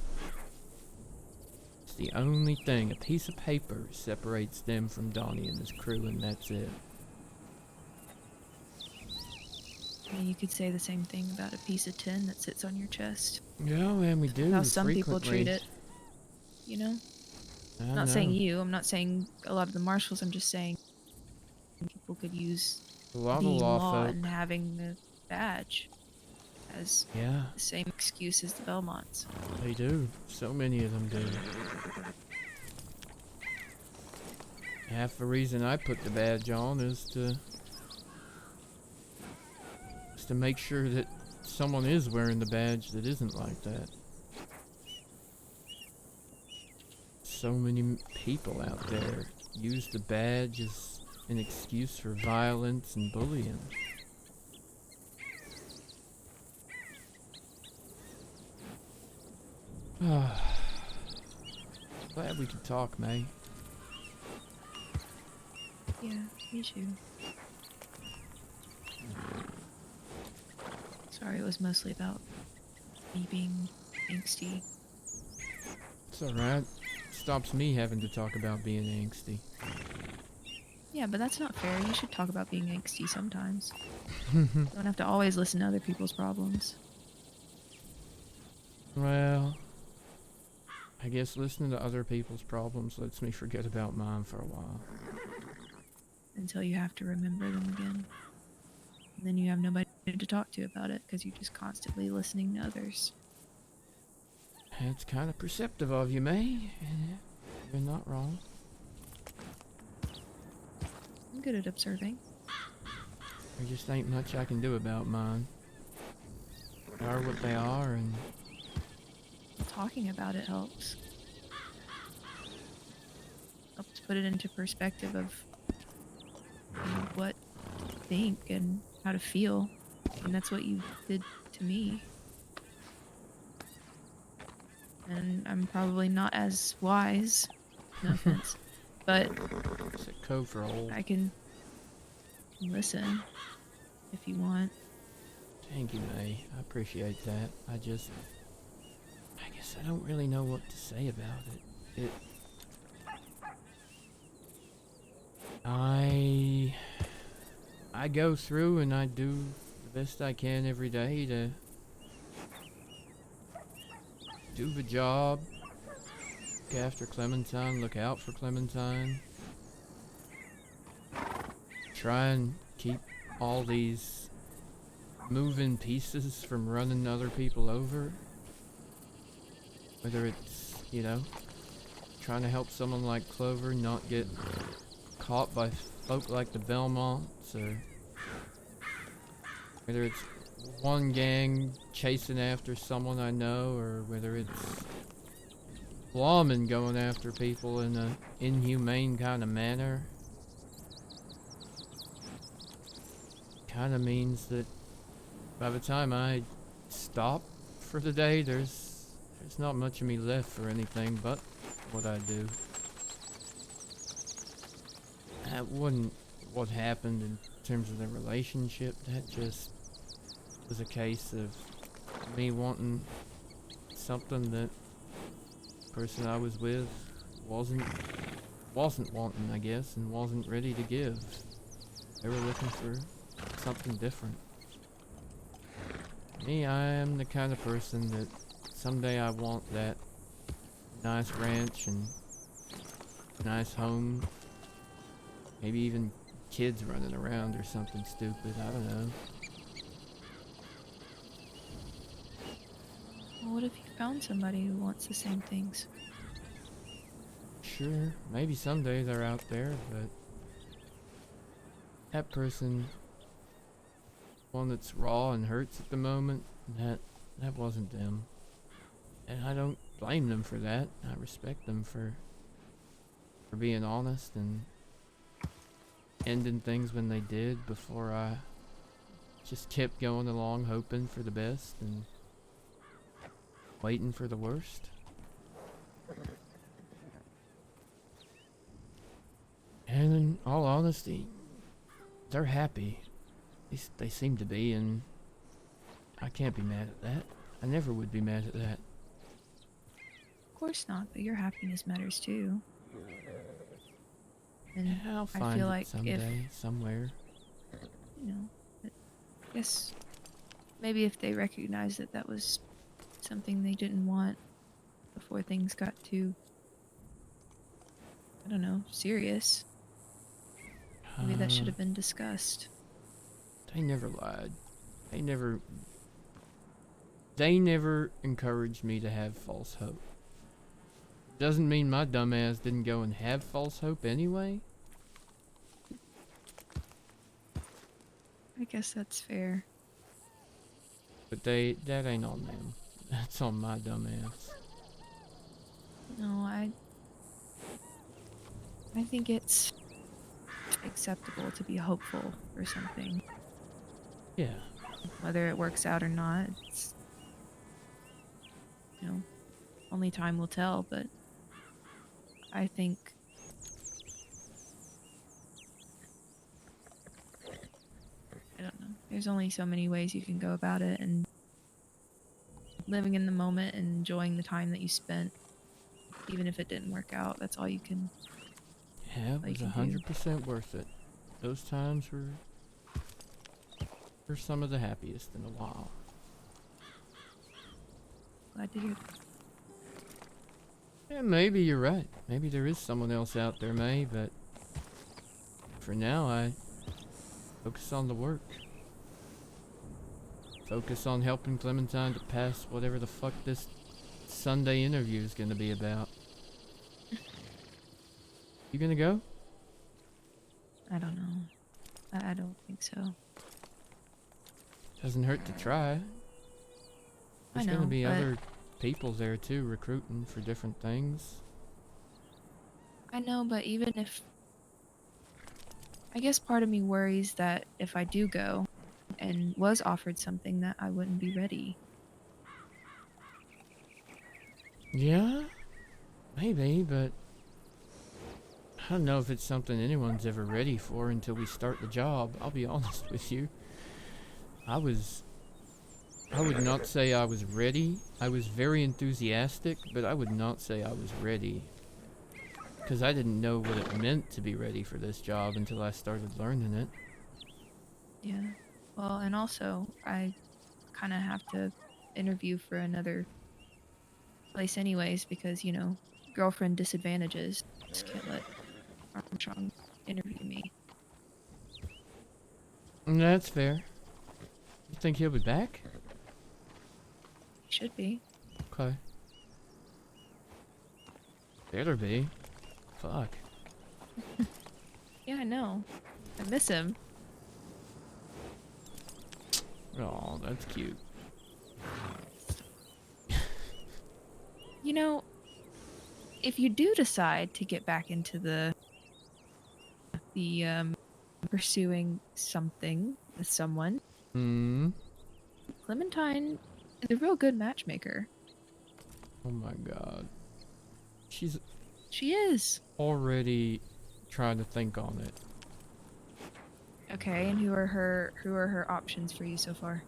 It's the only thing, a piece of paper separates them from Donnie and his crew, and that's it. I mean, you could say the same thing about a piece of tin that sits on your chest. Yeah, and we do How some people treat frequently. it. You know? I I'm not saying know. you. I'm not saying a lot of the marshals. I'm just saying people could use A lot of being law law folk. and having the badge as Yeah, the same excuse as the Belmonts. they do. So many of them do. Half the reason I put the badge on is to make sure that someone is wearing the badge that isn't like that. So many people out there use the badge as an excuse for violence and bullying. Glad we could talk, May. Yeah, me too. Sorry, it was mostly about me being angsty. It's alright. Stops me having to talk about being angsty. Yeah, but that's not fair. You should talk about being angsty sometimes. You don't have to always listen to other people's problems. Well, I guess listening to other people's problems lets me forget about mine for a while. Until you have to remember them again. And then you have nobody to talk to about it because you're just constantly listening to others. It's kind of perceptive of you, May. You're not wrong. I'm good at observing. There just ain't much I can do about mine. They are what they are, and Talking about it helps. Helps put it into perspective of what to think and how to feel. And that's what you did to me. And I'm probably not as wise, no offense, but it's a code for old. I can listen if you want. Thank you, May. I appreciate that. I guess I don't really know what to say about it. I go through and I do the best I can every day to do the job, look after Clementine, look out for Clementine, try and keep all these moving pieces from running other people over. Whether it's, trying to help someone like Clover not get caught by folk like the Belmonts, or whether it's one gang chasing after someone I know, or whether it's lawmen going after people in an inhumane kind of manner. Kind of means that by the time I stop for the day, there's not much of me left for anything but what I do. That wasn't what happened in terms of the relationship. That just was a case of me wanting something that the person I was with wasn't wanting, I guess, and wasn't ready to give. They were looking for something different. Me, I am the kind of person that someday I want that nice ranch and nice home. Maybe even kids running around or something stupid. I don't know. Well, what if you found somebody who wants the same things? Sure, maybe someday they're out there, but that person, one that's raw and hurts at the moment, that wasn't them. And I don't blame them for that. I respect them for being honest and ending things when they did, before I just kept going along hoping for the best and waiting for the worst. And in all honesty, they're happy. At least they seem to be, and I can't be mad at that. I never would be mad at that. Of course not, but your happiness matters too. And I'll find I feel it like someday, somewhere. you know, Guess maybe if they recognized that that was something they didn't want before things got too, I don't know, serious. Maybe that should have been discussed. They never lied. They never encouraged me to have false hope. Doesn't mean my dumbass didn't go and have false hope anyway. I guess that's fair. But that ain't on them. That's on my dumbass. No, I think it's acceptable to be hopeful for something. Yeah. Whether it works out or not, it's, you know, only time will tell, but I think I don't know. There's only so many ways you can go about it, and living in the moment and enjoying the time that you spent, even if it didn't work out, that's all you can. Yeah, it was 100% worth it. Those times were some of the happiest in a while. Glad to hear that. Yeah, maybe you're right. Maybe there is someone else out there, May, but for now, I focus on the work. Focus on helping Clementine to pass whatever the fuck this Sunday interview is gonna be about. You gonna go? I don't know. I don't think so. Doesn't hurt to try. There's I know, gonna be but other people there too, recruiting for different things. I know, but even if, I guess part of me worries that if I do go and was offered something, that I wouldn't be ready. Yeah, maybe, but I don't know if it's something anyone's ever ready for until we start the job. I'll be honest with you. I would not say I was ready. I was very enthusiastic, but I would not say I was ready. Because I didn't know what it meant to be ready for this job until I started learning it. Yeah. Well, and also, I kind of have to interview for another place anyways, because, you know, girlfriend disadvantages. Just can't let Armstrong interview me. That's fair. You think he'll be back? He should be. Okay. Better be. Fuck. Yeah, I know. I miss him. Oh, that's cute. You know, if you do decide to get back into the pursuing something with someone, Clementine is a real good matchmaker. Oh my god. She is. Already trying to think on it. Okay, and who are her options for you so far?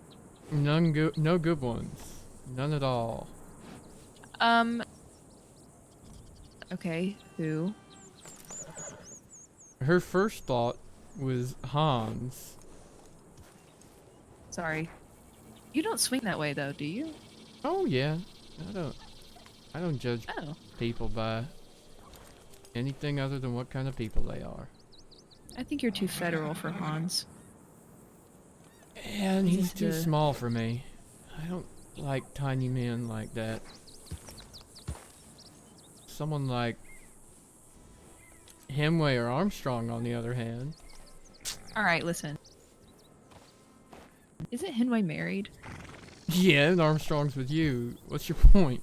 No good ones. None at all. Okay, who? Her first thought was Hans. Sorry. You don't swing that way though, do you? Oh yeah. I don't judge Oh. people by anything other than what kind of people they are. I think you're too federal for Hans. And he's too small for me. I don't like tiny men like that. Someone like Hemway or Armstrong, on the other hand. Alright, listen. Isn't Henway married? Yeah, and Armstrong's with you. What's your point?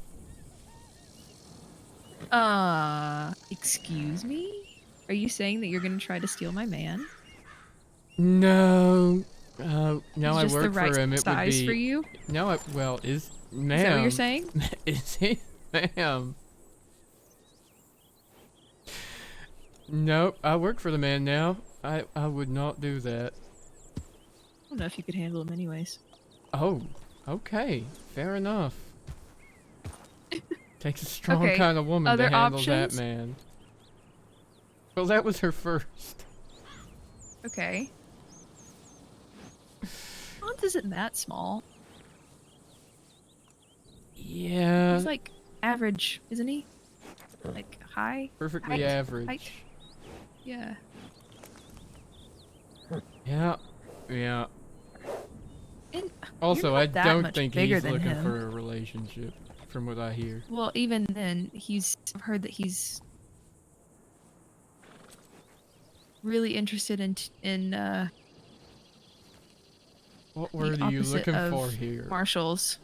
Excuse me? Are you saying that you're gonna try to steal my man? No. No, I Just the work right for him. It would size be. for you? No, ma'am. Is that what you're saying? Is he, ma'am? Nope, I work for the man now. I would not do that. I don't know if you could handle him anyways. Oh, okay, fair enough. Takes a strong Okay, kind of woman other to handle options? that man. Well, that was her first. Okay. Clemens isn't that small. Yeah. He's like average, isn't he? Like high? Perfectly height? average. Height? Yeah. Yeah. Yeah. And Also, you're I not that don't much think bigger he's than looking him. for a relationship, from what I hear. Well, even then, I've heard that he's really interested in What the word are you opposite looking of for here? Marshals.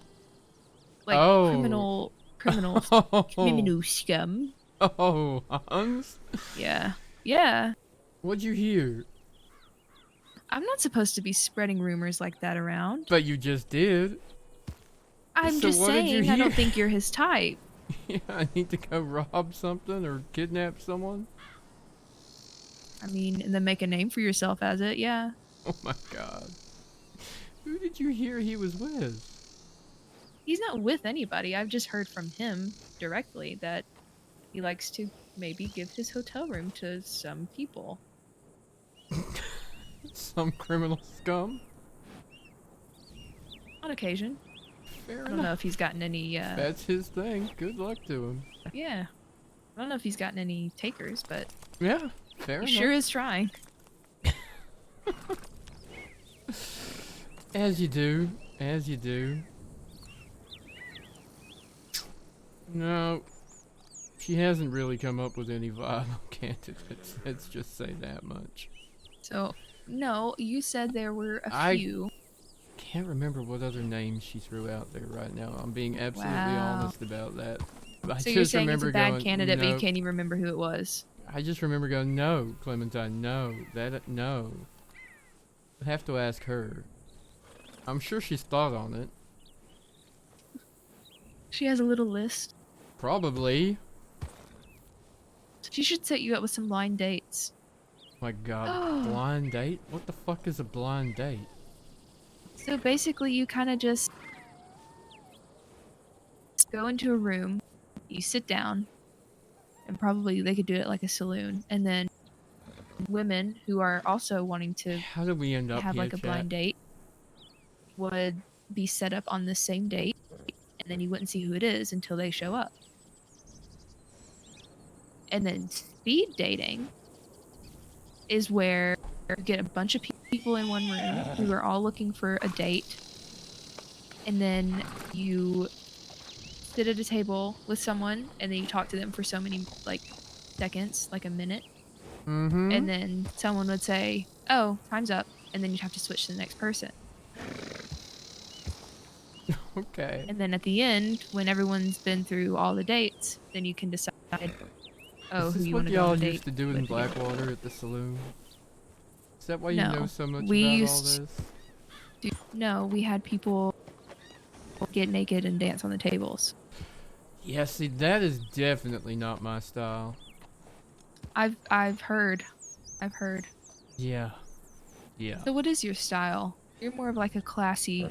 Like Oh. criminal scum. Oh, Hans? Yeah. Yeah. What'd you hear? I'm not supposed to be spreading rumors like that around. But you just did. I'm So just what did you saying I don't hear? think you're his type. Yeah, I need to go rob something or kidnap someone? I mean, and then make a name for yourself as it, yeah. Oh my god. Who did you hear he was with? He's not with anybody. I've just heard from him directly that he likes to maybe give his hotel room to some people. Some criminal scum? On occasion. Fair I don't know if he's gotten any, That's his thing. Good luck to him. yeah. I don't know if he's gotten any takers, but Yeah, fair he enough. sure is trying. As you do. As you do. No. She hasn't really come up with any viable candidates. Let's just say that much. So, no, you said there were a I few. Can't remember what other names she threw out there right now. I'm being absolutely Wow. honest about that. I So just you're saying it's a remember bad going, candidate, but you "Nope." can't even remember who it was. I just remember going, no, Clementine, no. No. I'd have to ask her. I'm sure she's thought on it. She has a little list. Probably. She should set you up with some blind dates. My god, blind date? What the fuck is a blind date? So basically, you kind of just go into a room, you sit down, and probably they could do it like a saloon, and then women who are also wanting to How did we end up have here, like a chat? blind date would be set up on the same date, and then you wouldn't see who it is until they show up. And then speed dating is where you get a bunch of people in one room who are all looking for a date, and then you sit at a table with someone, and then you talk to them for so many like seconds, like a minute, and then someone would say, "Oh, time's up," and then you'd have to switch to the next person. Okay. And then at the end, when everyone's been through all the dates, then you can decide, oh, Is who this you what want to go y'all on a date used to do in with again. Blackwater at the saloon? Is that why you know No, so much we about all used this? No, we had people get naked and dance on the tables. Yeah, see, that is definitely not my style. I've heard. Yeah. Yeah. So what is your style? You're more of like a classy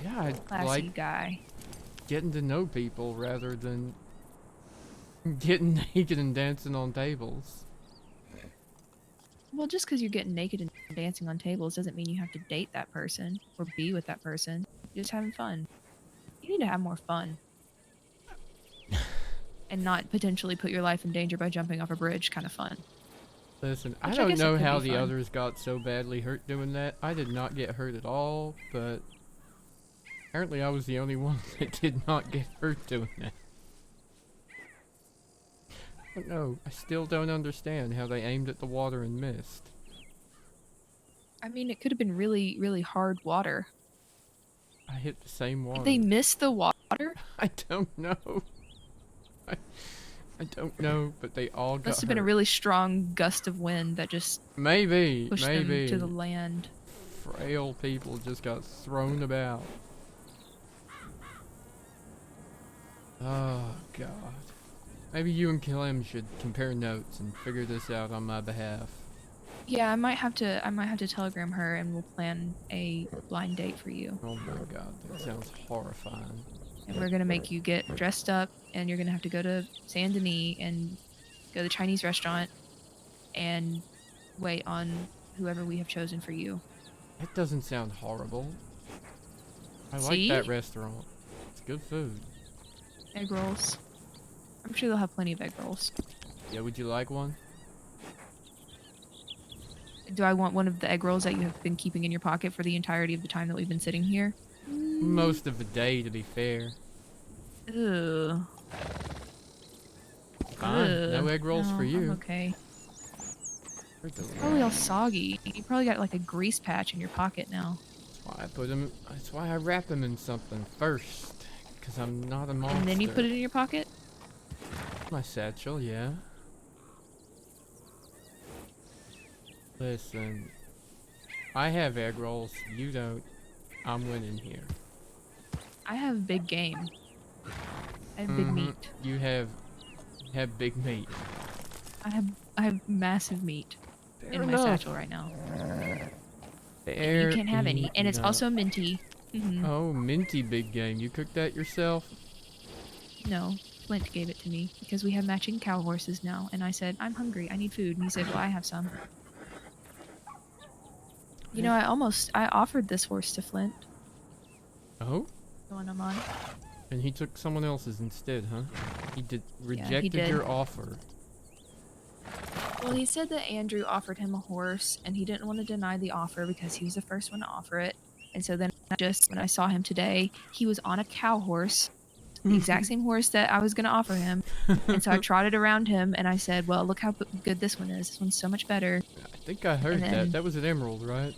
Yeah, I classy like guy. getting to know people rather than getting naked and dancing on tables. Well, just because you're getting naked and dancing on tables doesn't mean you have to date that person or be with that person. You're just having fun. You need to have more fun. And not potentially put your life in danger by jumping off a bridge kind of fun. Listen, Which I I don't guess it know could how be the fun. others got so badly hurt doing that. I did not get hurt at all, but apparently I was the only one that did not get hurt doing that. But no, I still don't understand how they aimed at the water and missed. I mean, it could have been really, really hard water. I hit the same water. Did they miss the water? I don't know. I don't know, but they all got Must have been a hurt. really strong gust of wind that just Maybe, pushed maybe. them to the land. Frail people just got thrown about. Oh, God. Maybe you and Clem should compare notes and figure this out on my behalf. Yeah, I might have to telegram her and we'll plan a blind date for you. Oh my God, that sounds horrifying. And we're gonna make you get dressed up, and you're gonna have to go to Saint Denis and go to the Chinese restaurant and wait on whoever we have chosen for you. That doesn't sound horrible. I See? like that restaurant. It's good food. Egg rolls. I'm sure they'll have plenty of egg rolls. Yeah, would you like one? Do I want one of the egg rolls that you have been keeping in your pocket for the entirety of the time that we've been sitting here? Most of the day, to be fair. Ugh. Fine. No egg rolls for you. I'm okay. They're delicious. Probably all soggy. You probably got like a grease patch in your pocket now. That's why I put them. That's why I wrap them in something first. Cause I'm not a monster. And then you put it in your pocket? My satchel, yeah. Listen, I have egg rolls. You don't. I'm winning here. I have big game. I have big meat. You have big meat. I have massive meat in my enough. satchel right now. Fair You can't have any, and it's enough. also minty. Oh, minty big game. You cooked that yourself? No, Flint gave it to me because we have matching cow horses now, and I said, I'm hungry, I need food, and he said, well, I have some. You know, I offered this horse to Flint. Oh? The one I'm on. And he took someone else's instead, huh? He rejected did. your offer. Well, he said that Andrew offered him a horse, and he didn't want to deny the offer because he was the first one to offer it. And so then when I saw him today, he was on a cow horse, the exact same horse that I was going to offer him. And so I trotted around him, and I said, well, look how good this one is. This one's so much better. I think I heard that. That was an emerald, right?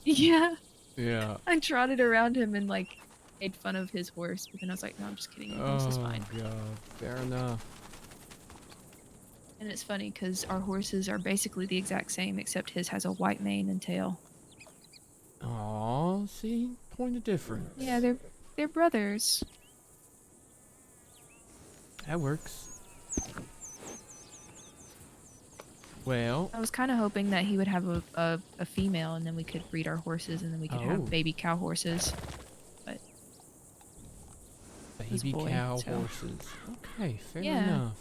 Yeah. Yeah. I trotted around him and, like, made fun of his horse, but then I was like, no, I'm just kidding. The horse is fine. Oh, God. Fair enough. And it's funny because our horses are basically the exact same, except his has a white mane and tail. Aw, see? Point of difference. Yeah, they're brothers. That works. Well, I was kind of hoping that he would have a female, and then we could breed our horses, and then we could have baby cow horses. But baby boy, cow so. horses. Okay, fair Yeah. enough.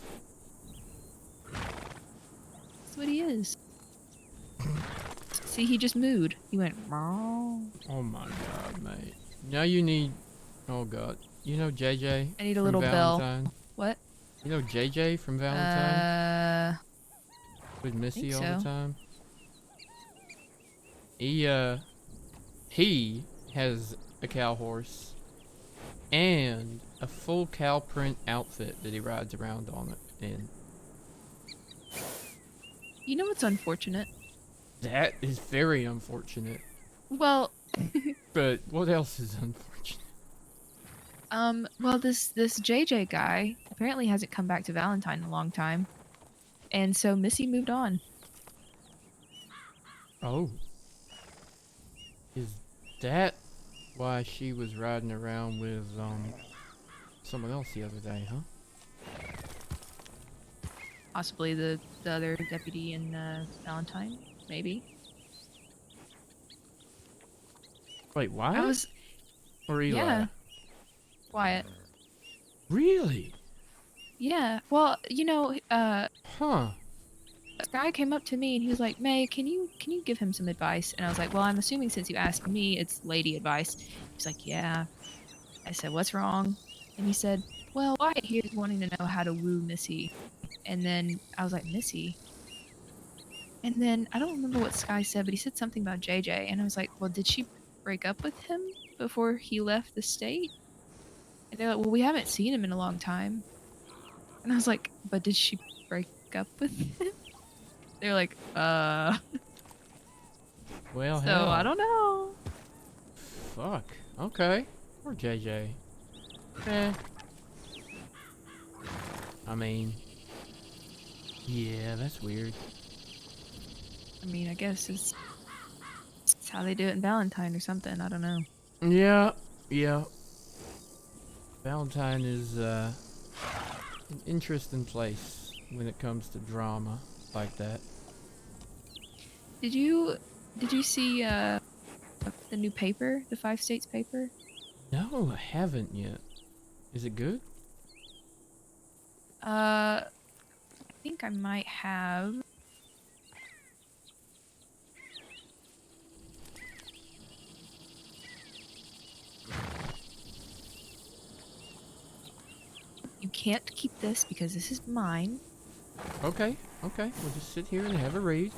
That's what he is. See, he just mooed. He went, meow. Oh my God, mate. Now you need. Oh God. You know JJ? I need a from little Valentine? bell. What? You know JJ from Valentine? With Missy think all the so. time? He has a cow horse and a full cow print outfit that he rides around on it in. You know what's unfortunate? That is very unfortunate. Well, But what else is unfortunate? well, this JJ guy apparently hasn't come back to Valentine in a long time. And so Missy moved on. Oh. Is that why she was riding around with someone else the other day, huh? Possibly the other deputy in Valentine, maybe. Wait, why? I was Or Eli? Yeah. Wyatt. Really? Yeah. Well, you know, Huh. this guy came up to me and he was like, May, can you give him some advice? And I was like, well, I'm assuming since you asked me, it's lady advice. He's like, yeah. I said, what's wrong? And he said, well, Wyatt here is wanting to know how to woo Missy. And then I was like, Missy? And then I don't remember what Sky said, but he said something about JJ. And I was like, well, did she break up with him before he left the state? And they're like, well, we haven't seen him in a long time. And I was like, but did she break up with him? They're like, Well, So, hell. I don't know. Fuck. Okay. Poor JJ. Eh. I mean... Yeah, that's weird. I mean, I guess it's how they do it in Valentine or something. I don't know. Yeah. Yeah. Valentine is, an interesting place when it comes to drama like that. Did you see the new paper, the 5 States paper? No, I haven't yet. Is it good? I think I might have. can't keep this because this is mine. Okay, okay. We'll just sit here and have a read.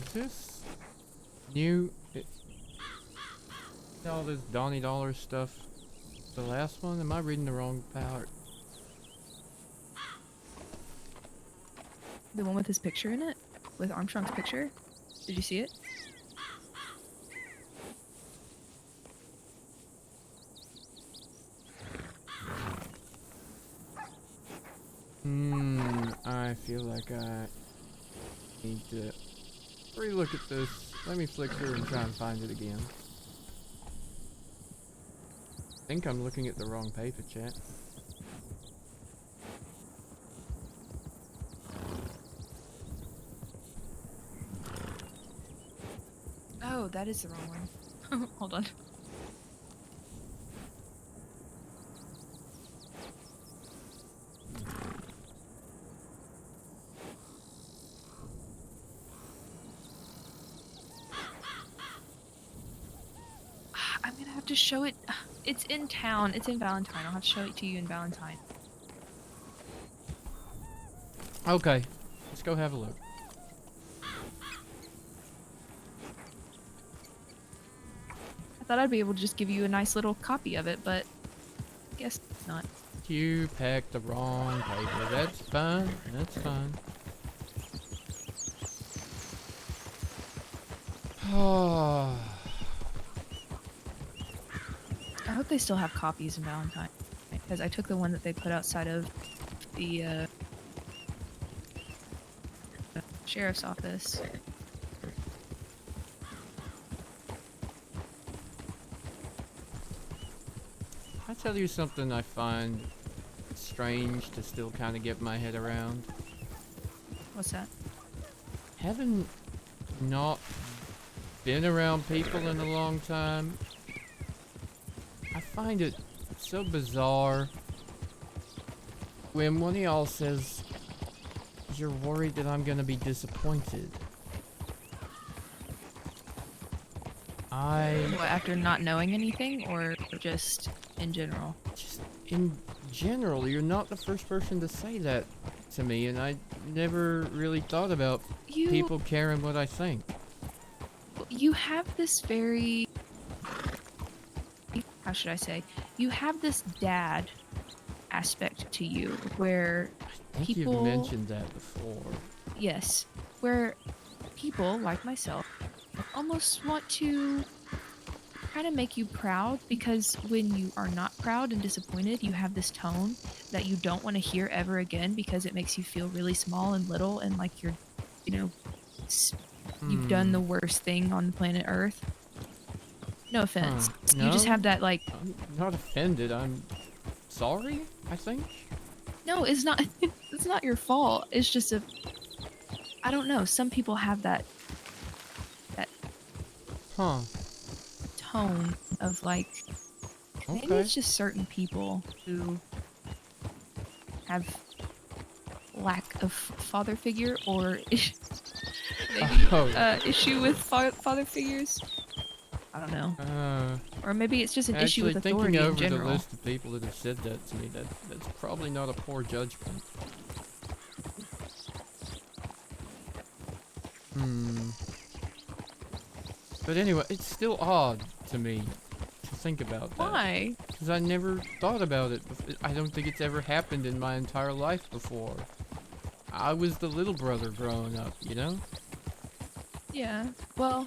Is this new? All this Donnie Dollar stuff. The last one? Am I reading the wrong part? The one with his picture in it? With Armstrong's picture? Did you see it? I feel like I need to relook at this. Let me flick through and try and find it again. I think I'm looking at the wrong paper, chat. Oh, that is the wrong one. Hold on. I'm gonna have to show it. It's in town. It's in Valentine. I'll have to show it to you in Valentine. Okay, let's go have a look. I thought I'd be able to just give you a nice little copy of it, but I guess it's not. You packed the wrong paper. That's fine. That's fine. Oh. I hope they still have copies in Valentine, because I took the one that they put outside of the sheriff's office. I'll tell you something I find strange to still kind of get my head around. What's that? Having not been around people in a long time, I find it so bizarre when one of y'all says you're worried that I'm gonna be disappointed. What, after not knowing anything, or just in general? Just in general, you're not the first person to say that to me, and I never really thought about people caring what I think. You have this very... How should I say? You have this dad aspect to you, where I think people... you've mentioned that before. Yes. Where people, like myself, almost want to trying to make you proud, because when you are not proud and disappointed, you have this tone that you don't want to hear ever again because it makes you feel really small and little and like you're, you know, you've done the worst thing on the planet Earth. No offense. No, You just have that like. I'm not offended. I'm sorry, I think. No, it's not. It's not your fault. It's just a. I don't know. Some people have that. Tone of like. Maybe it's just certain people who have lack of father figure or maybe issue with father figures. I don't know. Or maybe it's just an issue with authority in thinking over general. the list of people that have said that to me, that's probably not a poor judgment. But anyway, it's still odd to me to think about that. Why? Because I never thought about it. I don't think it's ever happened in my entire life before. I was the little brother growing up, you know? Yeah. Well.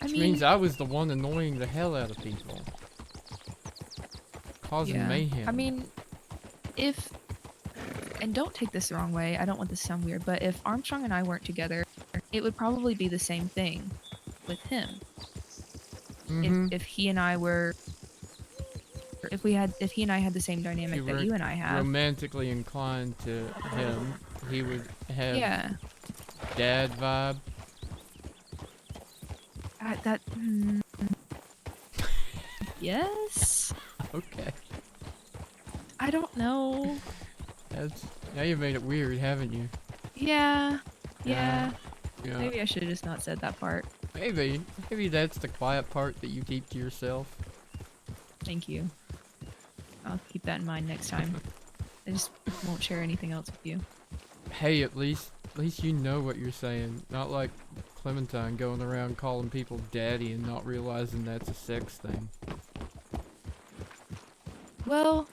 Which means I was the one annoying the hell out of people. Causing mayhem. I mean, and don't take this the wrong way, I don't want this to sound weird, but if Armstrong and I weren't together, it would probably be the same thing with him. If he and I were, if he and I had the same dynamic that you and I have. Romantically inclined to him, he would have dad vibe. Yes. Okay. I don't know. Now you've made it weird, haven't you? Yeah. Maybe I should have just not said that part. Maybe that's the quiet part that you keep to yourself. Thank you. I'll keep that in mind next time. I just won't share anything else with you. Hey, at least you know what you're saying. Not like Clementine going around calling people daddy and not realizing that's a sex thing. Well.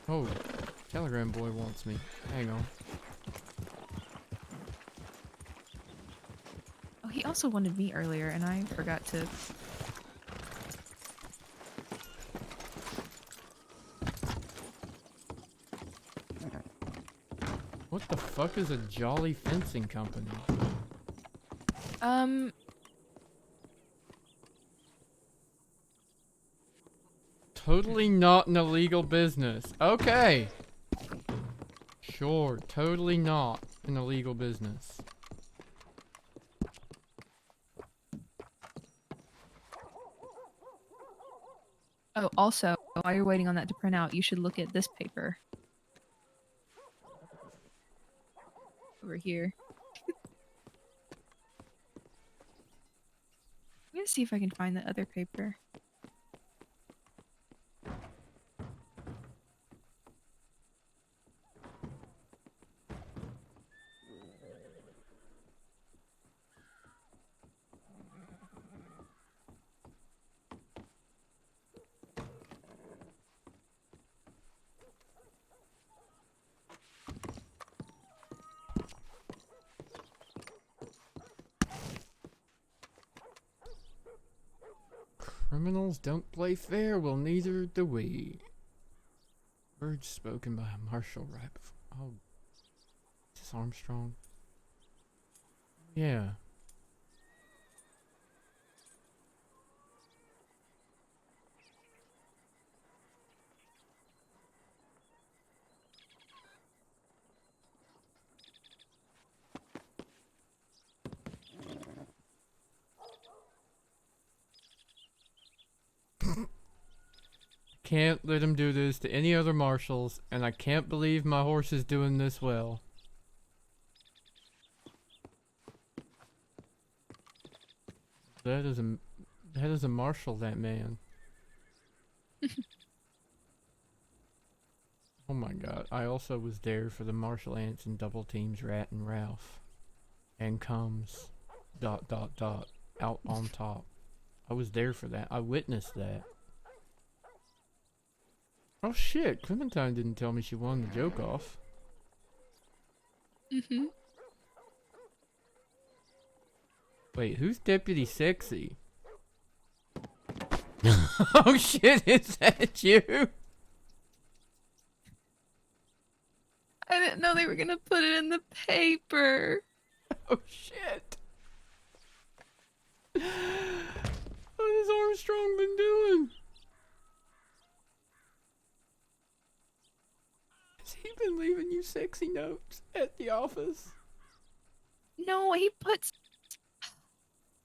Oh, Telegram boy wants me. Hang on. Oh, he also wanted me earlier, and I forgot to. What the fuck is a Jolly Fencing Company? Totally not an illegal business. Okay. Sure, totally not an illegal business. Oh, also, while you're waiting on that to print out, you should look at this paper. Over here. I'm gonna see if I can find the other paper. Criminals don't play fair, well neither do we. Words spoken by a Marshal right before. Oh. Is this Armstrong? Yeah. Can't let him do this to any other marshals, and I can't believe my horse is doing this well. That is a marshal, that man. Oh my god, I also was there for the marshal ants and double teams Rat and Ralph. And comes ... out on top. I was there for that. I witnessed that. Oh shit, Clementine didn't tell me she won the joke off. Wait, who's Deputy Sexy? Oh shit, is that you? I didn't know they were gonna put it in the paper. Oh shit. What has Armstrong been doing? Has he been leaving you sexy notes at the office? No, he puts.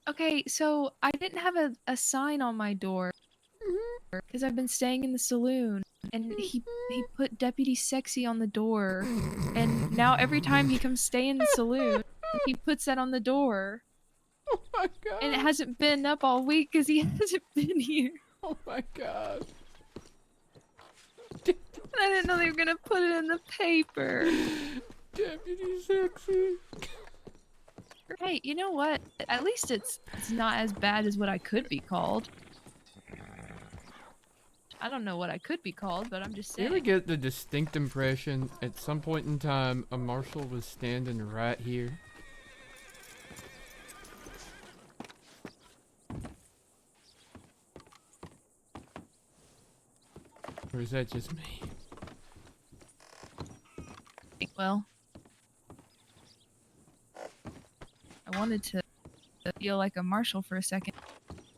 Okay, so I didn't have a sign on my door because I've been staying in the saloon, and he put Deputy Sexy on the door, and now every time he comes stay in the saloon, he puts that on the door. Oh my god. And it hasn't been up all week because he hasn't been here. Oh my god. And I didn't know they were gonna put it in the paper. Deputy Sexy. Hey, you know what? At least it's not as bad as what I could be called. I don't know what I could be called, but I'm just You saying. ever get the distinct impression at some point in time a Marshal was standing right here? Or is that just me? Well, I wanted to feel like a Marshal for a second,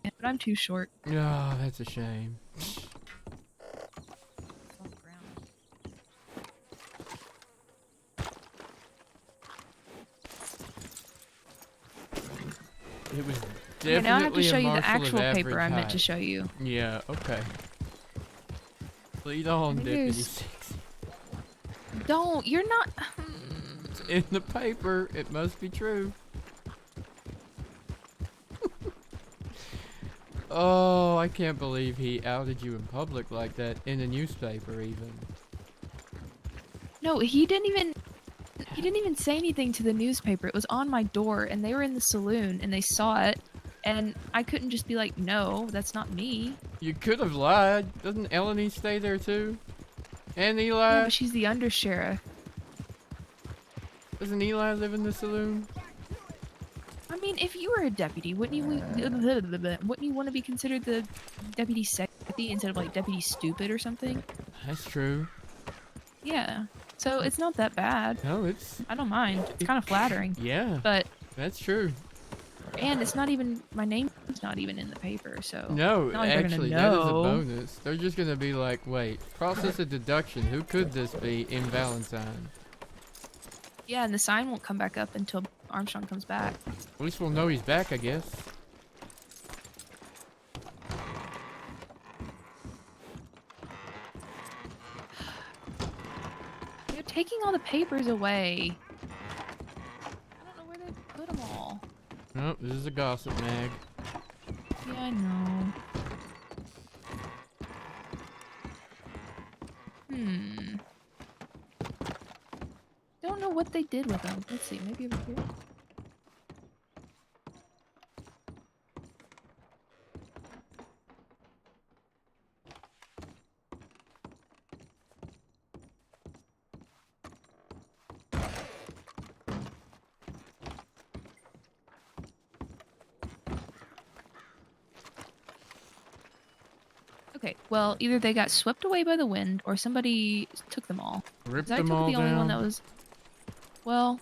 but I'm too short. Oh, that's a shame. It was definitely Okay, now I have to show a you the Marshal of actual paper average I meant to height. show you. Yeah, okay. Lead on, Maybe Deputy there's- Sexy. Don't, you're not. It's in the paper. It must be true. Oh, I can't believe he outed you in public like that in a newspaper even. No, he didn't even say anything to the newspaper. It was on my door, and they were in the saloon, and they saw it, and I couldn't just be like, no, that's not me. You could have lied. Doesn't Eleni stay there too? And Eli? Yeah, but she's the undersheriff. Doesn't Eli live in the saloon? I mean, if you were a deputy, wouldn't you want to be considered the deputy sexy instead of like deputy stupid or something? That's true. Yeah. So it's not that bad. No, it's... I don't mind. It's kind of flattering. Yeah. But... That's true. And it's not even... My name's not even in the paper, so... No, not like they're gonna actually, that is a know. bonus. They're just gonna be like, wait, process of deduction. Who could this be in Valentine? Yeah, and the sign won't come back up until Armstrong comes back. At least we'll know he's back, I guess. They're taking all the papers away. I don't know where they put them all. Nope, this is a gossip mag. Yeah, I know. Don't know what they did with them. Let's see, maybe over here. Okay, well, either they got swept away by the wind, or somebody took them all. Ripped 'Cause I them took all the only one down? that was... Well,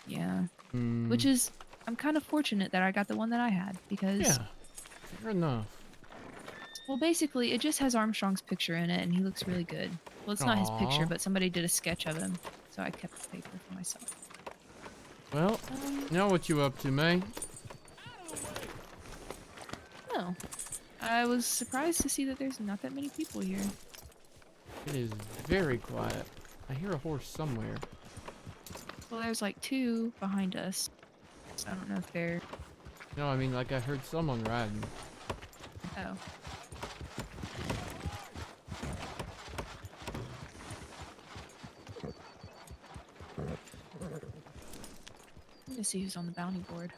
yeah. Hmm. Which is... I'm kind of fortunate that I got the one that I had, because... Yeah, fair enough. Well, basically, it just has Armstrong's picture in it, and he looks really good. Well, it's not his picture, Aw. but somebody did a sketch of him, so I kept the paper for myself. Well, now what you up to, May? Oh. I was surprised to see that there's not that many people here. It is very quiet. I hear a horse somewhere. Well, there's like 2 behind us. So I don't know if they're... No, I mean, like I heard someone riding. Oh. I'm gonna see who's on the bounty board.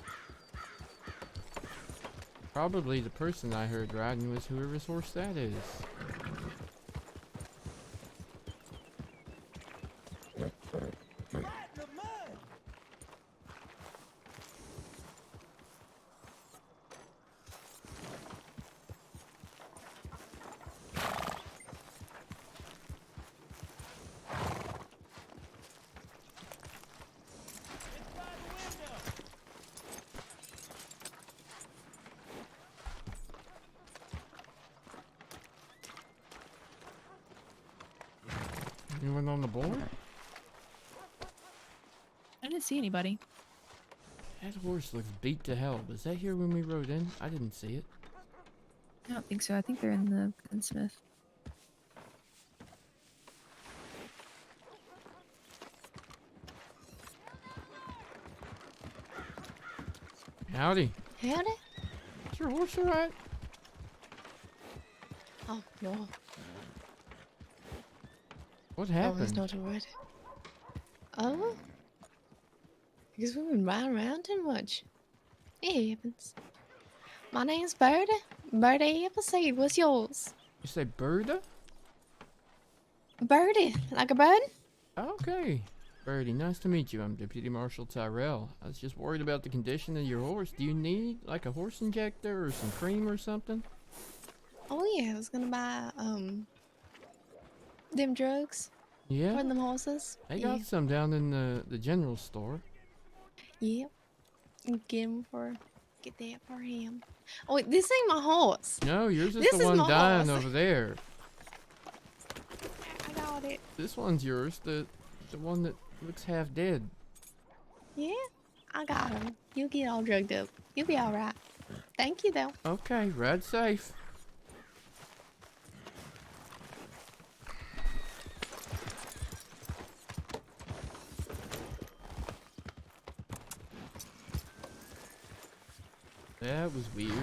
Probably the person I heard riding was whoever's horse that is. Anyone on the board? I didn't see anybody. That horse looks beat to hell. Was that here when we rode in? I didn't see it. I don't think so. I think they're in the gunsmith. Howdy. Howdy? Is your horse alright? Oh, no. What Oh, happened? he's not alright. Oh? Because we've been riding around too much. It happens. My name's Birdie. Birdie Appleseed. What's yours? You say Berta? Birdie. Like a bird? Okay. Birdie, nice to meet you. I'm Deputy Marshal Tyrell. I was just worried about the condition of your horse. Do you need, like, a horse injector or some cream or something? Oh, yeah. I was gonna buy, them drugs. Yeah? For them horses. I got some down in the general store. Yep. Get that for him. Oh, wait, this ain't my horse. No, yours is This the is one my dying horse. over there. I got it. This one's yours, the one that looks half dead. Yeah, I got him. You'll get all drugged up. You'll be alright. Thank you, though. Okay, ride safe. That was weird.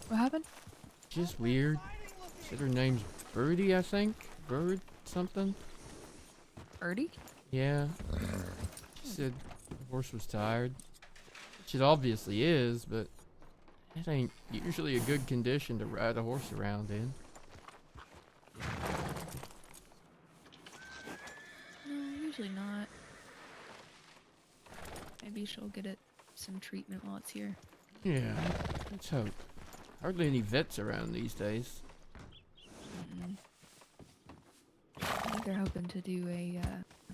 What happened? Just weird. Said her name's Birdie, I think. Bird something. Birdie? Yeah. She said the horse was tired. Which it obviously is, but it ain't usually a good condition to ride a horse around in. No, usually not. Maybe she'll get it some treatment while it's here. Yeah, let's hope. Hardly any vets around these days. I think they're hoping to do a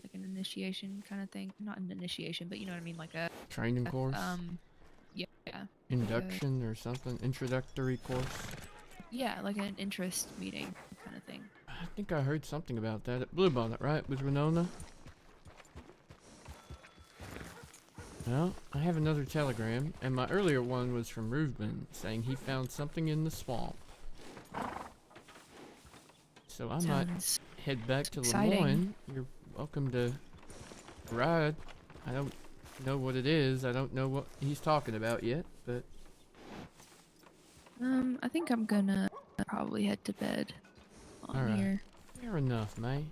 like an initiation kind of thing. Not an initiation, but you know what I mean, like a Training course? Yeah. Induction or something? Introductory course? Yeah, like an interest meeting kind of thing. I think I heard something about that at Bluebonnet, right? With Winona? Well, I have another telegram, and my earlier one was from Reuben, saying he found something in the swamp. So I might head back to exciting. Lemoyne. You're welcome to ride. I don't know what it is. I don't know what he's talking about yet, but... I think I'm gonna probably head to bed on Alright. here. Fair enough, May.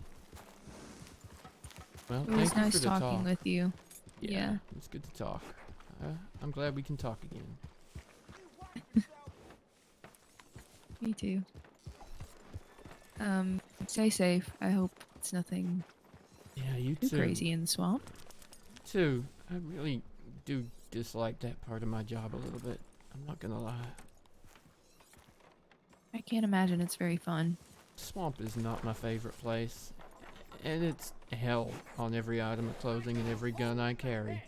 Well, It was thank you nice for the talking talk. with you. Yeah, Yeah. it's good to talk. I'm glad we can talk again. Me too. Stay safe. I hope it's nothing Yeah, you too too. crazy in the swamp. Too. I really do dislike that part of my job a little bit. I'm not gonna lie. I can't imagine it's very fun. Swamp is not my favorite place. And it's hell on every item of clothing and every gun I carry.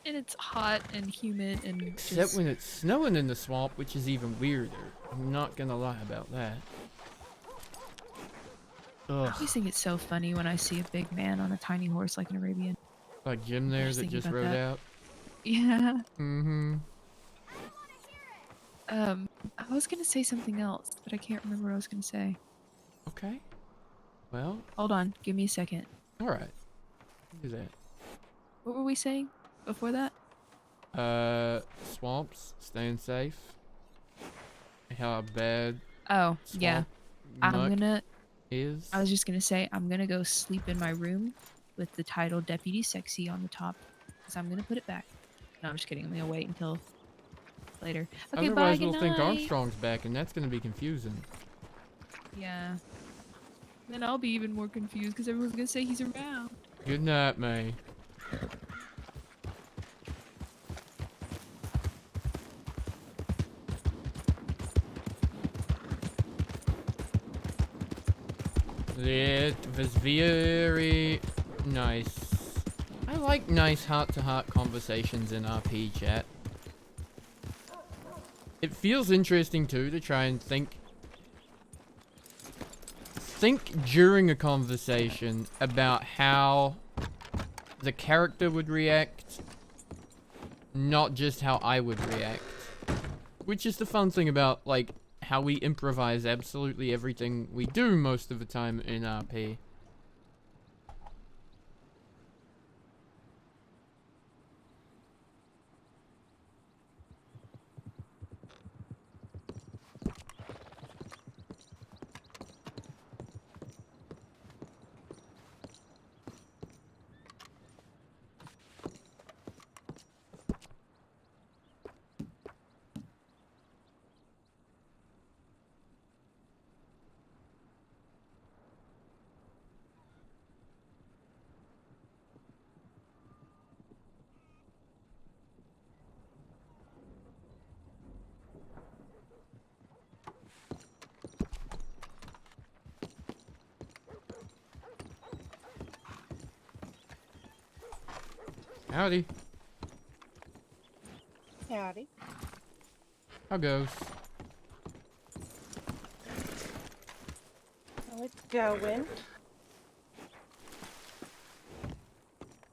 And it's hot and humid and Except just... when it's snowing in the swamp, which is even weirder. I'm not gonna lie about that. I Ugh. always think it's so funny when I see a big man on a tiny horse like an Arabian. Like Jim there just that thinking just about rode that. out. Yeah. Mm-hmm. I was gonna say something else, but I can't remember what I was gonna say. Okay. Well. Hold on, give me a second. Alright. Do that. What were we saying before that? Swamps, staying safe. How bad Oh, yeah. I'm muck gonna... is. I was just gonna say, I'm gonna go sleep in my room with the title Deputy Sexy on the top. Because I'm gonna put it back. No, I'm just kidding. I'm gonna wait until later. Okay, Otherwise bye, we'll good think night. Armstrong's back and that's gonna be confusing. Yeah. Then I'll be even more confused because everyone's gonna say he's around. Good night, May. It was very nice. I like nice heart-to-heart conversations in RP chat. It feels interesting too to try and think think during a conversation about how the character would react, not just how I would react. Which is the fun thing about, like, how we improvise absolutely everything we do most of the time in RP. Howdy. Howdy. How goes? How it's going?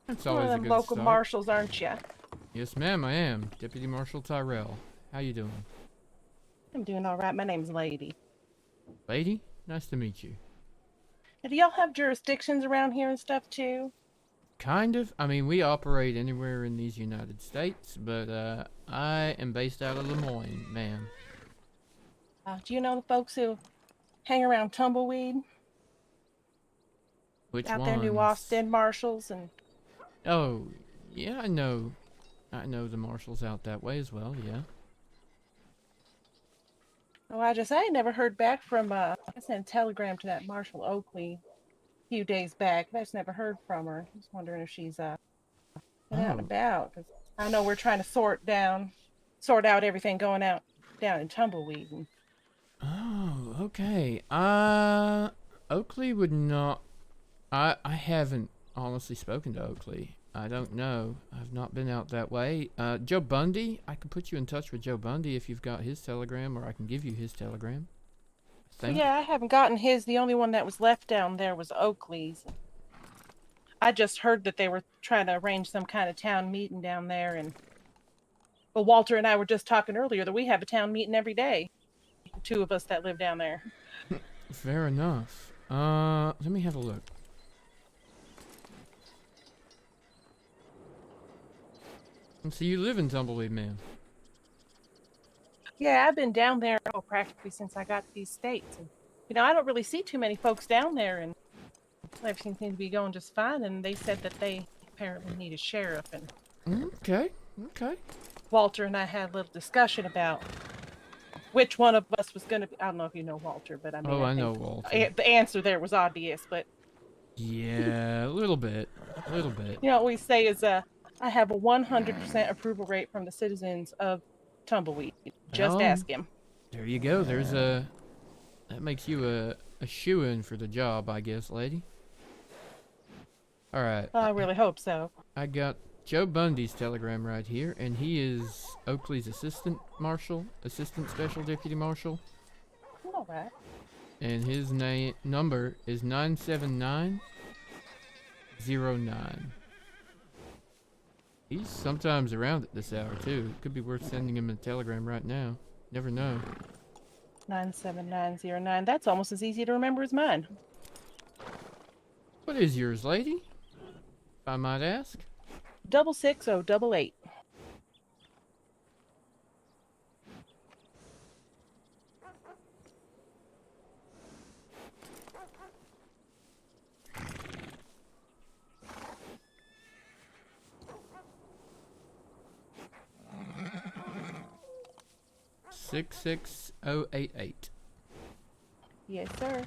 That's One always of a them good local start. marshals, aren't you? Yes, ma'am, I am. Deputy Marshal Tyrell. How you doing? I'm doing all right. My name's Lady. Lady, nice to meet you. Do y'all have jurisdictions around here and stuff too? Kind of. I mean, we operate anywhere in these United States, but I am based out of Lemoyne, ma'am. Do you know the folks who hang around Tumbleweed? Which Out there, New ones? Austin Marshals and... Oh, yeah, I know. I know the marshals out that way as well, yeah. Oh, I ain't never heard back from, I sent a telegram to that Marshal Oakley a few days back. I just never heard from her. I was wondering if she's, been out and about. 'Cause I know we're trying to sort out everything going out down in Tumbleweed. And... Oh, okay. Oakley would not... I haven't honestly spoken to Oakley. I don't know. I've not been out that way. Joe Bundy, I can put you in touch with Joe Bundy if you've got his telegram, or I can give you his telegram. Yeah, I haven't gotten his. The only one that was left down there was Oakley's. I just heard that they were trying to arrange some kind of town meeting down there, and well, Walter and I were just talking earlier that we have a town meeting every day. The two of us that live down there. Fair enough. Let me have a look. So you live in Tumbleweed, ma'am? Yeah, I've been down there practically since I got to these states. And, I don't really see too many folks down there, and everything seems to be going just fine. And they said that they apparently need a sheriff. And Okay. Walter and I had a little discussion about which one of us was going to be. I don't know if you know Walter, but I mean, I know Walter. The answer there was obvious, but yeah, a little bit. What we say is, I have a 100% approval rate from the citizens of Tumbleweed. Just ask him. There you go. That makes you a shoo-in for the job, I guess, lady. All right. I really hope so. I got Joe Bundy's telegram right here, and he is Oakley's assistant special deputy marshal. All right. And his number is 97909. He's sometimes around at this hour too. Could be worth sending him a telegram right now. Never know. 97909. That's almost as easy to remember as mine. What is yours, lady? If I might ask. 66088. Six 66088. Yes, sir.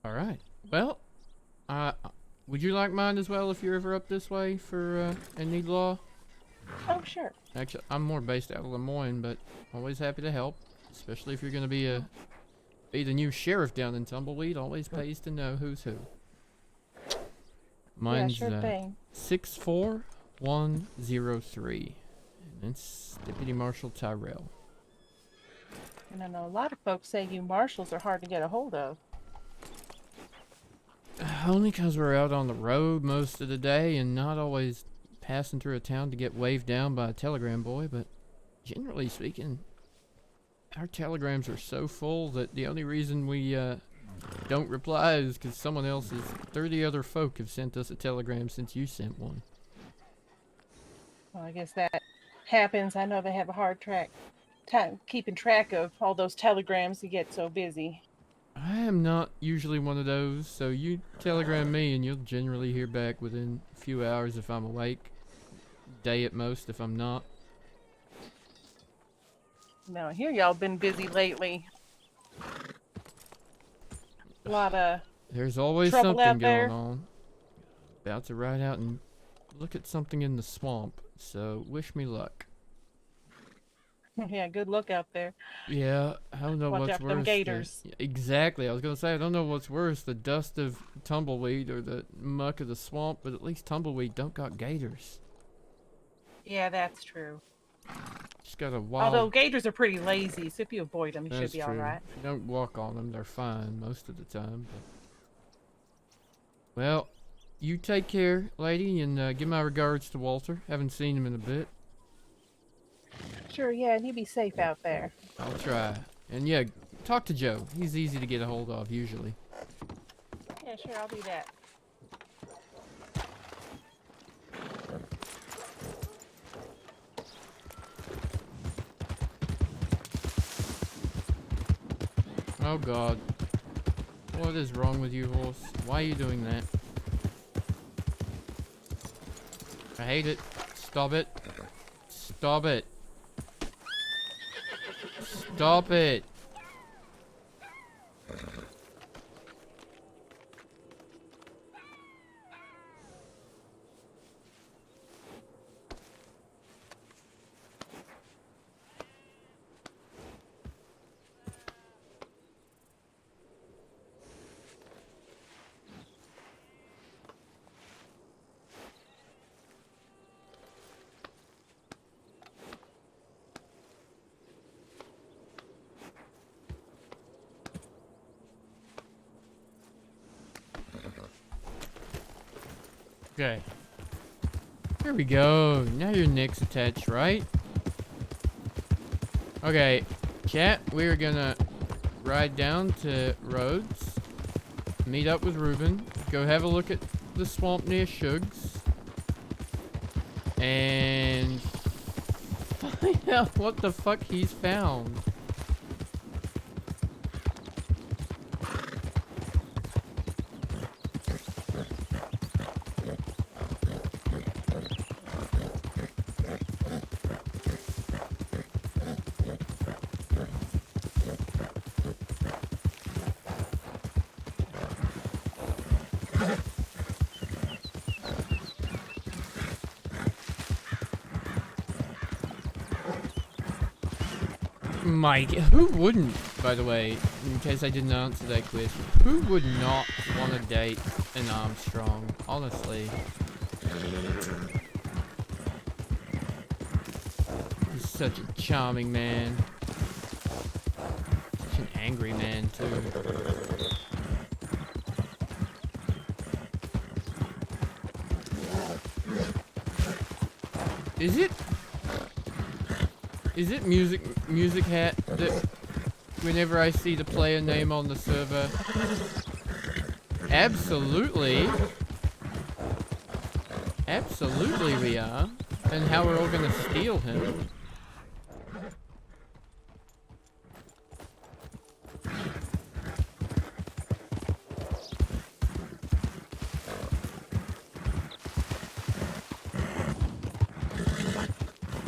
All right. Well, would you like mine as well if you're ever up this way for and need law? Oh, sure. Actually, I'm more based out of Lemoyne, but always happy to help, especially if you're going to be the new sheriff down in Tumbleweed. Always pays to know who's who. Mine's sure thing. 64103, and it's Deputy Marshal Tyrell. And I know a lot of folks say you marshals are hard to get a hold of. Only 'cause we're out on the road most of the day and not always passing through a town to get waved down by a telegram boy, but generally speaking, our telegrams are so full that the only reason we don't reply is because someone else's 30 other folk have sent us a telegram since you sent one. Well, I guess that happens. I know they have a hard time keeping track of all those telegrams. You get so busy. I am not usually one of those, so you telegram me and you'll generally hear back within a few hours if I'm awake. Day at most if I'm not. Now, here y'all been busy lately. A lot of There's always trouble something out going there. on. About to ride out and look at something in the swamp, so wish me luck. Yeah, good luck out there. Yeah, I don't know Watch what's out for them worse. gators. Exactly, I was gonna say I don't know what's worse, the dust of tumbleweed or the muck of the swamp, but at least tumbleweed don't got gators. Yeah, that's true. Just got a wild. Although gators are pretty lazy, so if you avoid them, you should That's be true. alright. If you don't walk on them, they're fine most of the time. But... Well, you take care, lady, and give my regards to Walter. Haven't seen him in a bit. Sure, yeah, and you be safe out there. I'll try. And yeah, talk to Joe. He's easy to get a hold of, usually. Yeah, sure, I'll do that. Oh god. What is wrong with you, horse? Why are you doing that? I hate it. Stop it. Stop it. Stop it. Okay. Here we go. Now your neck's attached, right? Okay, chat, we're gonna ride down to Rhodes, meet up with Ruben, go have a look at the swamp near Shugs, and find out what the fuck he's found. Mike, who wouldn't, by the way, in case I didn't answer that question, who would not want to date an Armstrong, honestly? He's such a charming man. Such an angry man, too. Is it music hat that whenever I see the player name on the server? Absolutely. Absolutely we are. And how we're all gonna steal him.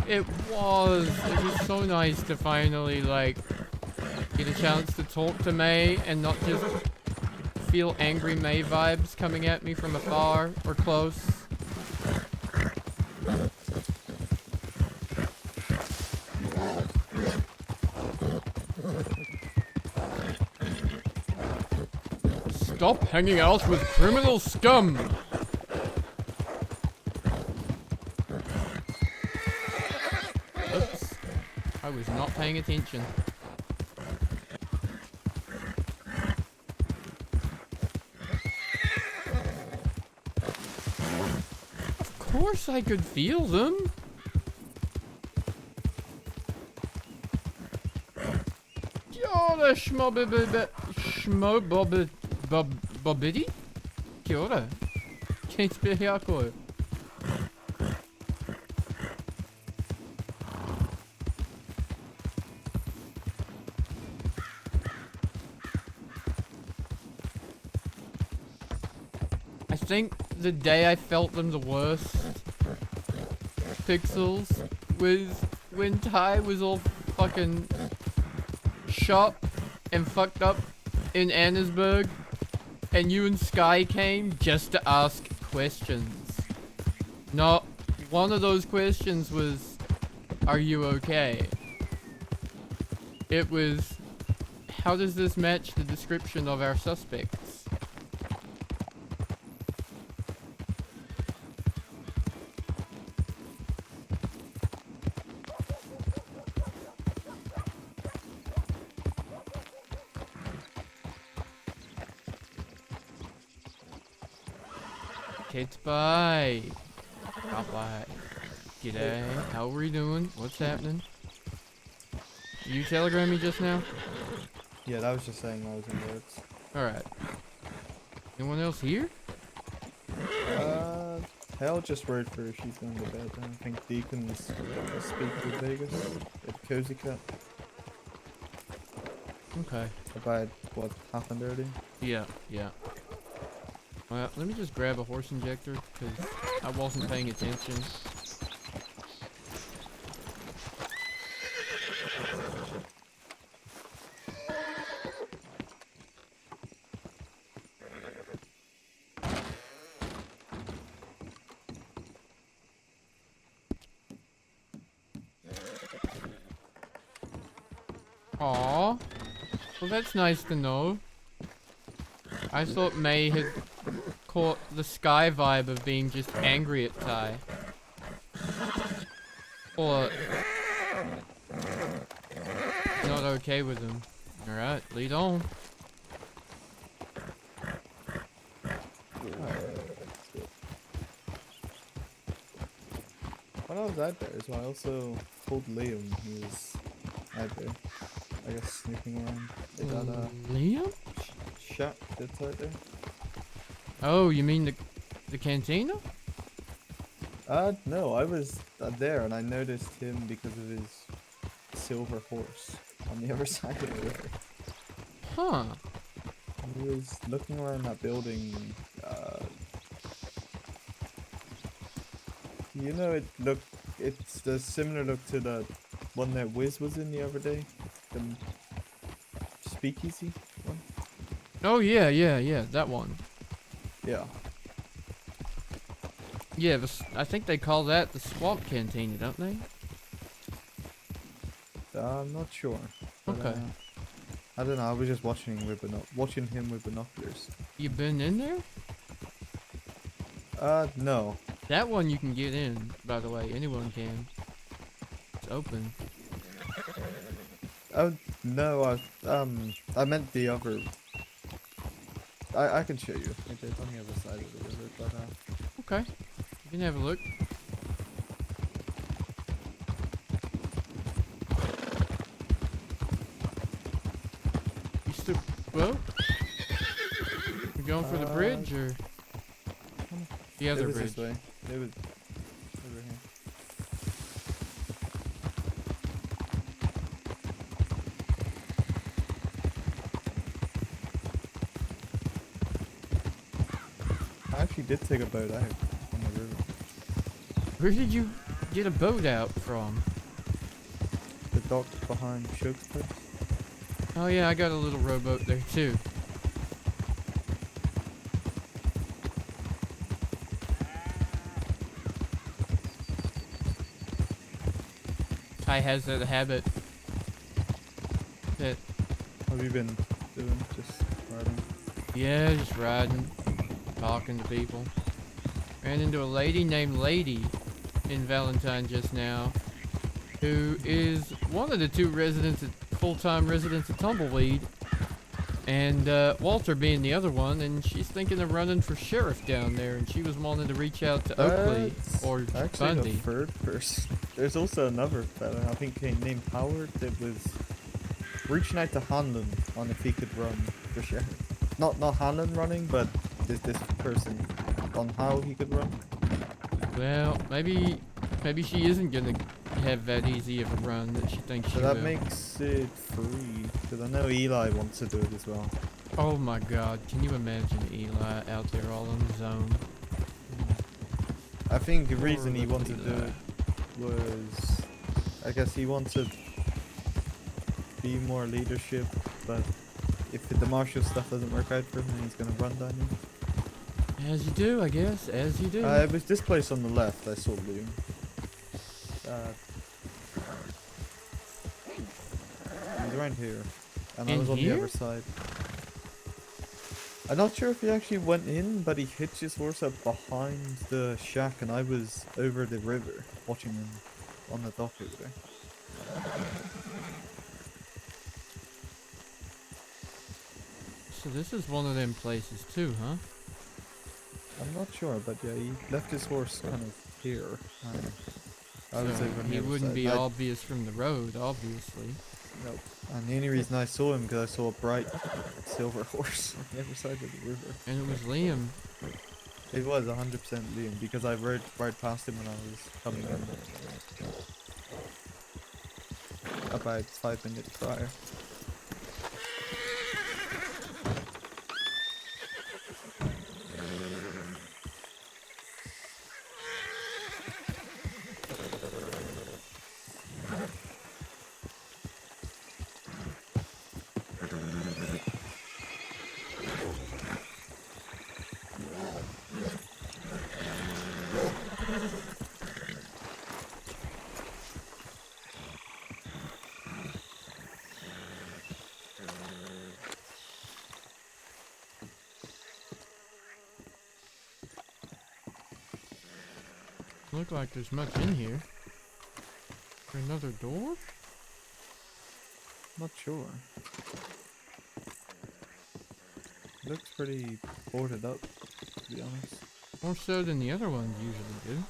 It was so nice to finally, like, get a chance to talk to May and not just feel angry May vibes coming at me from afar or close. Stop hanging out with criminal scum! Oops. I was not paying attention. course I could feel them. Kia ora, schmobbidi? Kia ora. Can't spit Hyako. I think the day I felt them the worst, Pixels, was when Ty was all fucking shot and fucked up in Annesburg, and you and Sky came just to ask questions. Not one of those questions was, are you okay? It was, how does this match the description of our suspects? Bye. Bye. G'day. How are we doing? What's happening? You telegram me just now? Yeah, that was just saying I was in words. Alright. Anyone else here? Hell just wrote for her. She's going to bed. I think Deacon's speak with Vegas at Cozy Cut. Okay. About what happened earlier? Yeah, yeah. Well, let me just grab a horse injector, because I wasn't paying attention. Aww. Well, that's nice to know. I thought May had caught the Sky vibe of being just angry at Ty. Or not okay with him. Alright, lead on. When I was out there as well, I also told Liam he was out there. I guess snooping around. They got a Liam? Shack that's out there. Oh, you mean the cantina? No, I was there and I noticed him because of his silver horse on the other side of the river. Huh. He was looking around that building. You know, it's the similar look to the one that Wiz was in the other day. The speakeasy one. Oh yeah, yeah, that one. Yeah. Yeah, I think they call that the Swamp Cantina, don't they? I'm not sure. But, Okay. I don't know. I was just watching him with binoculars. You been in there? No. That one you can get in, by the way. Anyone can. It's open. Oh no, I meant the other. I can show you. It's on the other side of the river, but Okay. You can have a look. You still well? You going for the bridge or the other it was bridge? This way. It was over here. I actually did take a boat out on the river. Where did you get a boat out from? The dock behind Shook's place. Oh yeah, I got a little rowboat there too. Ty has that habit that... What have you been doing? Just riding? Yeah, just riding, talking to people. Ran into a lady named Lady in Valentine just now, who is one of the two full-time residents of Tumbleweed. And Walter being the other one, and she's thinking of running for sheriff down there, and she was wanting to reach out to Oakley That's or actually Bundy. the third person. There's also another fella, I think named Howard, that was reaching out to Hanlon on if he could run for sheriff. Not Hanlon running, but this person on how he could run. Well, maybe she isn't gonna have that easy of a run that she thinks she So that will. makes it 3, because I know Eli wants to do it as well. Oh my God! Can you imagine Eli out there all on his own? I think the Poor reason he little wanted to do Eli. it was, I guess he wants to be more leadership, but if the Marshal stuff doesn't work out for him, he's gonna run down here. As you do, I guess. As you do. It was this place on the left I saw Liam. He was around here, and I In was on the here? other side. I'm not sure if he actually went in, but he hitched his horse up behind the shack, and I was over the river watching him on the dock over there. So this is one of them places too, huh? I'm not sure, but yeah, he left his horse kind of here. I was So over on the he other wouldn't side. be obvious from the road, obviously. Nope. And the only reason I saw him because I saw a bright silver horse on the other side of the river. And it was Liam. It was 100% Liam because I rode right past him when I was coming in. About 5 minutes prior. Look like there's much in here. Is there another door? Not sure. Looks pretty boarded up, to be honest. More so than the other ones usually do.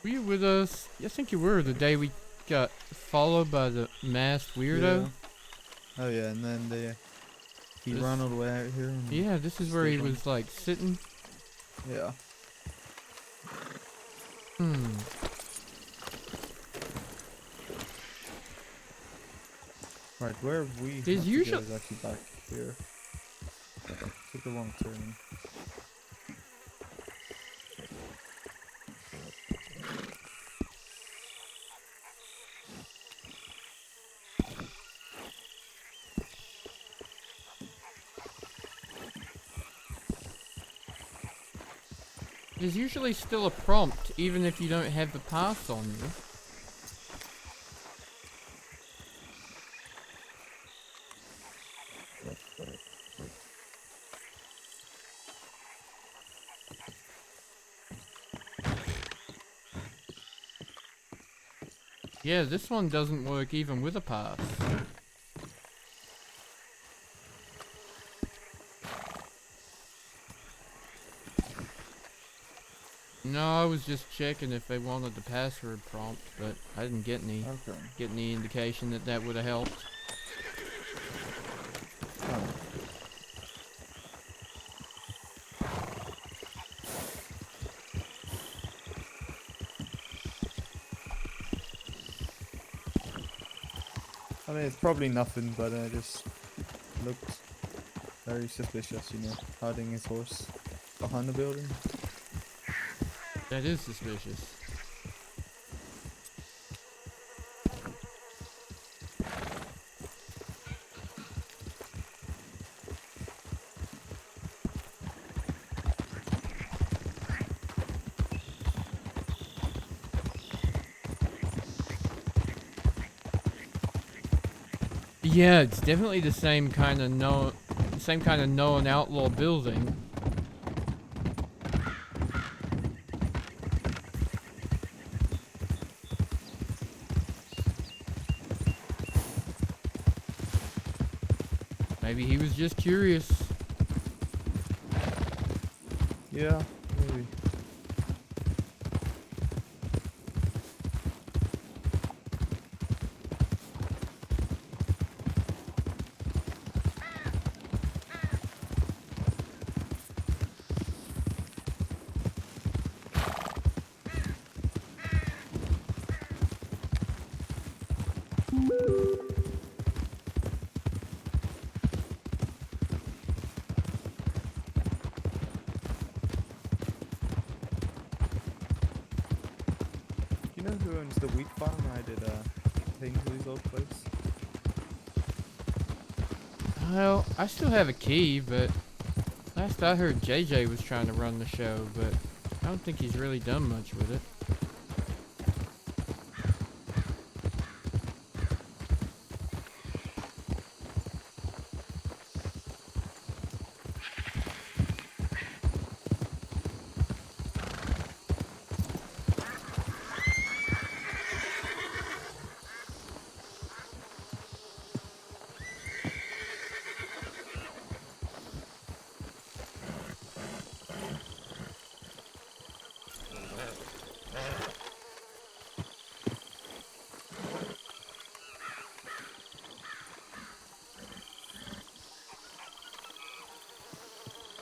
Were you with us? I think you were the day we got followed by the masked weirdo. Yeah. Oh yeah, and then he ran all the way out here. And yeah, this is where he stayed on. was like sitting. Yeah. Right, where we There's have to usually- go is actually back here. Took a wrong turn. There's usually still a prompt, even if you don't have the pass on you. Yeah, this one doesn't work even with a pass. No, I was just checking if they wanted the password prompt, but I didn't get any indication that that would have helped. I mean, it's probably nothing, but it just looked very suspicious, you know, hiding his horse behind the building. That is suspicious. Yeah, it's definitely the same kind of known outlaw building. Maybe he was just curious. Yeah, maybe. You know who owns the wheat farm I did Kingsley's old place? Well, I still have a key, but last I heard JJ was trying to run the show, but I don't think he's really done much with it.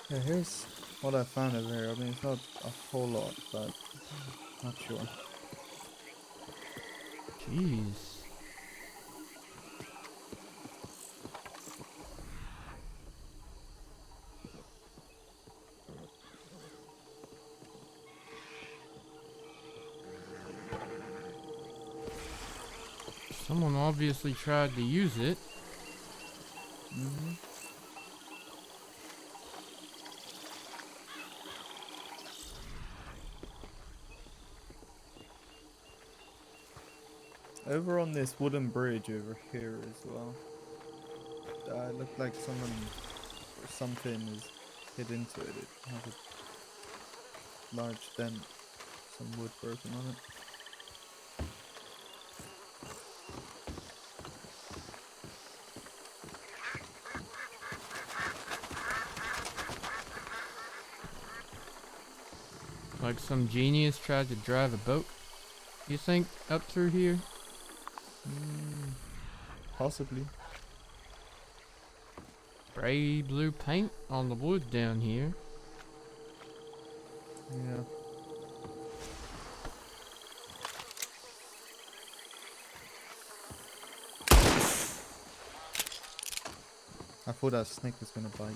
Yeah, here's what I found over here. I mean, it's not a whole lot, but not sure. Jeez. Someone obviously tried to use it. Mm-hmm. Over on this wooden bridge over here as well. It looked like someone or something is hit into it. It has a large dent, some wood broken on it. Like some genius tried to drive a boat, you think, up through here? Possibly. Spray blue paint on the wood down here. Yeah. I thought that snake was gonna bite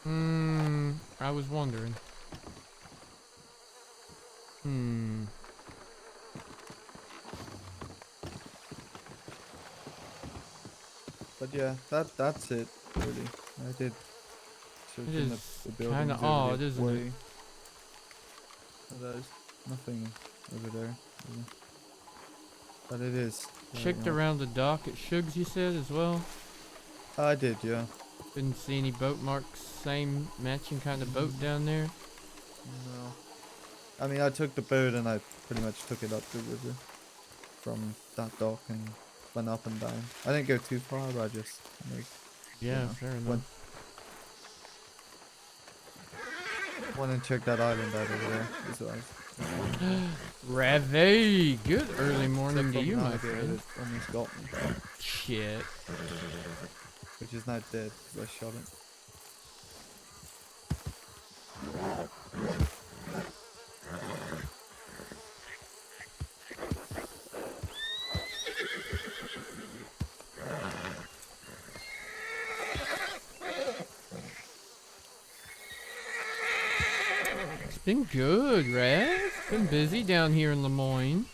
you. I was wondering. But yeah, that's it really. I did search It in is the buildings kinda over odd, the isn't it? way. But there's nothing over there. Really. But it is. Checked around the dock at Shugs, you said, as well? I did, yeah. Didn't see any boat marks, same matching kind of boat down there? No. I mean, I took the boat and I pretty much took it up the river from that dock and went up and down. I didn't go too far, but I just like, Yeah, fair enough. Went and checked that island out over there as well. Rave! Good early morning to you, my friend. friend. Almost got me. Shit. Which is not dead because I shot it. It's been good, Raz. Been busy down here in Lemoyne.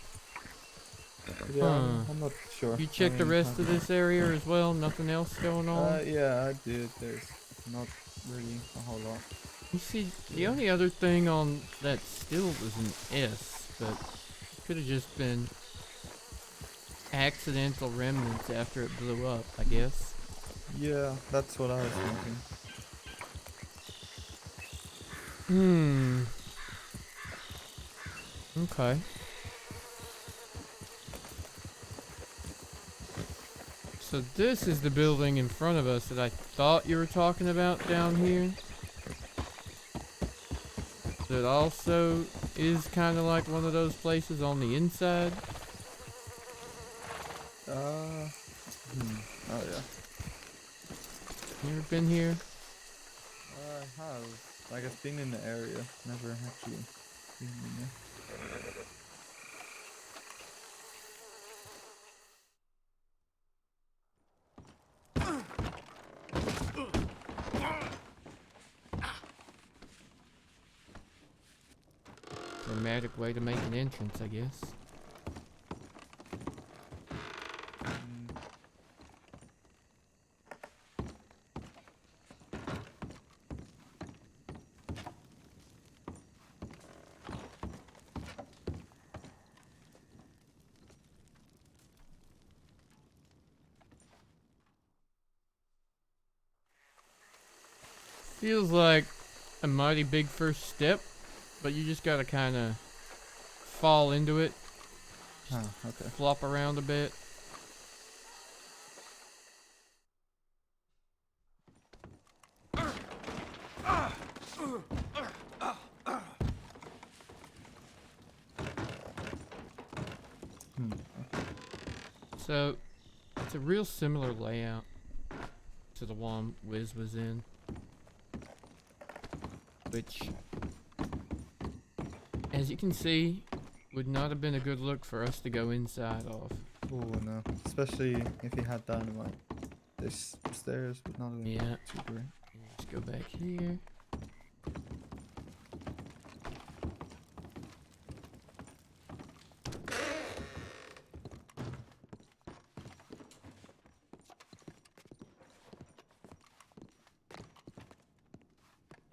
Yeah, I'm not sure. You checked the rest of this area as well? Nothing else going on? Yeah, I did. There's not really a whole lot. You see, the only other thing on that still was an S, but it could have just been accidental remnants after it blew up, I guess. Yeah, that's what I was thinking. Okay. So this is the building in front of us that I thought you were talking about down here. That also is kind of like one of those places on the inside. Oh yeah. You ever been here? I have. Like, I've been in the area, never actually been in there. Dramatic way to make an entrance, I guess. Feels like a mighty big first step, but you just gotta kind of fall into it. Oh, okay. Flop around a bit. So, it's a real similar layout to the one Wiz was in. Which, as you can see, would not have been a good look for us to go inside of. Oh no, especially if you had dynamite. This stairs would not have been too great. Let's go back here.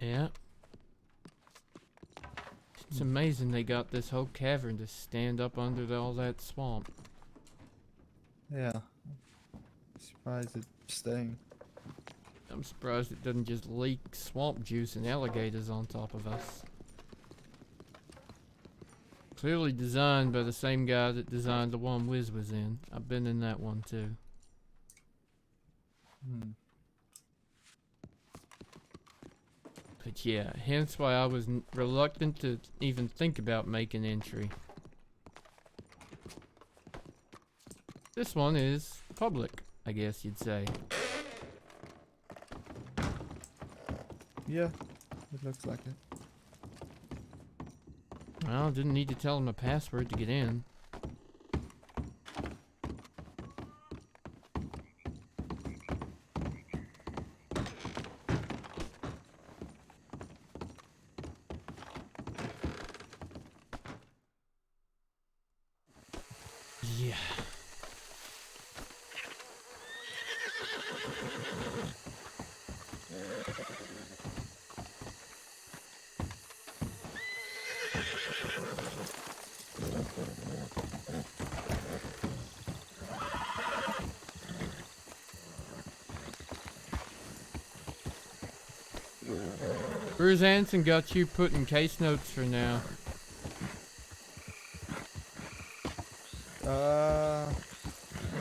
Yeah. It's amazing they got this whole cavern to stand up under all that swamp. Yeah. Surprised it's staying. I'm surprised it doesn't just leak swamp juice and alligators on top of us. Clearly designed by the same guy that designed the one Wiz was in. I've been in that one too. But yeah, hence why I was reluctant to even think about making entry. This one is public, I guess you'd say. Yeah, it looks like it. Well, didn't need to tell him a password to get in. Yeah. Bruce Anson got you putting case notes for now.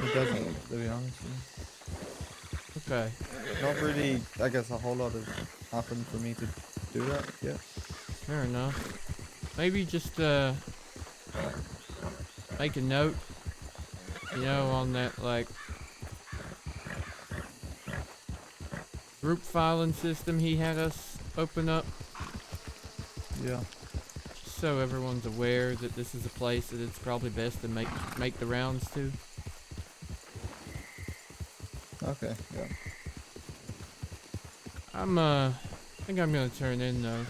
It doesn't, to be honest with you. Okay. Not really, I guess a whole lot has happened for me to do that yet. Fair enough. Maybe just make a note, you know, on that like group filing system he had us open up. Yeah. Just so everyone's aware that this is a place that it's probably best to make the rounds to. Okay, yeah. I think I'm gonna turn in though.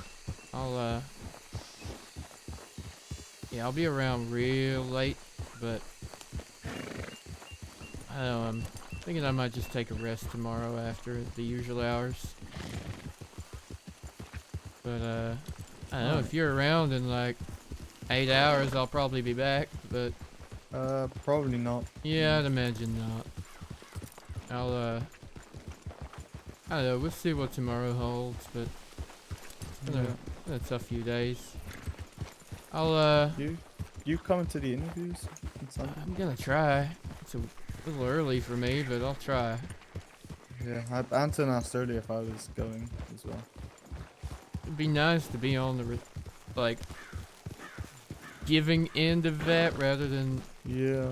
Yeah, I'll be around real late, but I don't know, I'm thinking I might just take a rest tomorrow after the usual hours. But I don't know, if you're around in like 8 hours, I'll probably be back, but Probably not. Yeah, I'd imagine not. I don't know, we'll see what tomorrow holds, but it's been a tough few days. You coming to the interviews on Sunday? I'm gonna try. It's a little early for me, but I'll try. Yeah, Anton asked earlier if I was going as well. It'd be nice to be on the like giving end of that rather than yeah.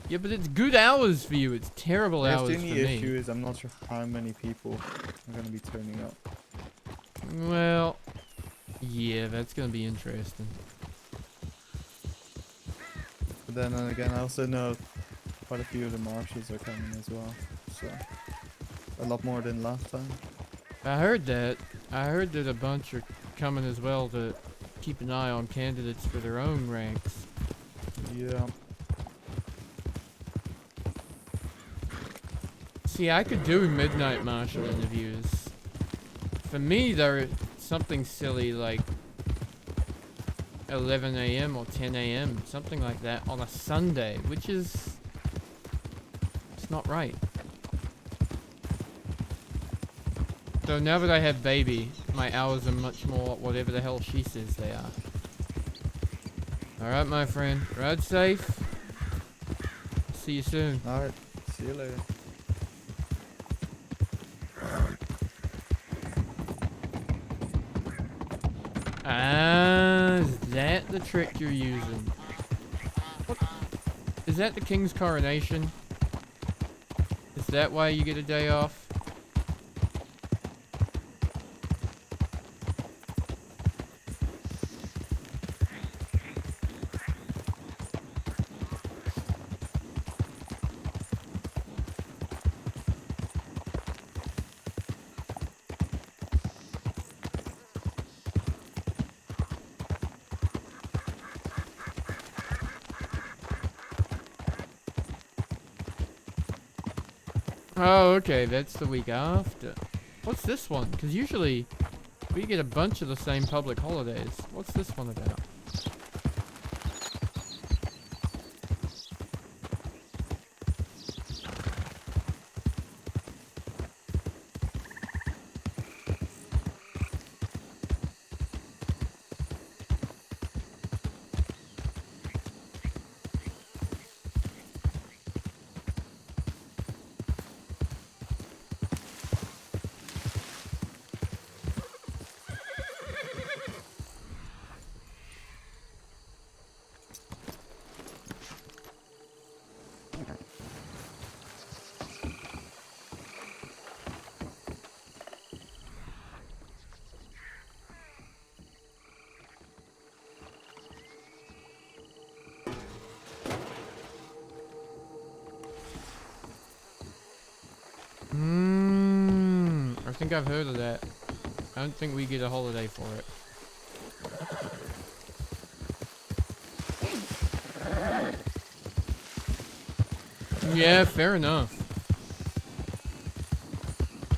Yeah, but it's good hours for you. It's terrible The hours for only me. issue is I'm not sure how many people are gonna be turning up. Well, yeah, that's gonna be interesting. But then again, I also know quite a few of the Marshals are coming as well, so a lot more than last time. I heard that. I heard that a bunch are coming as well to keep an eye on candidates for their own ranks. Yeah. See, I could do midnight Marshal interviews. For me, they're something silly like 11 a.m. or 10 a.m., something like that on a Sunday, which is... it's not right. So now that I have baby, my hours are much more whatever the hell she says they are. Alright, my friend. Ride safe. See you soon. Alright, see you later. Ah, is that the trick you're using? What? Is that the king's coronation? Is that why you get a day off? Oh, okay, that's the week after. What's this one? Because usually we get a bunch of the same public holidays. What's this one about? I think I've heard of that. I don't think we get a holiday for it. Yeah, fair enough.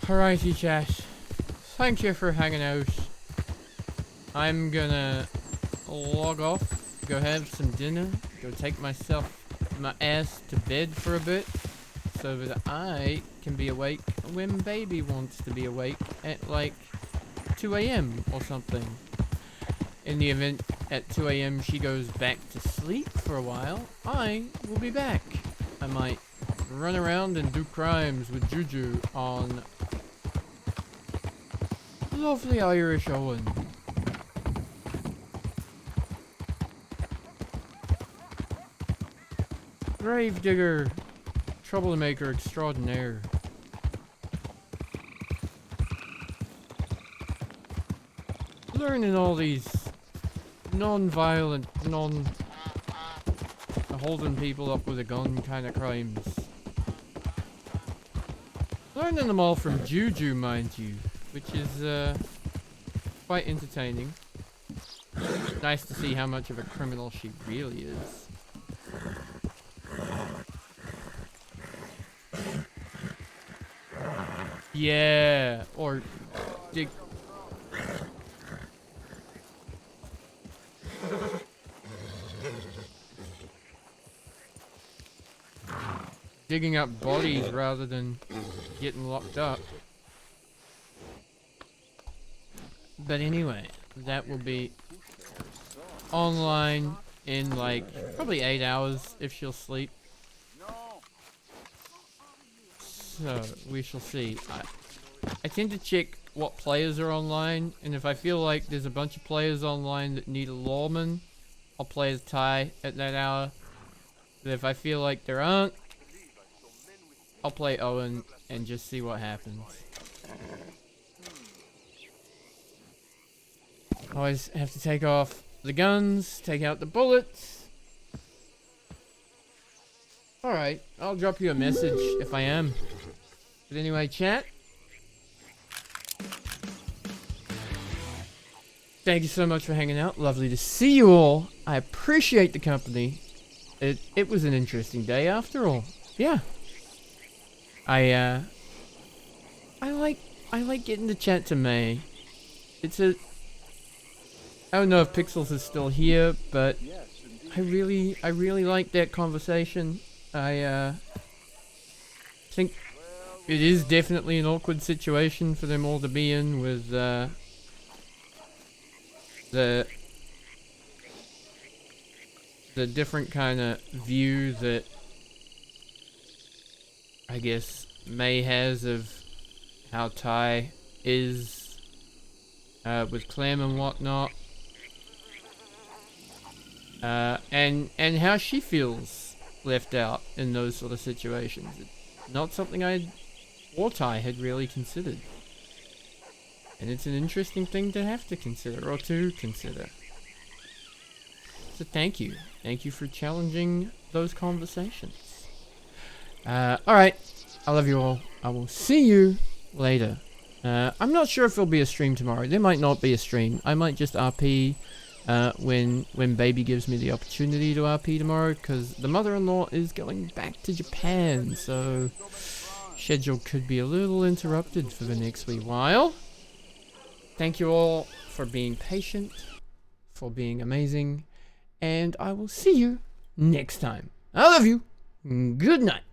Alrighty, chat. Thank you for hanging out. I'm gonna log off, go have some dinner, go take my ass to bed for a bit, so that I can be awake when baby wants to be awake at like 2 a.m. or something. In the event at 2 a.m. she goes back to sleep for a while, I will be back. I might run around and do crimes with Juju on lovely Irish Owen. Gravedigger, troublemaker extraordinaire. Learning all these non-violent, holding people up with a gun kind of crimes. Learning them all from Juju, mind you, which is quite entertaining. Nice to see how much of a criminal she really is. Yeah, or dig. digging up bodies rather than getting locked up. But anyway, that will be online in like probably 8 hours if she'll sleep. So we shall see. I tend to check what players are online, and if I feel like there's a bunch of players online that need a lawman, I'll play as Ty at that hour. But if I feel like there aren't, I'll play Owen and just see what happens. Always have to take off the guns, take out the bullets. Alright, I'll drop you a message if I am. But anyway, chat. Thank you so much for hanging out. Lovely to see you all. I appreciate the company. It was an interesting day after all. Yeah. I like getting to chat to May. I don't know if Pixels is still here, but I really like that conversation. I think it is definitely an awkward situation for them all to be in with the different kind of view that I guess May has of how Ty is with Clem and whatnot. And how she feels left out in those sort of situations. It's not something I or Ty had really considered. And it's an interesting thing to have to consider, or to consider. So thank you. Thank you for challenging those conversations. Alright. I love you all. I will see you later. I'm not sure if there'll be a stream tomorrow. There might not be a stream. I might just RP when baby gives me the opportunity to RP tomorrow, because the mother-in-law is going back to Japan, so schedule could be a little interrupted for the next wee while. Thank you all for being patient, for being amazing, and I will see you next time. I love you. Good night.